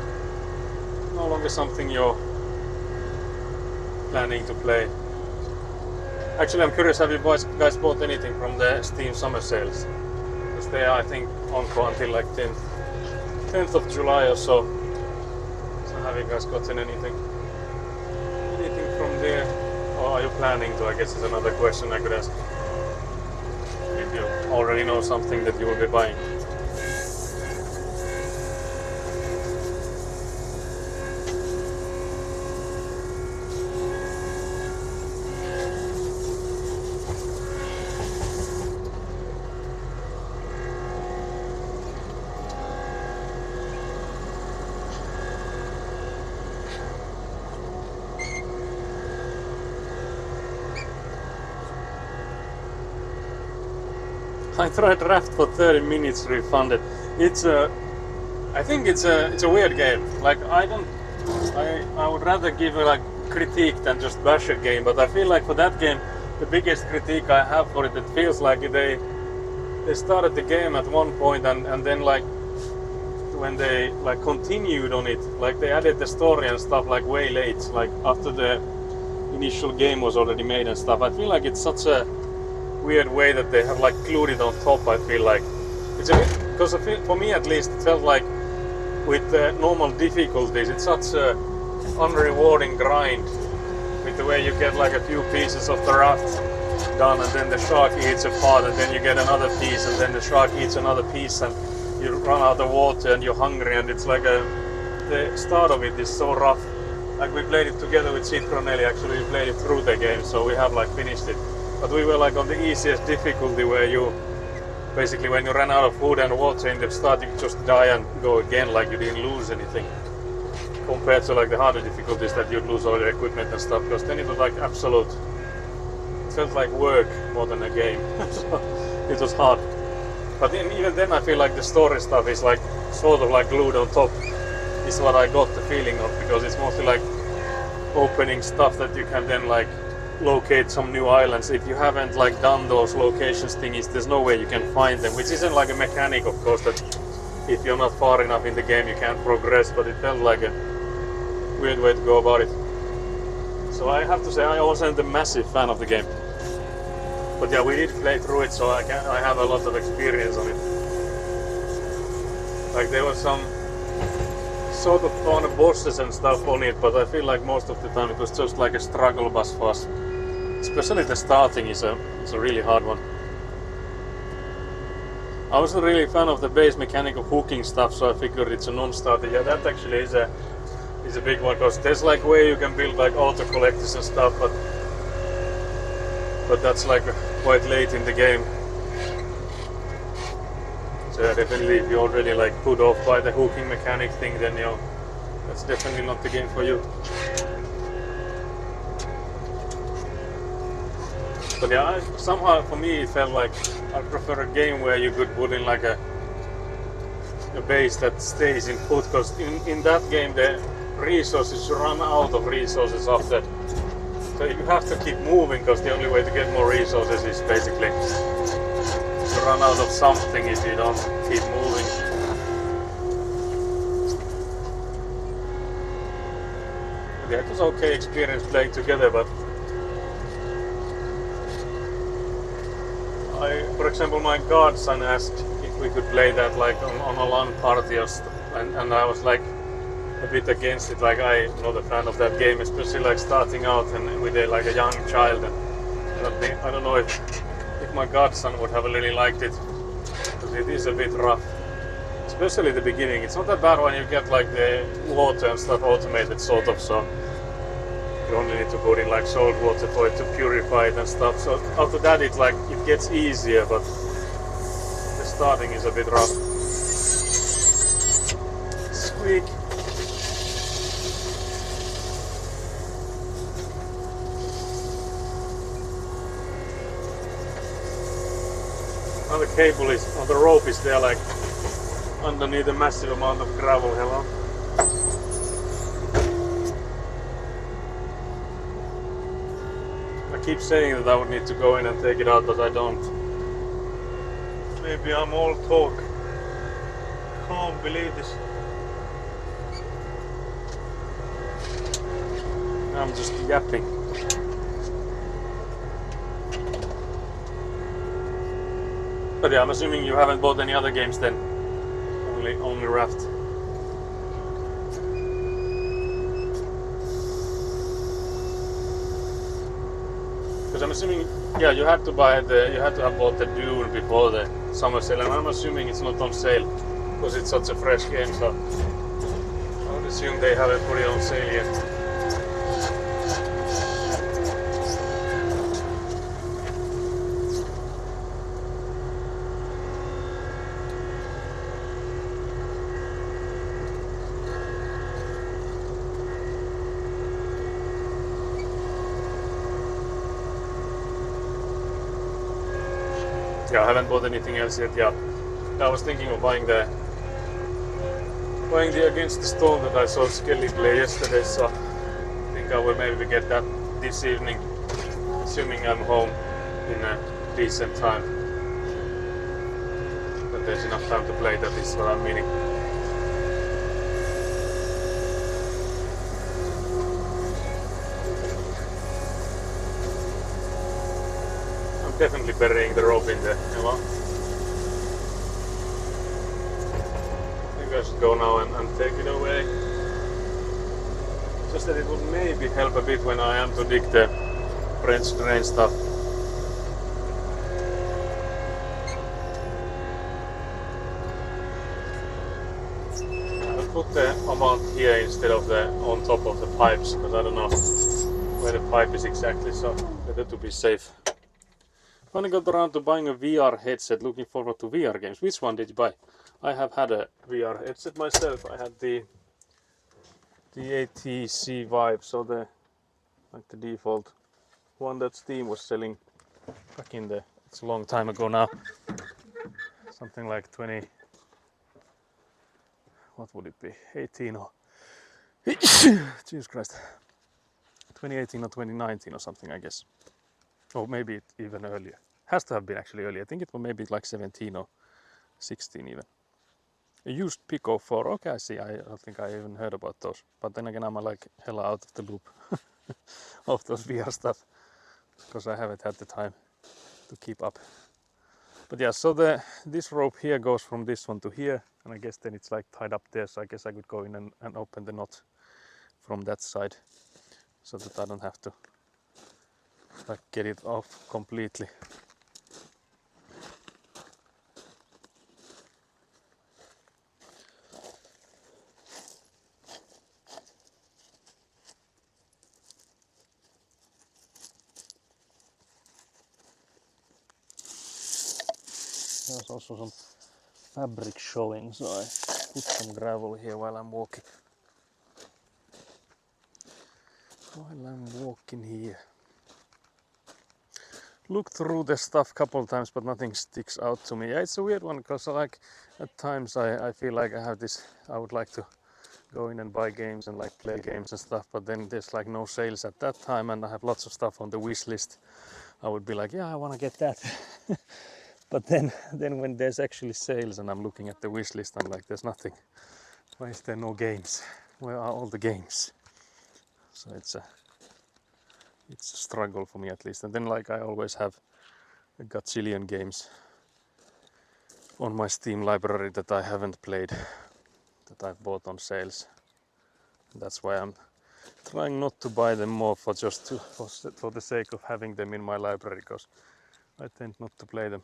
Speaker 1: no longer something you're planning to play. Actually, I'm curious, have you guys bought anything from the Steam summer sales? Because they are, I think, on for until like 10th of July or so. So have you guys gotten anything from there? Or are you planning to? I guess is another question I could ask. If you already know something that you will be buying. I tried Raft for 30 minutes refunded. I think it's a weird game. Like I would rather give a like critique than just bash a game. But I feel like for that game, the biggest critique I have for it, it feels like they started the game at one point and then like when they like continued on it, like they added the story and stuff like way late, like after the initial game was already made and stuff. I feel like it's such a weird way that they have like glued it on top. I feel like it's a bit, because for me at least it felt like with the normal difficulties it's such a unrewarding grind with the way you get like a few pieces of the raft done and then the shark eats a part and then you get another piece and then the shark eats another piece and you run out of water and you're hungry and it's like the start of it is so rough. Like we played it together with Citronelli, actually we played it through the game, so we have like finished it. But we were like on the easiest difficulty where you basically when you ran out of food and water in the start you just die and go again like you didn't lose anything. Compared to like the harder difficulties that you'd lose all your equipment and stuff, because then it was like absolute, it felt like work more than a game. So it was hard. But even then I feel like the story stuff is like sort of like glued on top is what I got the feeling of, because it's mostly like opening stuff that you can then like locate some new islands. If you haven't like done those locations thingies, there's no way you can find them, which isn't like a mechanic of course that if you're not far enough in the game you can't progress, but it felt like a weird way to go about it. So I have to say I wasn't a massive fan of the game, but yeah, we did play through it, so I have a lot of experience on it. Like there was some sort of fun bosses and stuff on it, but I feel like most of the time it was just like a struggle bus for us. Especially the starting is a really hard one. I wasn't really a fan of the base mechanic of hooking stuff, so I figured it's a non-starter. Yeah, that actually is a big one, because there's like way you can build like auto collectors and stuff, but that's like quite late in the game. So yeah, definitely if you're already like put off by the hooking mechanic thing, then you know that's definitely not the game for you. But yeah, somehow for me it felt like I prefer a game where you could put in like a base that stays in put, because in that game the resources run out of resources after. So you have to keep moving, because the only way to get more resources is basically to run out of something if you don't keep moving. Yeah, it was okay experience playing together, but for example, my godson asked if we could play that like on a LAN party or and I was like a bit against it. Like I'm not a fan of that game, especially like starting out and with like a young child. And I don't know if my godson would have really liked it, because it is a bit rough, especially the beginning. It's not that bad when you get like the water and stuff automated sort of, so you only need to put in like salt water for it to purify it and stuff. So after that it gets easier, but the starting is a bit rough. Squeak. Now the cable is, or the rope is there like underneath a massive amount of gravel. Hello. I keep saying that I would need to go in and take it out, but I don't. Maybe I'm all talk. Can't believe this. I'm just yapping. But yeah, I'm assuming you haven't bought any other games then. Only Raft. Because I'm assuming, yeah, you had to have bought the Dune before the summer sale, and I'm assuming it's not on sale because it's such a fresh game. So I would assume they haven't put it on sale yet. Yeah, I haven't bought anything else yet. Yeah, I was thinking of buying the Against the Storm that I saw Skelly play yesterday. So I think I will maybe get that this evening, assuming I'm home in a decent time. But there's enough time to play. That is what I'm meaning. Definitely burying the rope in there, you know. Maybe I should go now and take it away. Just that it would maybe help a bit when I am to dig the French drain stuff. I'll put the amount here instead of on top of the pipes, because I don't know where the pipe is exactly, so better to be safe. Finally got around to buying a VR headset, looking forward to VR games. Which one did you buy? I have had a VR headset myself. I had the HTC Vive, so the default one that Steam was selling back in it's a long time ago now. Something like 20, what would it be? 18 or Jesus Christ. 2018 or 2019 or something, I guess. Or maybe even earlier. Has to have been actually earlier. I think it was maybe like 17 or 16 even. A used Pico 4. Okay, I see. I don't think I even heard about those. But then again, I'm like hella out of the loop of those VR stuff because I haven't had the time to keep up. But yeah, so this rope here goes from this one to here, and I guess then it's like tied up there. So I guess I could go in and open the knot from that side, so that I don't have to like get it off completely. There's also some fabric showing, so I put some gravel here while I'm walking. Here. Looked through the stuff a couple times, but nothing sticks out to me. Yeah, it's a weird one because like at times I feel like I have this, I would like to go in and buy games and like play games and stuff, but then there's like no sales at that time and I have lots of stuff on the wish list. I would be like, yeah, I want to get that. But then when there's actually sales and I'm looking at the wish list, I'm like, there's nothing. Why is there no games? Where are all the games? So it's a struggle for me at least. And then like I always have a gazillion games on my Steam library that I haven't played, that I've bought on sales. And that's why I'm trying not to buy them more for the sake of having them in my library, because I tend not to play them.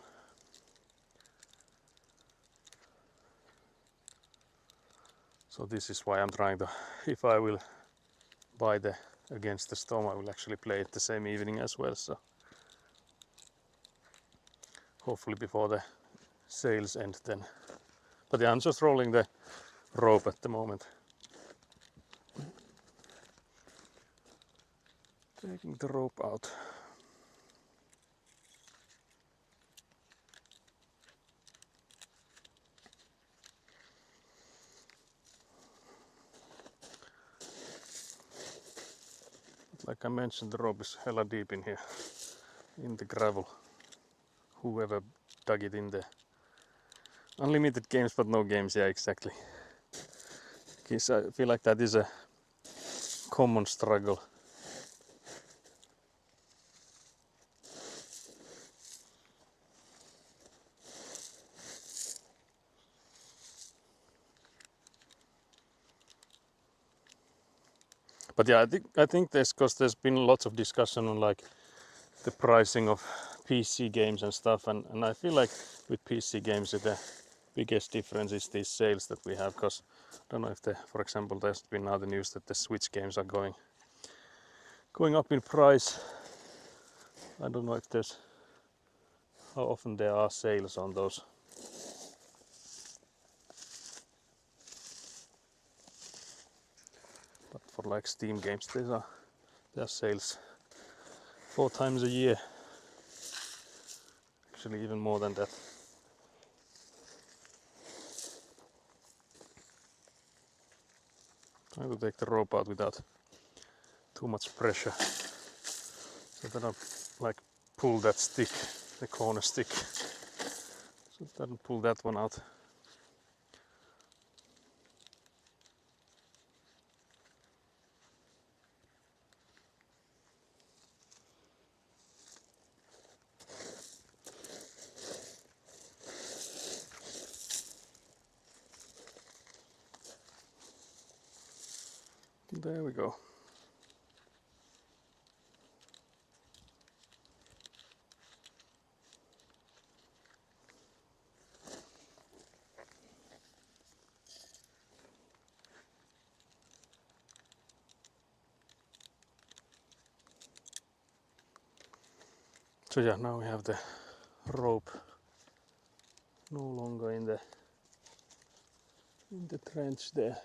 Speaker 1: So this is why I'm trying to, if I will buy the Against the Storm, I will actually play it the same evening as well. So hopefully before the sales end then. But yeah, I'm just rolling the rope at the moment. Taking the rope out. Like I mentioned, the rope is hella deep in here, in the gravel. Whoever dug it in there. Unlimited games, but no games. Yeah, exactly. Because I feel like that is a common struggle But yeah, I think there's been lots of discussion on like the pricing of PC games and stuff, and I feel like with PC games the biggest difference is these sales that we have, because I don't know if for example there's been now the news that the Switch games are going up in price. I don't know if there's how often there are sales on those. But for like Steam games there are sales 4 times a year. Actually even more than that. I will take the rope out without too much pressure, so that I like pull that stick, the corner stick, so that I pull that one out. There we go. So yeah, now we have the rope no longer in the trench there.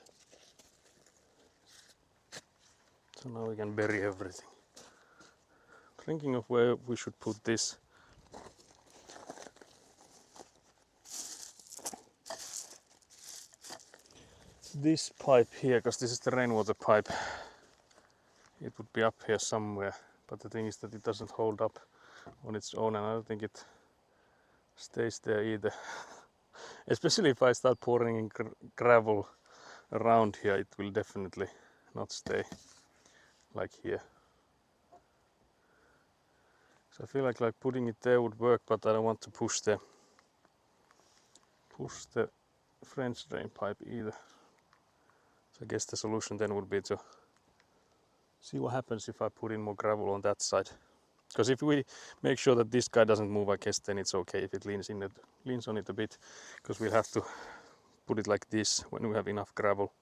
Speaker 1: So now we can bury everything. Thinking of where we should put this. This pipe here, because this is the rainwater pipe, it would be up here somewhere, but the thing is that it doesn't hold up on its own, and I don't think it stays there either. Especially if I start pouring in gravel around here, it will definitely not stay like here. So I feel like putting it there would work, but I don't want to push the French drain pipe either. So I guess the solution then would be to see what happens if I put in more gravel on that side. Because if we make sure that this guy doesn't move, I guess then it's okay if it leans on it a bit, because we'll have to put it like this when we have enough gravel.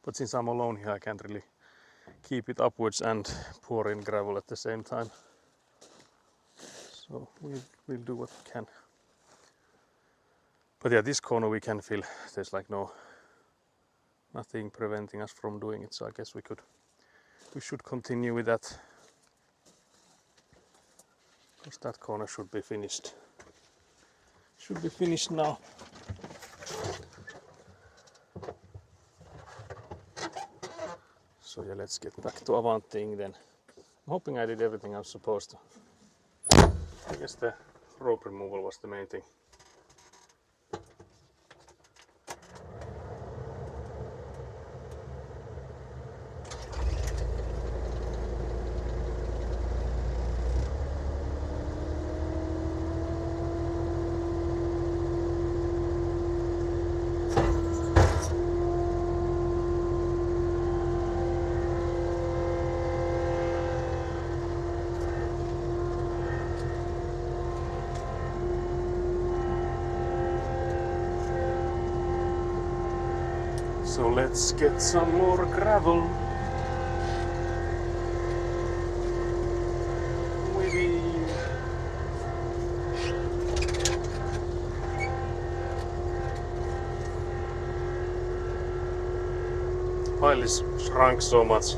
Speaker 1: But since I'm alone here, I can't really keep it upwards and pour in gravel at the same time. So we'll do what we can. But yeah, this corner we can fill. There's like nothing preventing us from doing it, so I guess we should continue with that. Because that corner should be finished. Should be finished now. So yeah, let's get back to Avanting then. I'm hoping I did everything I was supposed to. I guess the rope removal was the main thing. So let's get some more gravel. The pile is shrunk so much.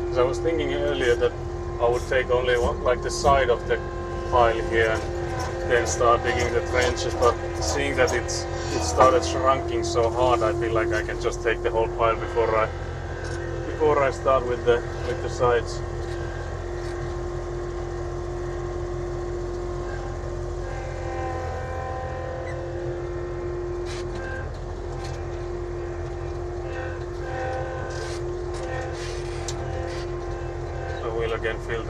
Speaker 1: Because I was thinking earlier that I would take only like the side of the pile here and then start digging the trenches, but seeing that it started shrunking so hard, I feel like I can just take the whole pile before I start with the sides. So we'll again fill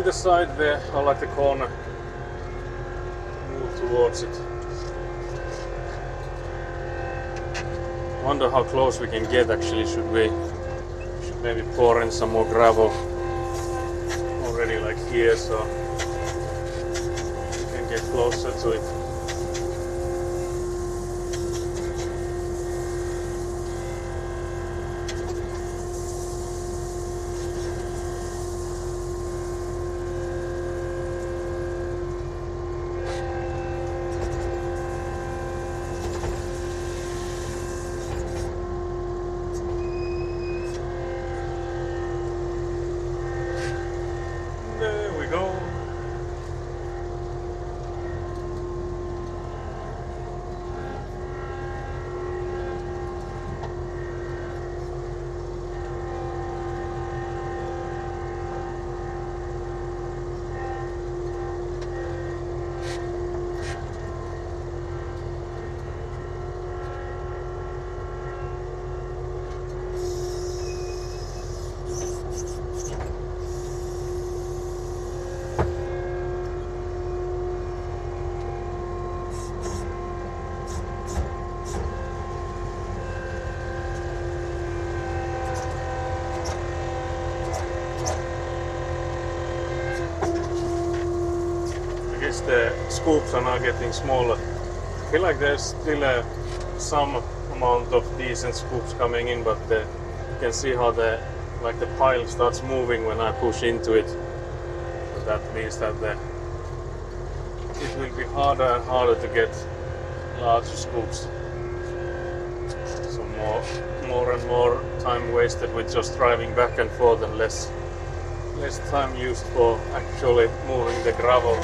Speaker 1: the side there, or like the corner. Towards it. Wonder how close we can get actually. Should maybe pour in some more gravel already like here so we can get closer to it. There we go. I guess the scoops are now getting smaller. I feel like there's still some amount of decent scoops coming in, but you can see how the pile starts moving when I push into it. So that means that it will be harder and harder to get large scoops. So more and more time wasted with just driving back and forth and less time used for actually moving the gravel.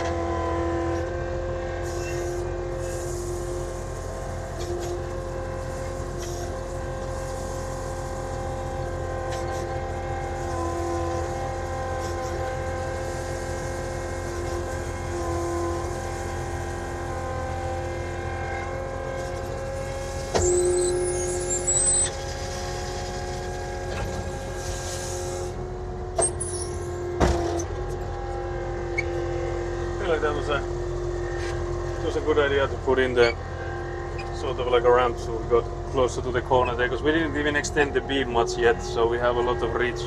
Speaker 1: I feel like that was a good idea to put in the sort of like a ramp so we got closer to the corner there, because we didn't even extend the beam much yet, so we have a lot of reach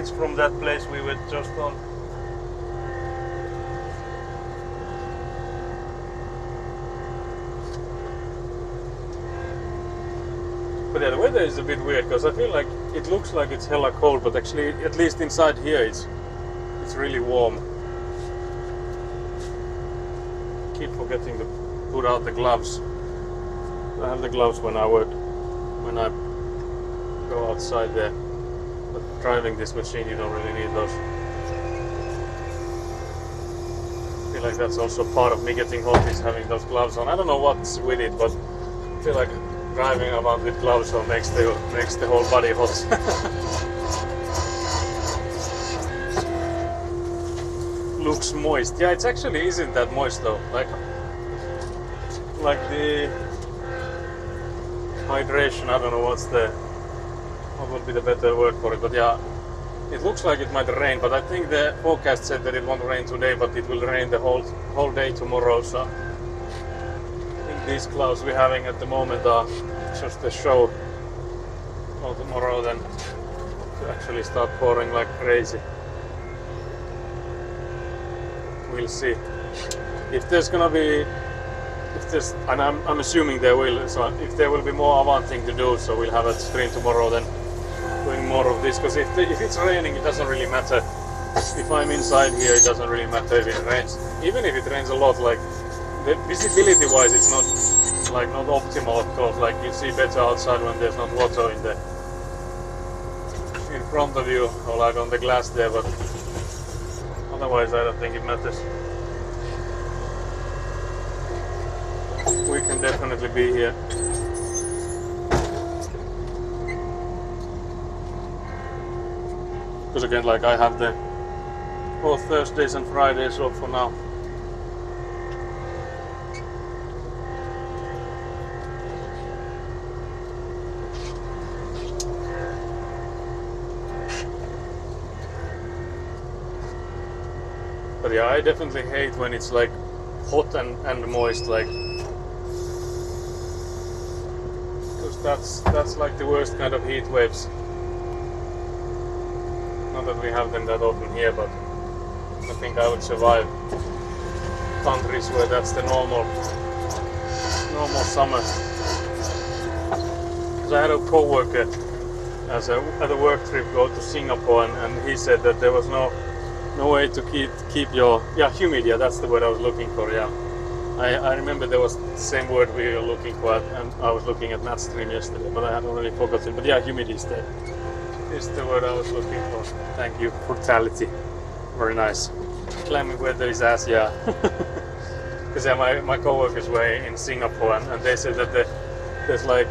Speaker 1: from that place we were just on. But yeah, the weather is a bit weird because I feel like it looks like it's hella cold, but actually, at least inside here, it's really warm. Keep forgetting to put out the gloves. I have the gloves when I go outside there. But driving this machine, you don't really need those. I feel like that's also part of me getting hot is having those gloves on. I don't know what's with it, but I feel like driving around with gloves on makes the whole body hot. Looks moist. Yeah, it actually isn't that moist though. Like the hydration, I don't know what would be the better word for it, but yeah, it looks like it might rain, but I think the forecast said that it won't rain today, but it will rain the whole day tomorrow, so I think these clouds we're having at the moment are just a show. Well, tomorrow then to actually start pouring like crazy. We'll see. If there's gonna be, and I'm assuming there will, so if there will be more Avanting to do, so we'll have a stream tomorrow then doing more of this, because if it's raining, it doesn't really matter. If I'm inside here, it doesn't really matter if it rains. Even if it rains a lot, like the visibility wise, it's not optimal, of course. Like you see better outside when there's not water in front of you or like on the glass there, but otherwise I don't think it matters. We can definitely be here. Because again, like I have both Thursdays and Fridays off for now. But yeah, I definitely hate when it's like hot and moist, like, because that's like the worst kind of heat waves. Not that we have them that often here, but I think I would survive countries where that's the normal summer. Because I had a co-worker at a work trip go to Singapore, and he said that there was no way to keep your humid. Yeah, that's the word I was looking for. Yeah, I remember there was the same word we were looking for, and I was looking at Matt's stream yesterday, but I had already forgotten. But yeah, humid is the word I was looking for. Thank you. Brutality. Very nice. Clammy weather is ass. Yeah. Because yeah, my co-workers were in Singapore, and they said that there's like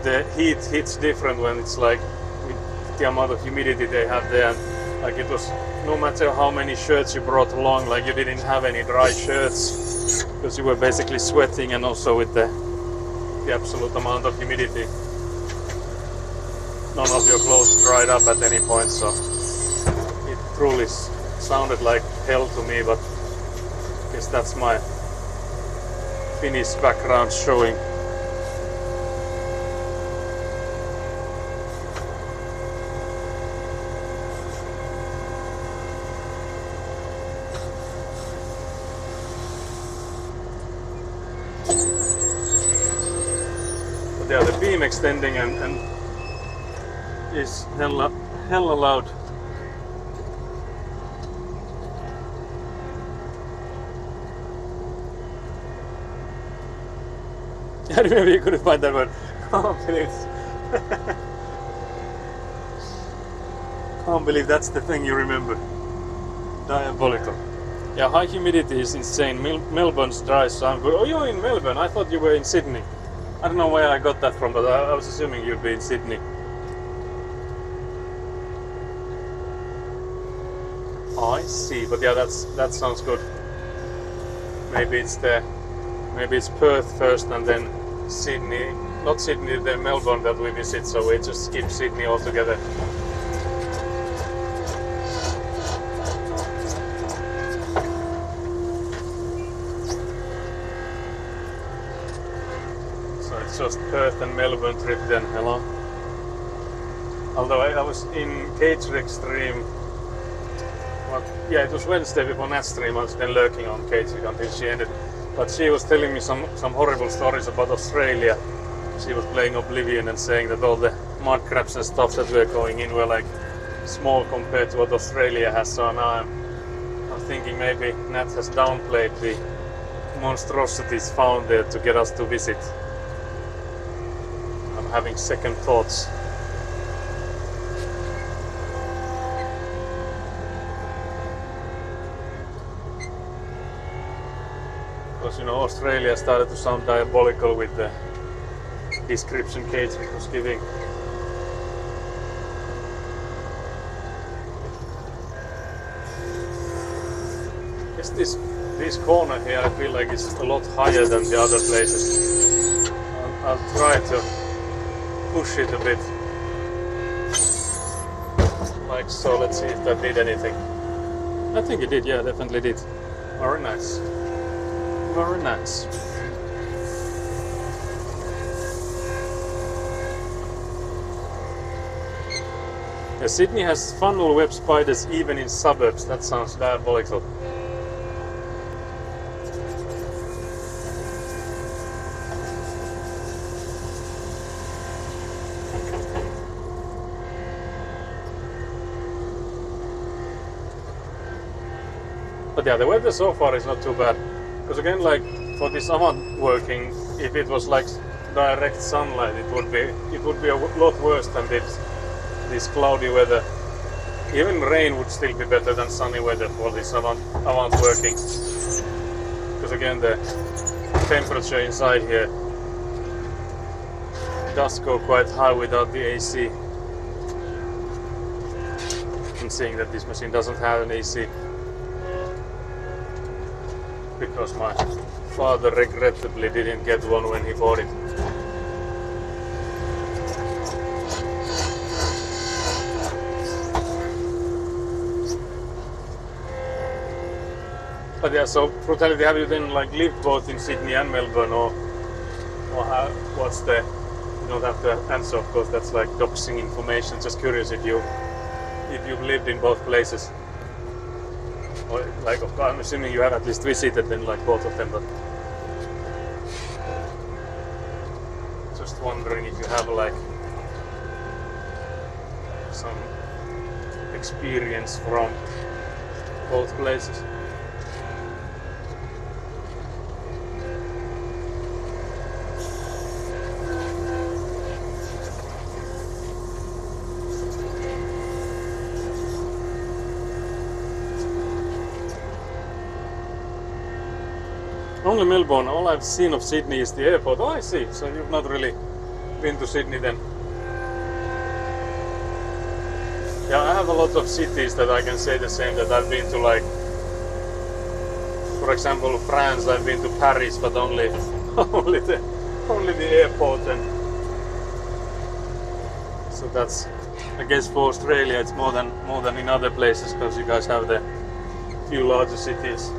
Speaker 1: the heat hits different when it's like with the amount of humidity they have there. And like it was, no matter how many shirts you brought along, like you didn't have any dry shirts because you were basically sweating, and also with the absolute amount of humidity, none of your clothes dried up at any point. So it truly sounded like hell to me, but I guess that's my Finnish background showing. But yeah, the beam extending and is hella loud. I remember you couldn't find that word. Can't believe Can't believe that's the thing you remember. Diabolical. Yeah, high humidity is insane. Melbourne's dry, so I'm good. Oh, you're in Melbourne. I thought you were in Sydney. I don't know where I got that from, but I was assuming you'd be in Sydney. Oh, I see. But yeah, that sounds good. Maybe it's Perth first and then Sydney. Not Sydney, then Melbourne that we visit, so we just skip Sydney altogether. So it's just Perth and Melbourne trip then. Hello. Although I was in Cage Extreme. Well, yeah, it was Wednesday before Nat's stream. I was then lurking on Cage until she ended. But she was telling me some horrible stories about Australia. She was playing Oblivion and saying that all the mud crabs and stuff that were going in were like small compared to what Australia has. So now I'm thinking maybe Nat has downplayed the monstrosities found there to get us to visit. I'm having second thoughts. Because you know, Australia started to sound diabolical with the description Cage was giving. Yes, this corner here I feel like it's a lot higher than the other places. I'll try to push it a bit. Like so, let's see if that did anything. I think it did, yeah, definitely did. Very nice. Very nice. Yeah, Sydney has funnel web spiders even in suburbs. That sounds diabolical. But yeah, the weather so far is not too bad. Because again, like for this Avant working, if it was like direct sunlight, it would be a lot worse than this cloudy weather. Even rain would still be better than sunny weather for this Avant working. Because again, the temperature inside here does go quite high without the AC. I'm seeing that this machine doesn't have an AC. Because my father regrettably didn't get one when he bought it. But yeah, so Brutality, have you then like lived both in Sydney and Melbourne, or what's the You don't have to answer, of course. That's like doxing information. Just curious if you've lived in both places. Or like, of course, I'm assuming you have at least visited then like both of them, but just wondering if you have like some experience from both places. Only Melbourne. All I've seen of Sydney is the airport. Oh, I see. So you've not really been to Sydney then. Yeah, I have a lot of cities that I can say the same, that I've been to, like, for example, France. I've been to Paris, but only the airport, and so that's, I guess, for Australia it's more than in other places, because you guys have the few larger cities,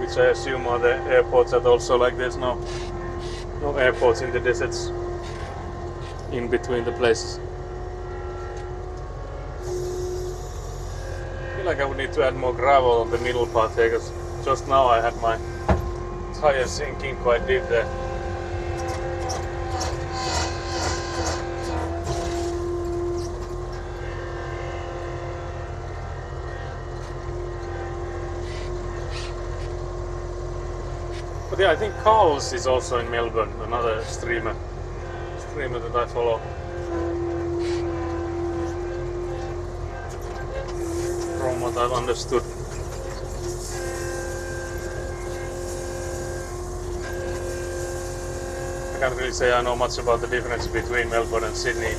Speaker 1: which I assume are the airports that also, like, there's no airports in the deserts in between the places. I feel like I would need to add more gravel on the middle part here, because just now I had my tire sinking quite deep there. But yeah, I think Carl's is also in Melbourne, another streamer that I follow. From what I've understood. I can't really say I know much about the difference between Melbourne and Sydney.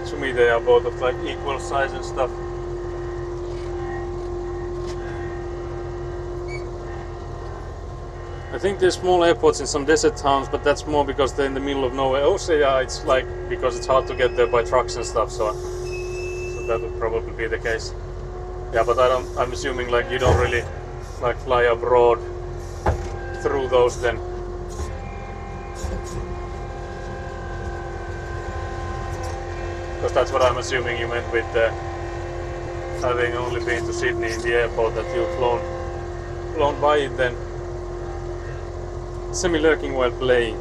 Speaker 1: To me they are both of like equal size and stuff. I think there's small airports in some desert towns, but that's more because they're in the middle of nowhere. Also, yeah, it's like because it's hard to get there by trucks and stuff, so that would probably be the case. Yeah, but I'm assuming like you don't really like fly abroad through those then. Because that's what I'm assuming you meant with having only been to Sydney in the airport, that you've flown by it then. Semi-lurking while playing.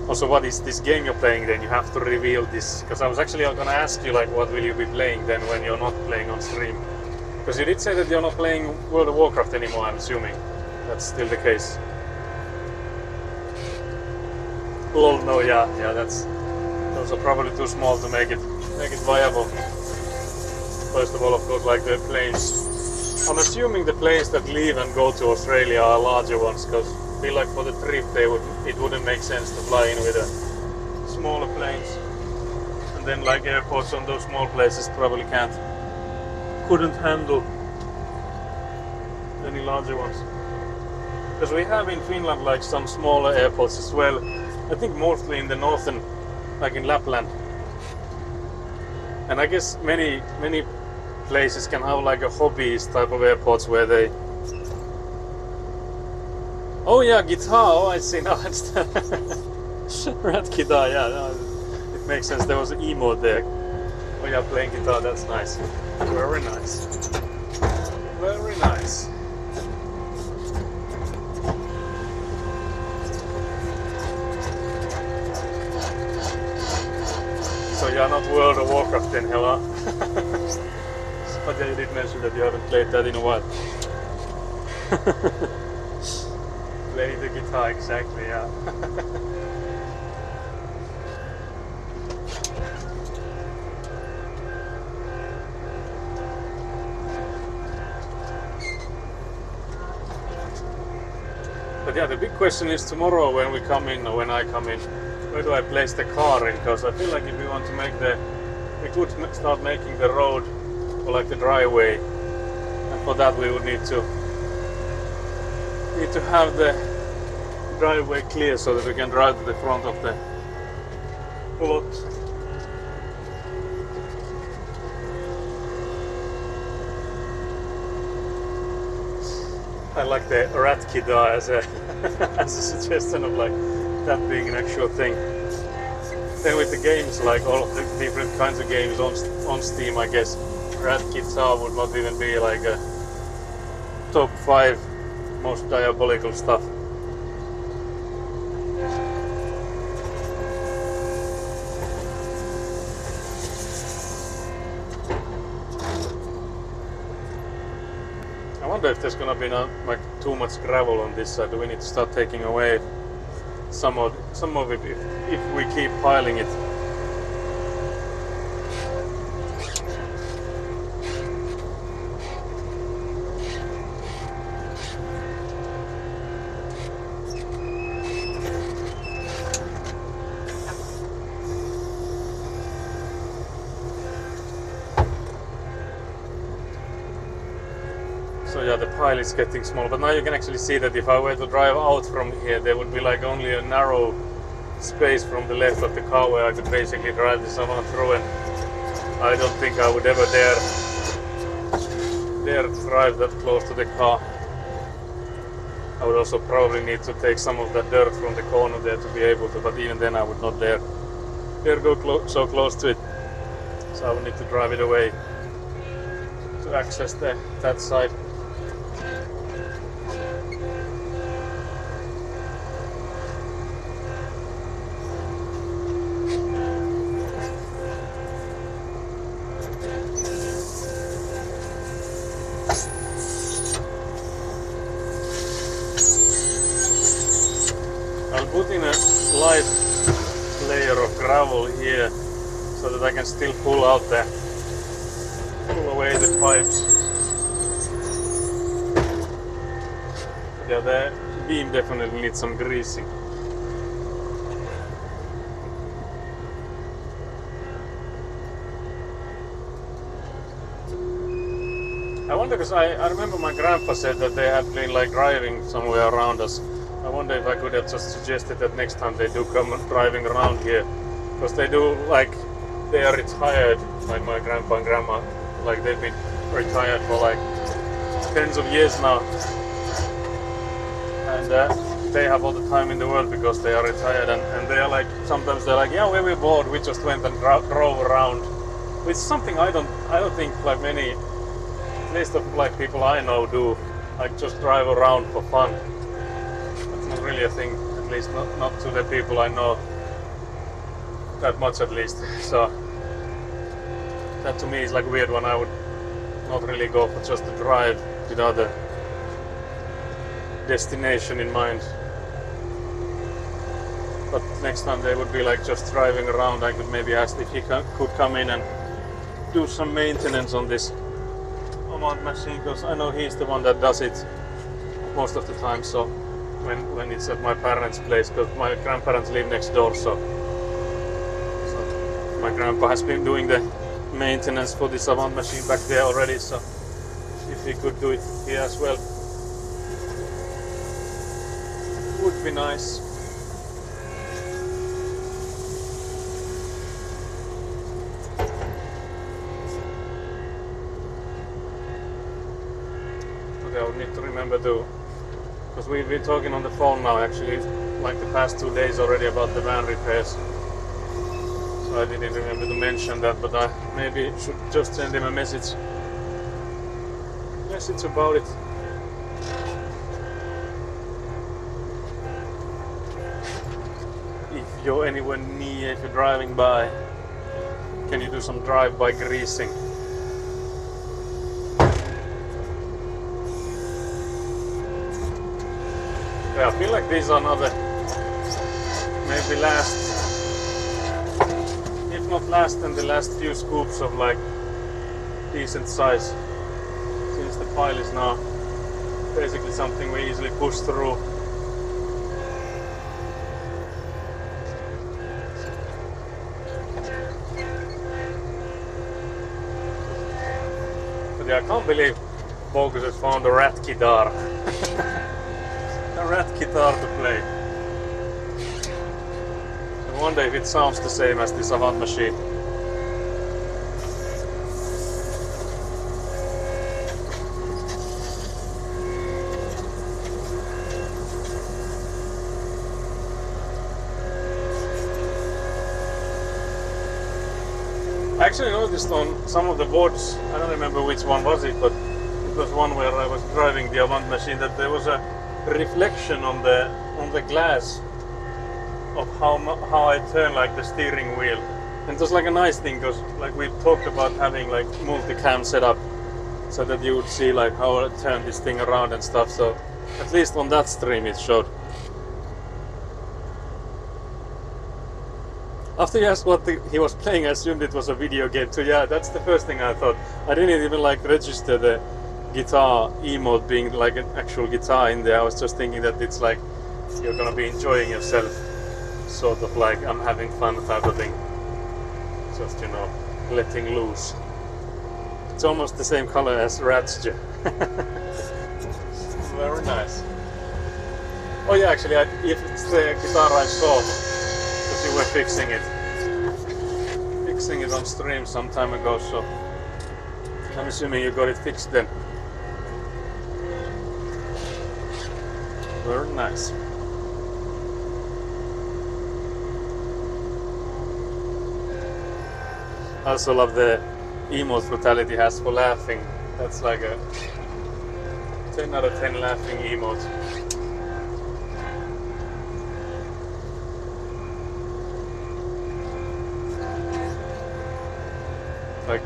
Speaker 1: Also, what is this game you're playing then? You have to reveal this, because I was actually going to ask you like what will you be playing then when you're not playing on stream, because you did say that you're not playing World of Warcraft anymore. I'm assuming that's still the case. Lol, no, yeah, those are probably too small to make it viable. First of all, of course, like the planes. I'm assuming the planes that leave and go to Australia are larger ones, because I feel like for the trip it wouldn't make sense to fly in with smaller planes, and then like airports on those small places probably couldn't handle any larger ones, because we have in Finland like some smaller airports as well. I think mostly in the northern, like in Lapland, and I guess many places can have like a hobbyist type of airports where they. Oh yeah, guitar. Oh, I see. No, it's rat guitar. Yeah, no, it makes sense. There was an emote there. Oh yeah, playing guitar. That's nice. Very nice. Very nice. So you're not World of Warcraft then, hello? But yeah, you did mention that you haven't played that in a while. Play the guitar, exactly, yeah. But yeah, the big question is tomorrow when we come in, or when I come in, where do I place the car in? Because I feel like if we want to make we could start making the road, or like the driveway, and for that we would need to have the driveway clear so that we can drive to the front of the plot. I like the rat guitar as a as a suggestion of like that being an actual thing. Then with the games, like all of the different kinds of games on Steam, I guess rat guitar would not even be like a top 5 most diabolical stuff. I wonder if there's gonna be not like too much gravel on this side. Do we need to start taking away some of it if we keep piling it? So yeah, the pile is getting small, but now you can actually see that if I were to drive out from here, there would be like only a narrow space from the left of the car where I could basically drive the Savant through, and I don't think I would ever dare drive that close to the car. I would also probably need to take some of that dirt from the corner there to be able to, but even then I would not dare go so close to it. So I would need to drive it away to access that side. I'll put in a light layer of gravel here so that I can still pull away the pipes. Yeah, the beam definitely needs some greasing. I wonder, because I remember my grandpa said that they had been like driving somewhere around us. I wonder if I could have just suggested that next time they do come driving around here, because they do, like, they are retired, like my grandpa and grandma, like they've been retired for like tens of years now, and they have all the time in the world because they are retired, and they are like, sometimes they're like, yeah, when we're bored we just went and drove around, which is something I don't think like many, at least of like people I know do, like just drive around for fun. Really a thing, at least not to the people I know that much, at least. So that to me is like a weird one. I would not really go for just a drive without a destination in mind. But next time they would be like just driving around, I could maybe ask if he could come in and do some maintenance on this Savant machine, because I know he's the one that does it most of the time. So when it's at my parents' place, because my grandparents live next door, so my grandpa has been doing the maintenance for the Savant machine back there already, so if he could do it here as well, would be nice. Okay, I'll need to remember to, because we've been talking on the phone now actually like the past 2 days already about the van repairs, so I didn't remember to mention that, but I maybe should just send him a message about it. If you're anywhere near, if you're driving by, can you do some drive-by greasing? Yeah, I feel like these are another, maybe last, if not last, then the last few scoops of like decent size, since the pile is now basically something we easily push through. But yeah, I can't believe Focus has found a rat guitar. A rat guitar to play. I wonder if it sounds the same as the Savant machine. I actually noticed on some of the boards, I don't remember which one was it, but it was one where I was driving the Avant machine, that there was a reflection on the glass of how I turn like the steering wheel. And it was like a nice thing, because like we talked about having like multi-cam setup so that you would see like how I turn this thing around and stuff. So at least on that stream it showed. After you asked what he was playing, I assumed it was a video game too. Yeah, that's the first thing I thought. I didn't even like register the guitar emote being like an actual guitar in there. I was just thinking that it's like you're gonna be enjoying yourself, sort of like I'm having fun type of thing. Just, you know, letting loose. It's almost the same color as Ratsje. Very nice. Oh yeah, actually, if it's the guitar I saw, because you were fixing it on stream some time ago, so I'm assuming you got it fixed then. Very nice. I also love the emote Brutality has for laughing. That's like a 10 out of 10 laughing emote. Like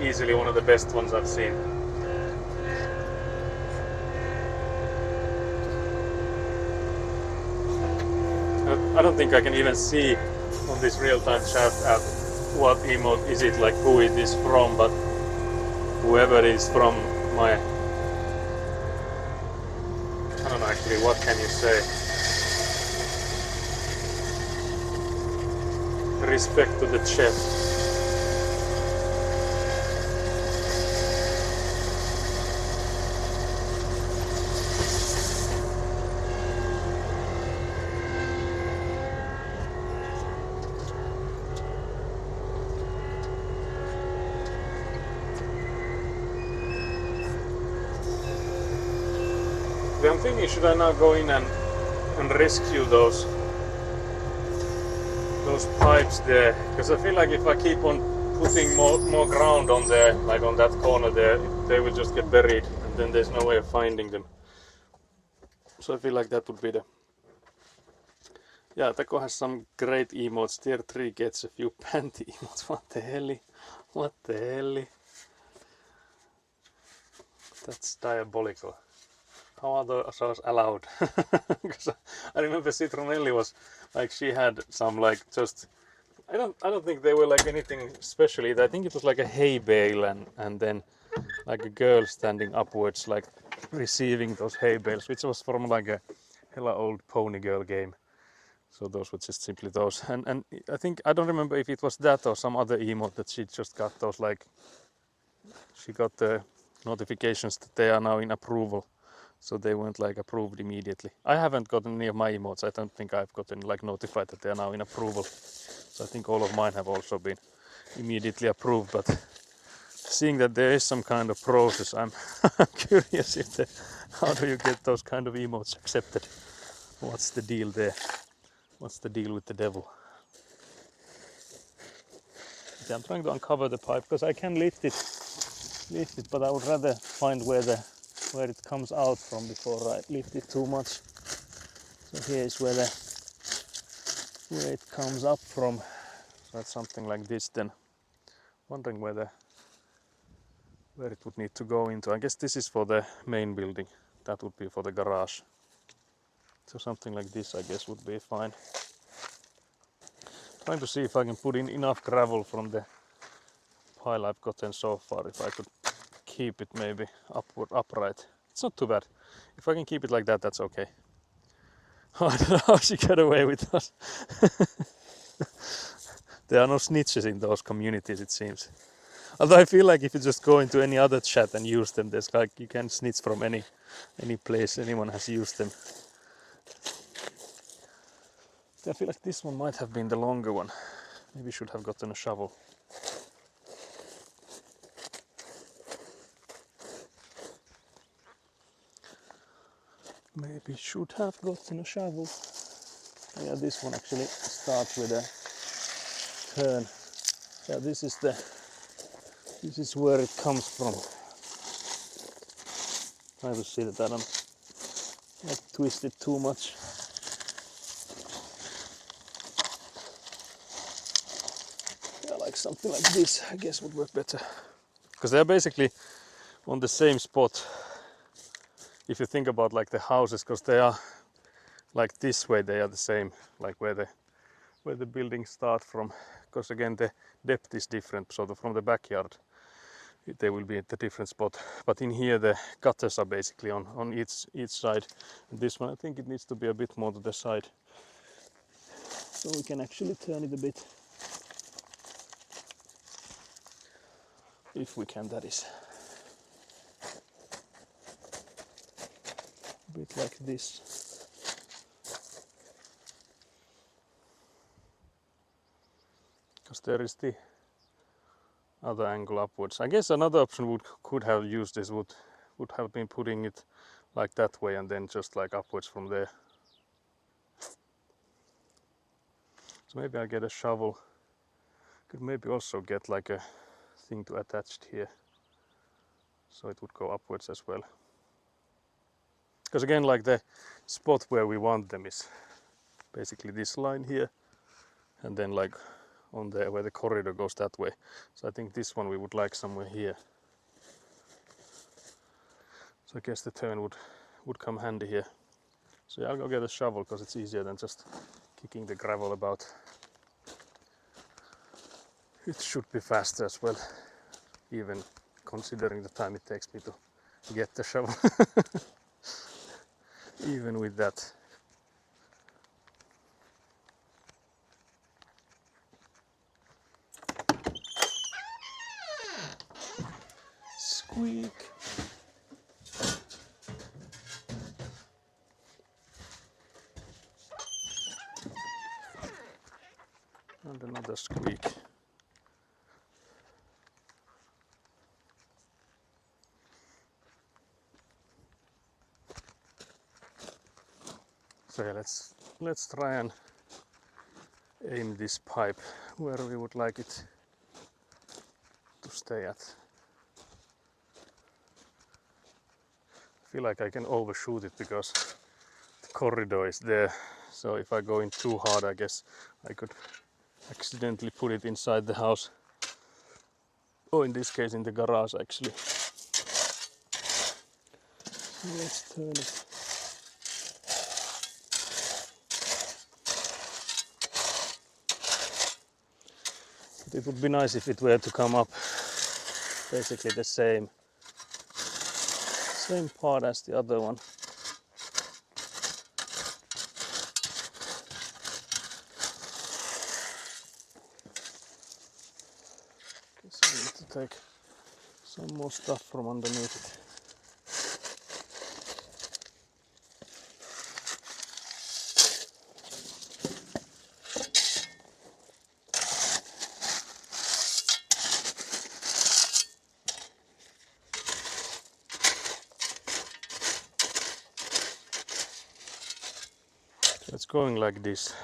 Speaker 1: easily one of the best ones I've seen. I don't think I can even see on this real-time chat app what emote is it, like who it is from, but whoever it is from, my, I don't know actually, what can you say? Respect to the chat. I'm thinking, should I now go in and rescue those pipes there? Because I feel like if I keep on putting more ground on there, like on that corner there, they will just get buried, and then there's no way of finding them. So I feel like that would be the... Yeah, Taco has some great emotes. Tier 3 gets a few panty emotes. What the hell? What the hell? That's diabolical. How are those allowed? Because I remember Citronelli was like, she had some like just, I don't think they were like anything special either. I think it was like a hay bale and then like a girl standing upwards like receiving those hay bales, which was from like a hella old Pony Girl game. So those were just simply those. And I think, I don't remember if it was that or some other emote that she just got those, like she got the notifications that they are now in approval. So they weren't like approved immediately. I haven't gotten any of my emotes. I don't think I've gotten like notified that they are now in approval. So I think all of mine have also been immediately approved. But seeing that there is some kind of process, I'm curious how do you get those kind of emotes accepted? What's the deal there? What's the deal with the devil? Okay, I'm trying to uncover the pipe because I can lift it, but I would rather find where it comes out from before I lift it too much. So here is where it comes up from. So it's something like this then. Wondering where it would need to go into. I guess this is for the main building. That would be for the garage. So something like this I guess would be fine. Trying to see if I can put in enough gravel from the pile I've gotten so far, if I could keep it maybe upright. It's not too bad. If I can keep it like that, that's okay. I don't know how she got away with us. There are no snitches in those communities, it seems. Although I feel like if you just go into any other chat and use them, there's like you can snitch from any place anyone has used them. I feel like this one might have been the longer one. Maybe should have gotten a shovel. Maybe should have gotten a shovel. Yeah, this one actually starts with a turn. Yeah, this is the This is where it comes from. Try to see that I don't like twist it too much. Yeah, like something like this, I guess would work better. Because they're basically on the same spot. If you think about like the houses, because they are like this way, they are the same, like where the buildings start from. Because again, the depth is different. So from the backyard, they will be at a different spot. But in here, the gutters are basically on each side. And this one, I think it needs to be a bit more to the side. So we can actually turn it a bit. If we can, that is. A bit like this. Because there is the other angle upwards. I guess another option could have used this would have been putting it like that way and then just like upwards from there. So maybe I'll get a shovel. Could maybe also get like a thing to attach it here, so it would go upwards as well. Because again, like the spot where we want them is basically this line here, and then like on there where the corridor goes that way. So I think this one we would like somewhere here. So I guess the turn would come handy here. So yeah, I'll go get a shovel because it's easier than just kicking the gravel about. It should be faster as well, even considering the time it takes me to get the shovel. Even with that. Squeak. And another squeak. So yeah, let's try and aim this pipe where we would like it to stay at. I feel like I can overshoot it because the corridor is there. So if I go in too hard, I guess I could accidentally put it inside the house. Or in this case in the garage actually. So let's turn it. But it would be nice if it were to come up basically the same part as the other one. Guess I need to take some more stuff from underneath it. So it's going like this.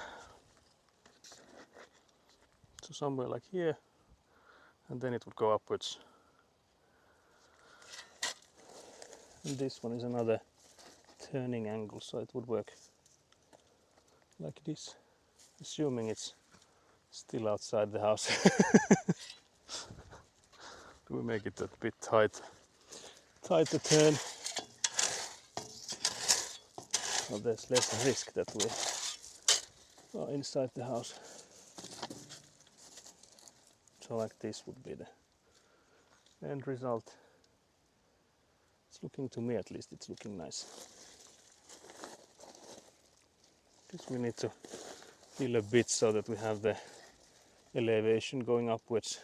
Speaker 1: So somewhere like here, and then it would go upwards. And this one is another turning angle, so it would work like this, assuming it's still outside the house. Do we make it a bit tighter turn? Well, there's less risk that we are inside the house. So like this would be the end result. It's looking, to me at least, it's looking nice. Guess we need to fill a bit so that we have the elevation going upwards.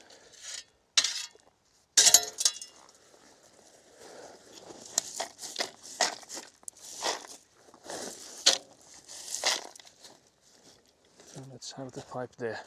Speaker 1: So let's have the pipe there.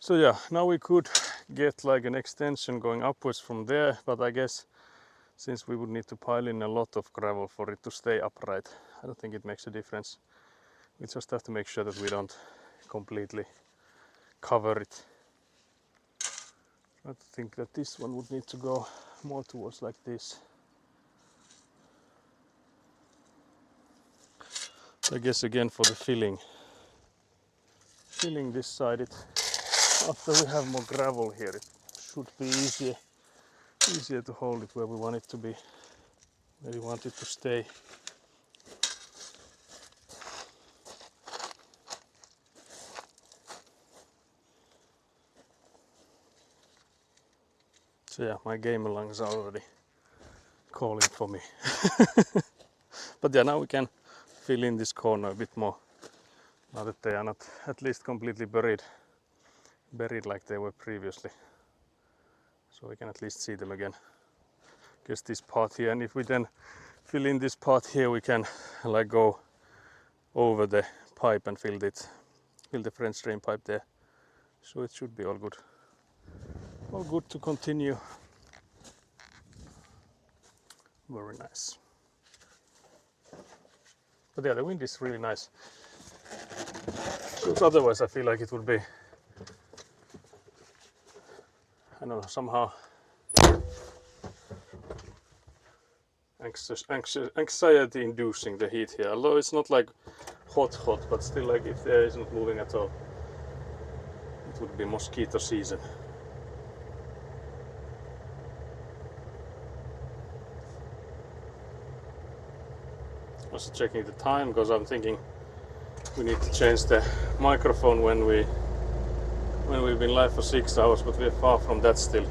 Speaker 1: So yeah, now we could get like an extension going upwards from there, but I guess since we would need to pile in a lot of gravel for it to stay upright, I don't think it makes a difference. We just have to make sure that we don't completely cover it. I think that this one would need to go more towards like this. I guess again for the filling this side, after we have more gravel here, it should be easier to hold it where we want it to be, where we want it to stay. So yeah, my gamer lungs are already calling for me. But yeah, now we can fill in this corner a bit more, now that they are not at least completely buried like they were previously. So we can at least see them again. Just this part here, and if we then fill in this part here, we can like go over the pipe and fill the French drain pipe there. So it should be all good. All good to continue. Very nice. But yeah, the wind is really nice. Because otherwise I feel like it would be, I don't know, somehow anxiety inducing, the heat here. Although it's not like hot, but still, like if the air isn't moving at all, it would be mosquito season. Also checking the time, because I'm thinking we need to change the microphone when we've been live for 6 hours, but we're far from that still.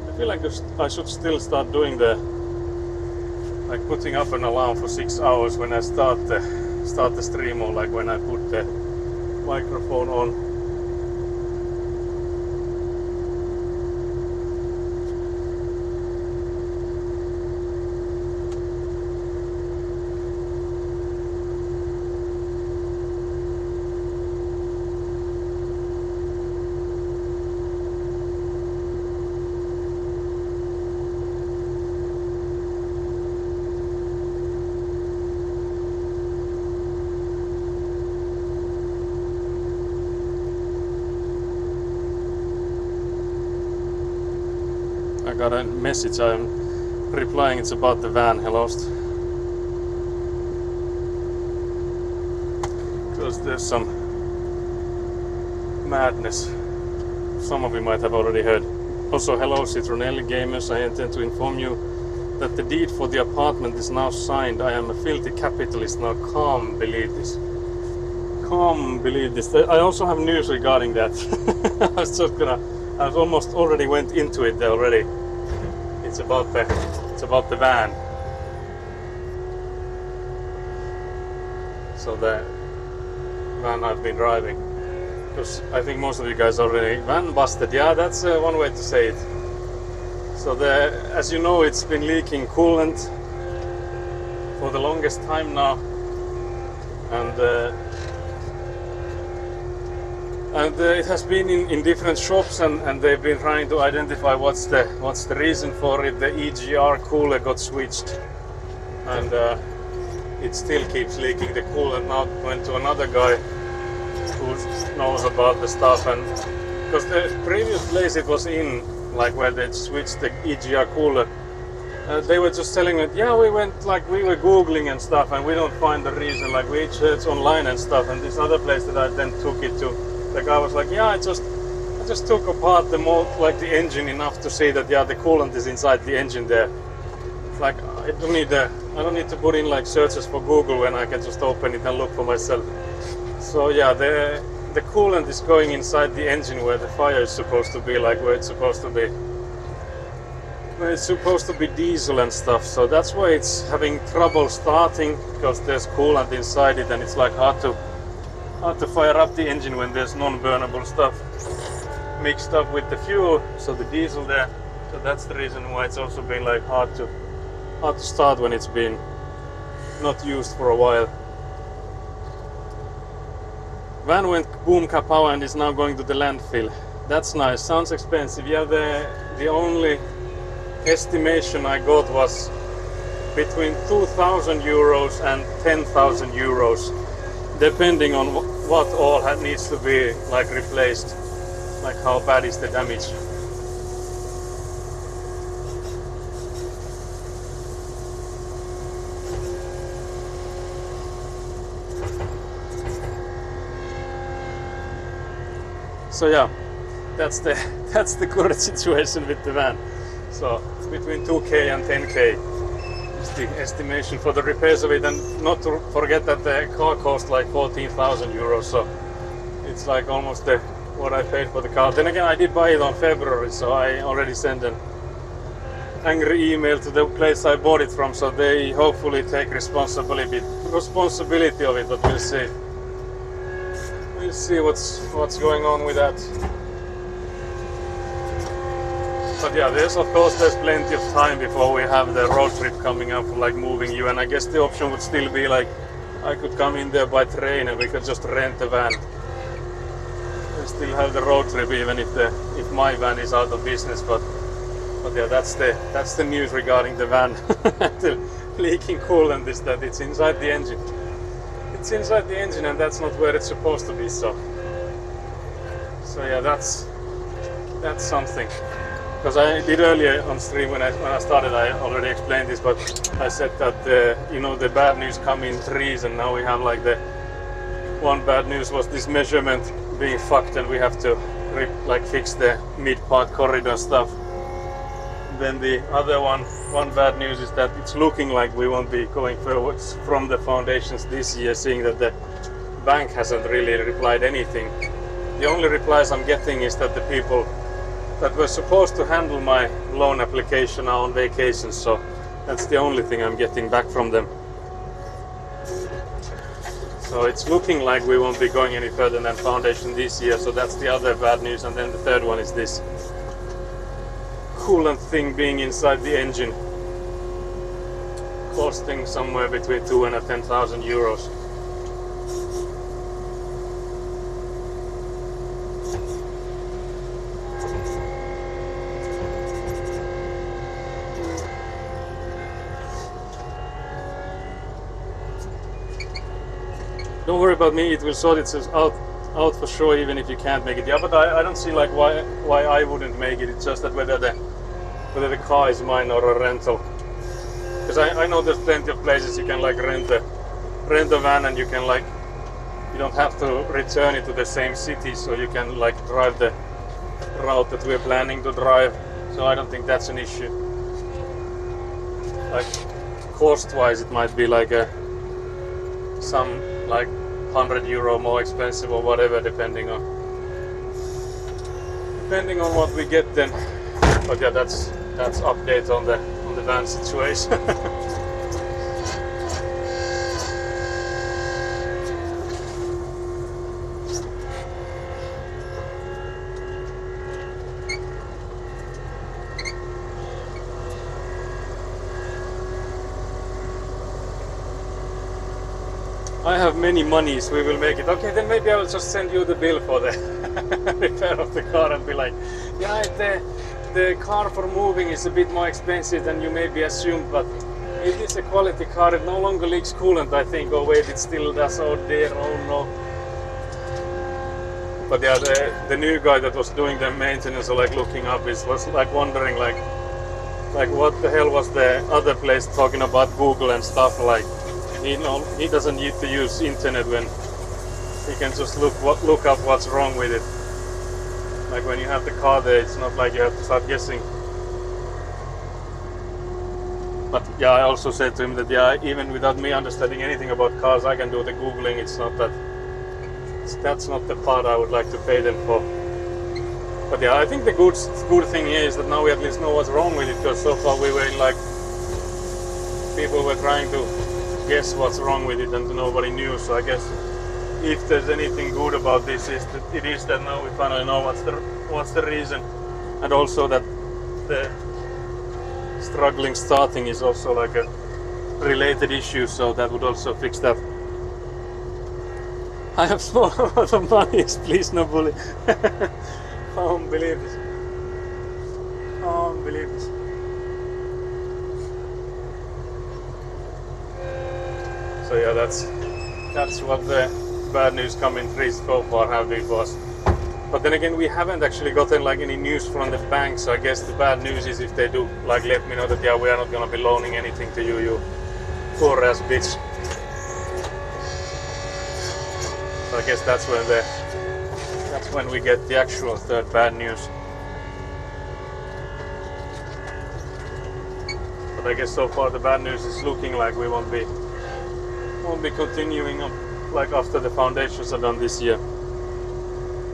Speaker 1: I feel like I should still start doing like putting up an alarm for 6 hours when I start the stream, or like when I put the microphone on. I got a message, I'm replying, it's about the van, Hellost. Because there's some madness. Some of you might have already heard. Also, hello Citronelli gamers, I intend to inform you that the deed for the apartment is now signed. I am a filthy capitalist now. Calm, believe this. Calm, believe this. I also have news regarding that. I almost already went into it there already. It's about the van. So the van I've been driving. Because I think most of you guys already van busted. Yeah, that's one way to say it. So as you know, it's been leaking coolant for the longest time now, and it has been in different shops, and they've been trying to identify what's the reason for it. The EGR cooler got switched, and it still keeps leaking. The coolant now went to another guy who knows about the stuff, and because the previous place it was in, like where they switched the EGR cooler, they were just telling me, yeah, we were googling and stuff, and we don't find the reason. Like we searched online and stuff, and this other place that I then took it to, the guy was like, yeah, I just took apart the engine enough to see that, yeah, the coolant is inside the engine there. It's like I don't need to put in like searches for Google when I can just open it and look for myself. So yeah, the coolant is going inside the engine where the fire is supposed to be, like where it's supposed to be. Where it's supposed to be diesel and stuff. So that's why it's having trouble starting, because there's coolant inside it, and it's like hard to fire up the engine when there's non-burnable stuff mixed up with the fuel, so the diesel there. So that's the reason why it's also been like hard to start when it's been not used for a while. Van went boom kapow and is now going to the landfill. That's nice. Sounds expensive. Yeah, the only estimation I got was between 2,000 euros and 10,000 euros, depending on what all needs to be like replaced, like how bad is the damage. So yeah, that's the current situation with the van. So between 2k and 10k is the estimation for the repairs of it, and not to forget that the car cost like 14,000 euros. So it's like almost what I paid for the car. Then again, I did buy it on February, so I already sent an angry email to the place I bought it from. So they hopefully take responsibility of it, but we'll see. We'll see what's going on with that. But yeah, there's plenty of time before we have the road trip coming up, like moving you. And I guess the option would still be like I could come in there by train and we could just rent a van. We still have the road trip even if my van is out of business. But yeah, that's the news regarding the van. The leaking coolant is that it's inside the engine. It's inside the engine, and that's not where it's supposed to be. So yeah, that's something. Because I did earlier on stream when I started, I already explained this, but I said that the bad news come in threes, and now we have like the one bad news was this measurement being fucked, and we have to fix the mid-part corridor stuff. Then the other one bad news is that it's looking like we won't be going forwards from the foundations this year, seeing that the bank hasn't really replied anything. The only replies I'm getting is that the people that were supposed to handle my loan application are on vacation, so that's the only thing I'm getting back from them. So it's looking like we won't be going any further than foundation this year, so that's the other bad news. And then the third one is this coolant thing being inside the engine, costing somewhere between 2,000 and 10,000 euros. Don't worry about me, it will sort itself out for sure, even if you can't make it. Yeah, but I don't see like why I wouldn't make it. It's just that whether the car is mine or a rental. Because I know there's plenty of places you can like rent a van, and you don't have to return it to the same city, so you can like drive the route that we're planning to drive. So I don't think that's an issue. Like cost-wise, it might be like some like 100 euro more expensive or whatever, depending on what we get then. But yeah, that's update on the van situation. I have many monies, we will make it. Okay, then maybe I will just send you the bill for the repair of the car and be like, yeah, the car for moving is a bit more expensive than you maybe assumed, but it is a quality car. It no longer leaks coolant, I think. Oh wait, it still does. Oh dear, oh no. But yeah, the new guy that was doing the maintenance or like looking up was like wondering like what the hell was the other place talking about Google and stuff. Like he doesn't need to use internet when he can just look up what's wrong with it. Like when you have the car there, it's not like you have to start guessing. But yeah, I also said to him that yeah, even without me understanding anything about cars, I can do the Googling. It's not that's not the part I would like to pay them for. But yeah, I think the good thing here is that now we at least know what's wrong with it, because so far we were in like people were trying to guess what's wrong with it and nobody knew. So I guess if there's anything good about this, is that it is that now we finally know what's the reason, and also that the struggling starting is also like a related issue, so that would also fix that. I have small amount of money, please no bully. I don't believe this. I don't believe this. So yeah, that's what the bad news coming through so far have been for us. But then again, we haven't actually gotten like any news from the bank, so I guess the bad news is if they do like let me know that yeah, we are not gonna be loaning anything to you, you poor ass bitch. So I guess that's when we get the actual third bad news. But I guess so far the bad news is looking like we won't be continuing up like after the foundations are done this year.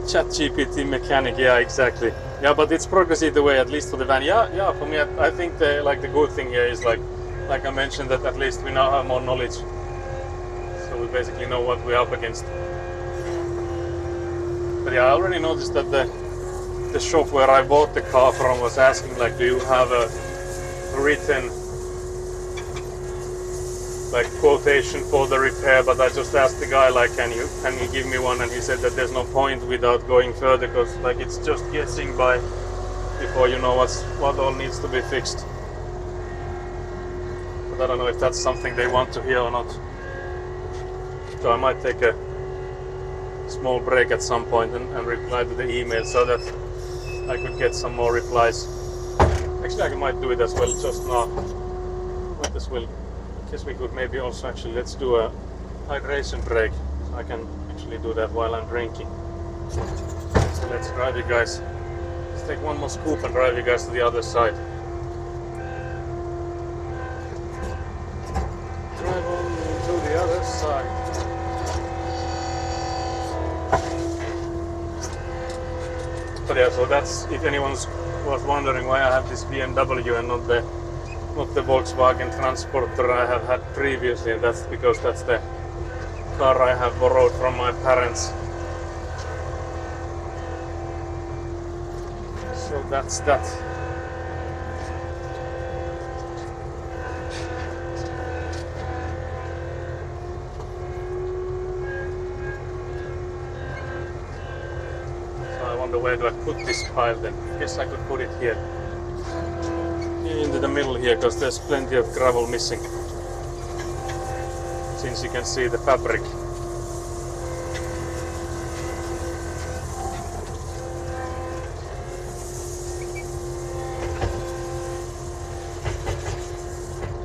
Speaker 1: ChatGPT mechanic, yeah, exactly. Yeah, but it's progress either way, at least for the van. Yeah. For me, I think the good thing here is like I mentioned that at least we now have more knowledge, so we basically know what we're up against. But yeah, I already noticed that the shop where I bought the car from was asking like, do you have a written like quotation for the repair? But I just asked the guy like, can you give me one? And he said that there's no point without going further, because like it's just guessing by before you know what all needs to be fixed. But I don't know if that's something they want to hear or not. So I might take a small break at some point and reply to the email so that I could get some more replies. Actually, I might do it as well just now. Might as well. Guess we could maybe also actually let's do a hydration break. So I can actually do that while I'm drinking. So let's drive you guys. Let's take one more scoop and drive you guys to the other side. Drive on to the other side. But yeah, so that's, if anyone was wondering why I have this BMW and not the Volkswagen Transporter I have had previously, and that's because that's the car I have borrowed from my parents. So that's that. So I wonder where do I put this pile then? I guess I could put it here. Into the middle here, because there's plenty of gravel missing, since you can see the fabric.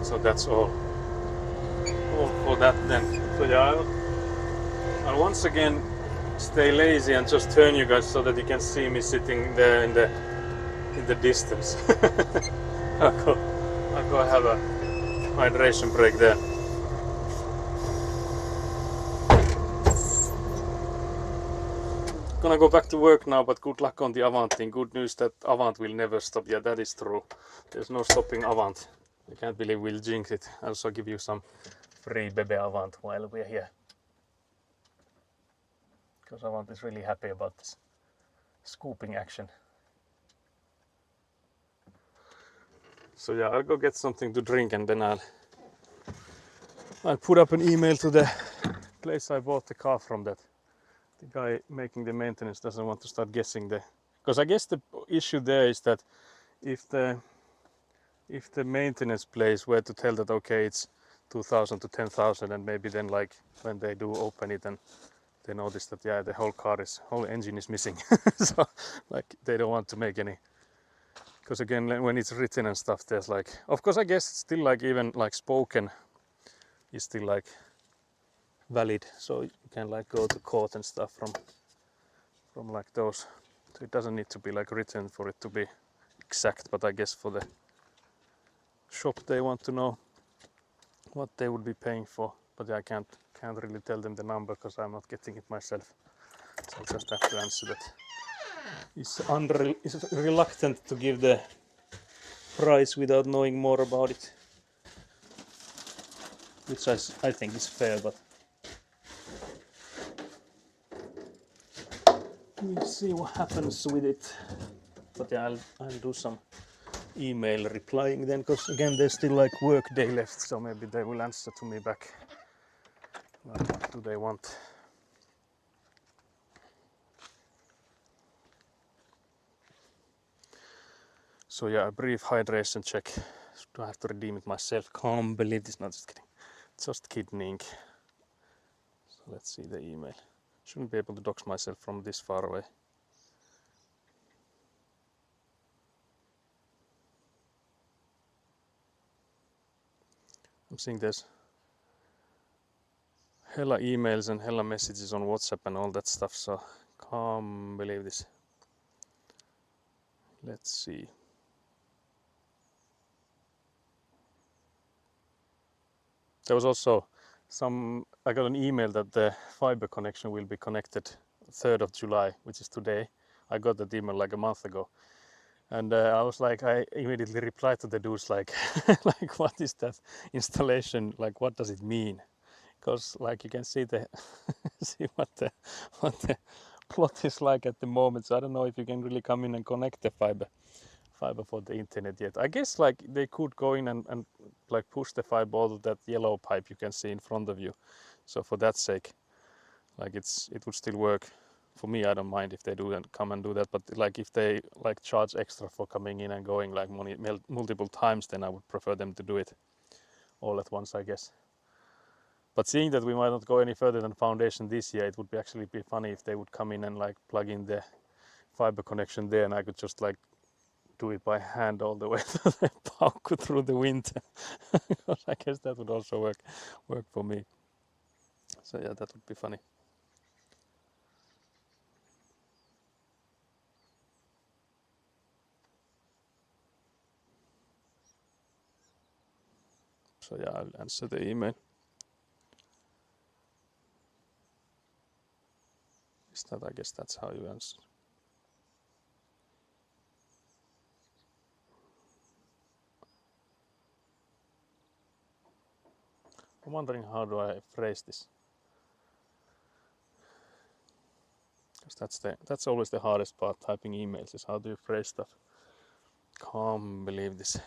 Speaker 1: So that's all for that then. So yeah, I'll once again stay lazy and just turn you guys so that you can see me sitting there in the distance. I'll go have a hydration break there. Gonna go back to work now, but good luck on the Avant thing. Good news that Avant will never stop. Yeah, that is true. There's no stopping Avant. I can't believe we'll jinx it. I'll also give you some free Bebe Avant while we're here, because Avant is really happy about this scooping action. So yeah, I'll go get something to drink, and then I'll put up an email to the place I bought the car from, that the guy making the maintenance doesn't want to start guessing because I guess the issue there is that if the maintenance place were to tell that okay, it's 2,000 to 10,000, and maybe then like when they do open it and they notice that yeah, the whole engine is missing. So like they don't want to make any. Because again, when it's written and stuff, there's like, of course, I guess still like even like spoken is still like valid. So you can like go to court and stuff from like those. So it doesn't need to be like written for it to be exact. But I guess for the shop, they want to know what they would be paying for. But yeah, I can't really tell them the number because I'm not getting it myself. So I'll just have to answer that. Is reluctant to give the price without knowing more about it, which I think is fair, but we'll see what happens with it. But yeah, I'll do some email replying then, because again there's still like work day left, so maybe they will answer to me back. What do they want? So yeah, a brief hydration check. Do I have to redeem it myself? Can't believe this. No, just kidding. Just kidding. So let's see the email. Shouldn't be able to dox myself from this far away. I'm seeing there's hella emails and hella messages on WhatsApp and all that stuff, so can't believe this. Let's see. There was also I got an email that the fiber connection will be connected 3rd of July, which is today. I got that email like a month ago. And I was like, I immediately replied to the dudes like, like, what is that installation? Like, what does it mean? Because like you can see see what the plot is like at the moment. So I don't know if you can really come in and connect the fiber for the internet yet. I guess like they could go in and like push the fiber out of that yellow pipe you can see in front of you. So for that sake, like it would still work. For me, I don't mind if they do and come and do that. But like if they like charge extra for coming in and going like multiple times, then I would prefer them to do it all at once, I guess. But seeing that we might not go any further than foundation this year, it would actually be funny if they would come in and like plug in the fiber connection there, and I could just like do it by hand all the way to the Pauku through the winter. I guess that would also work for me. So yeah, that would be funny. So yeah, I'll answer the email. Is that, I guess that's how you answer. I'm wondering how do I phrase this? Because that's always the hardest part typing emails, is how do you phrase stuff. Can't believe this.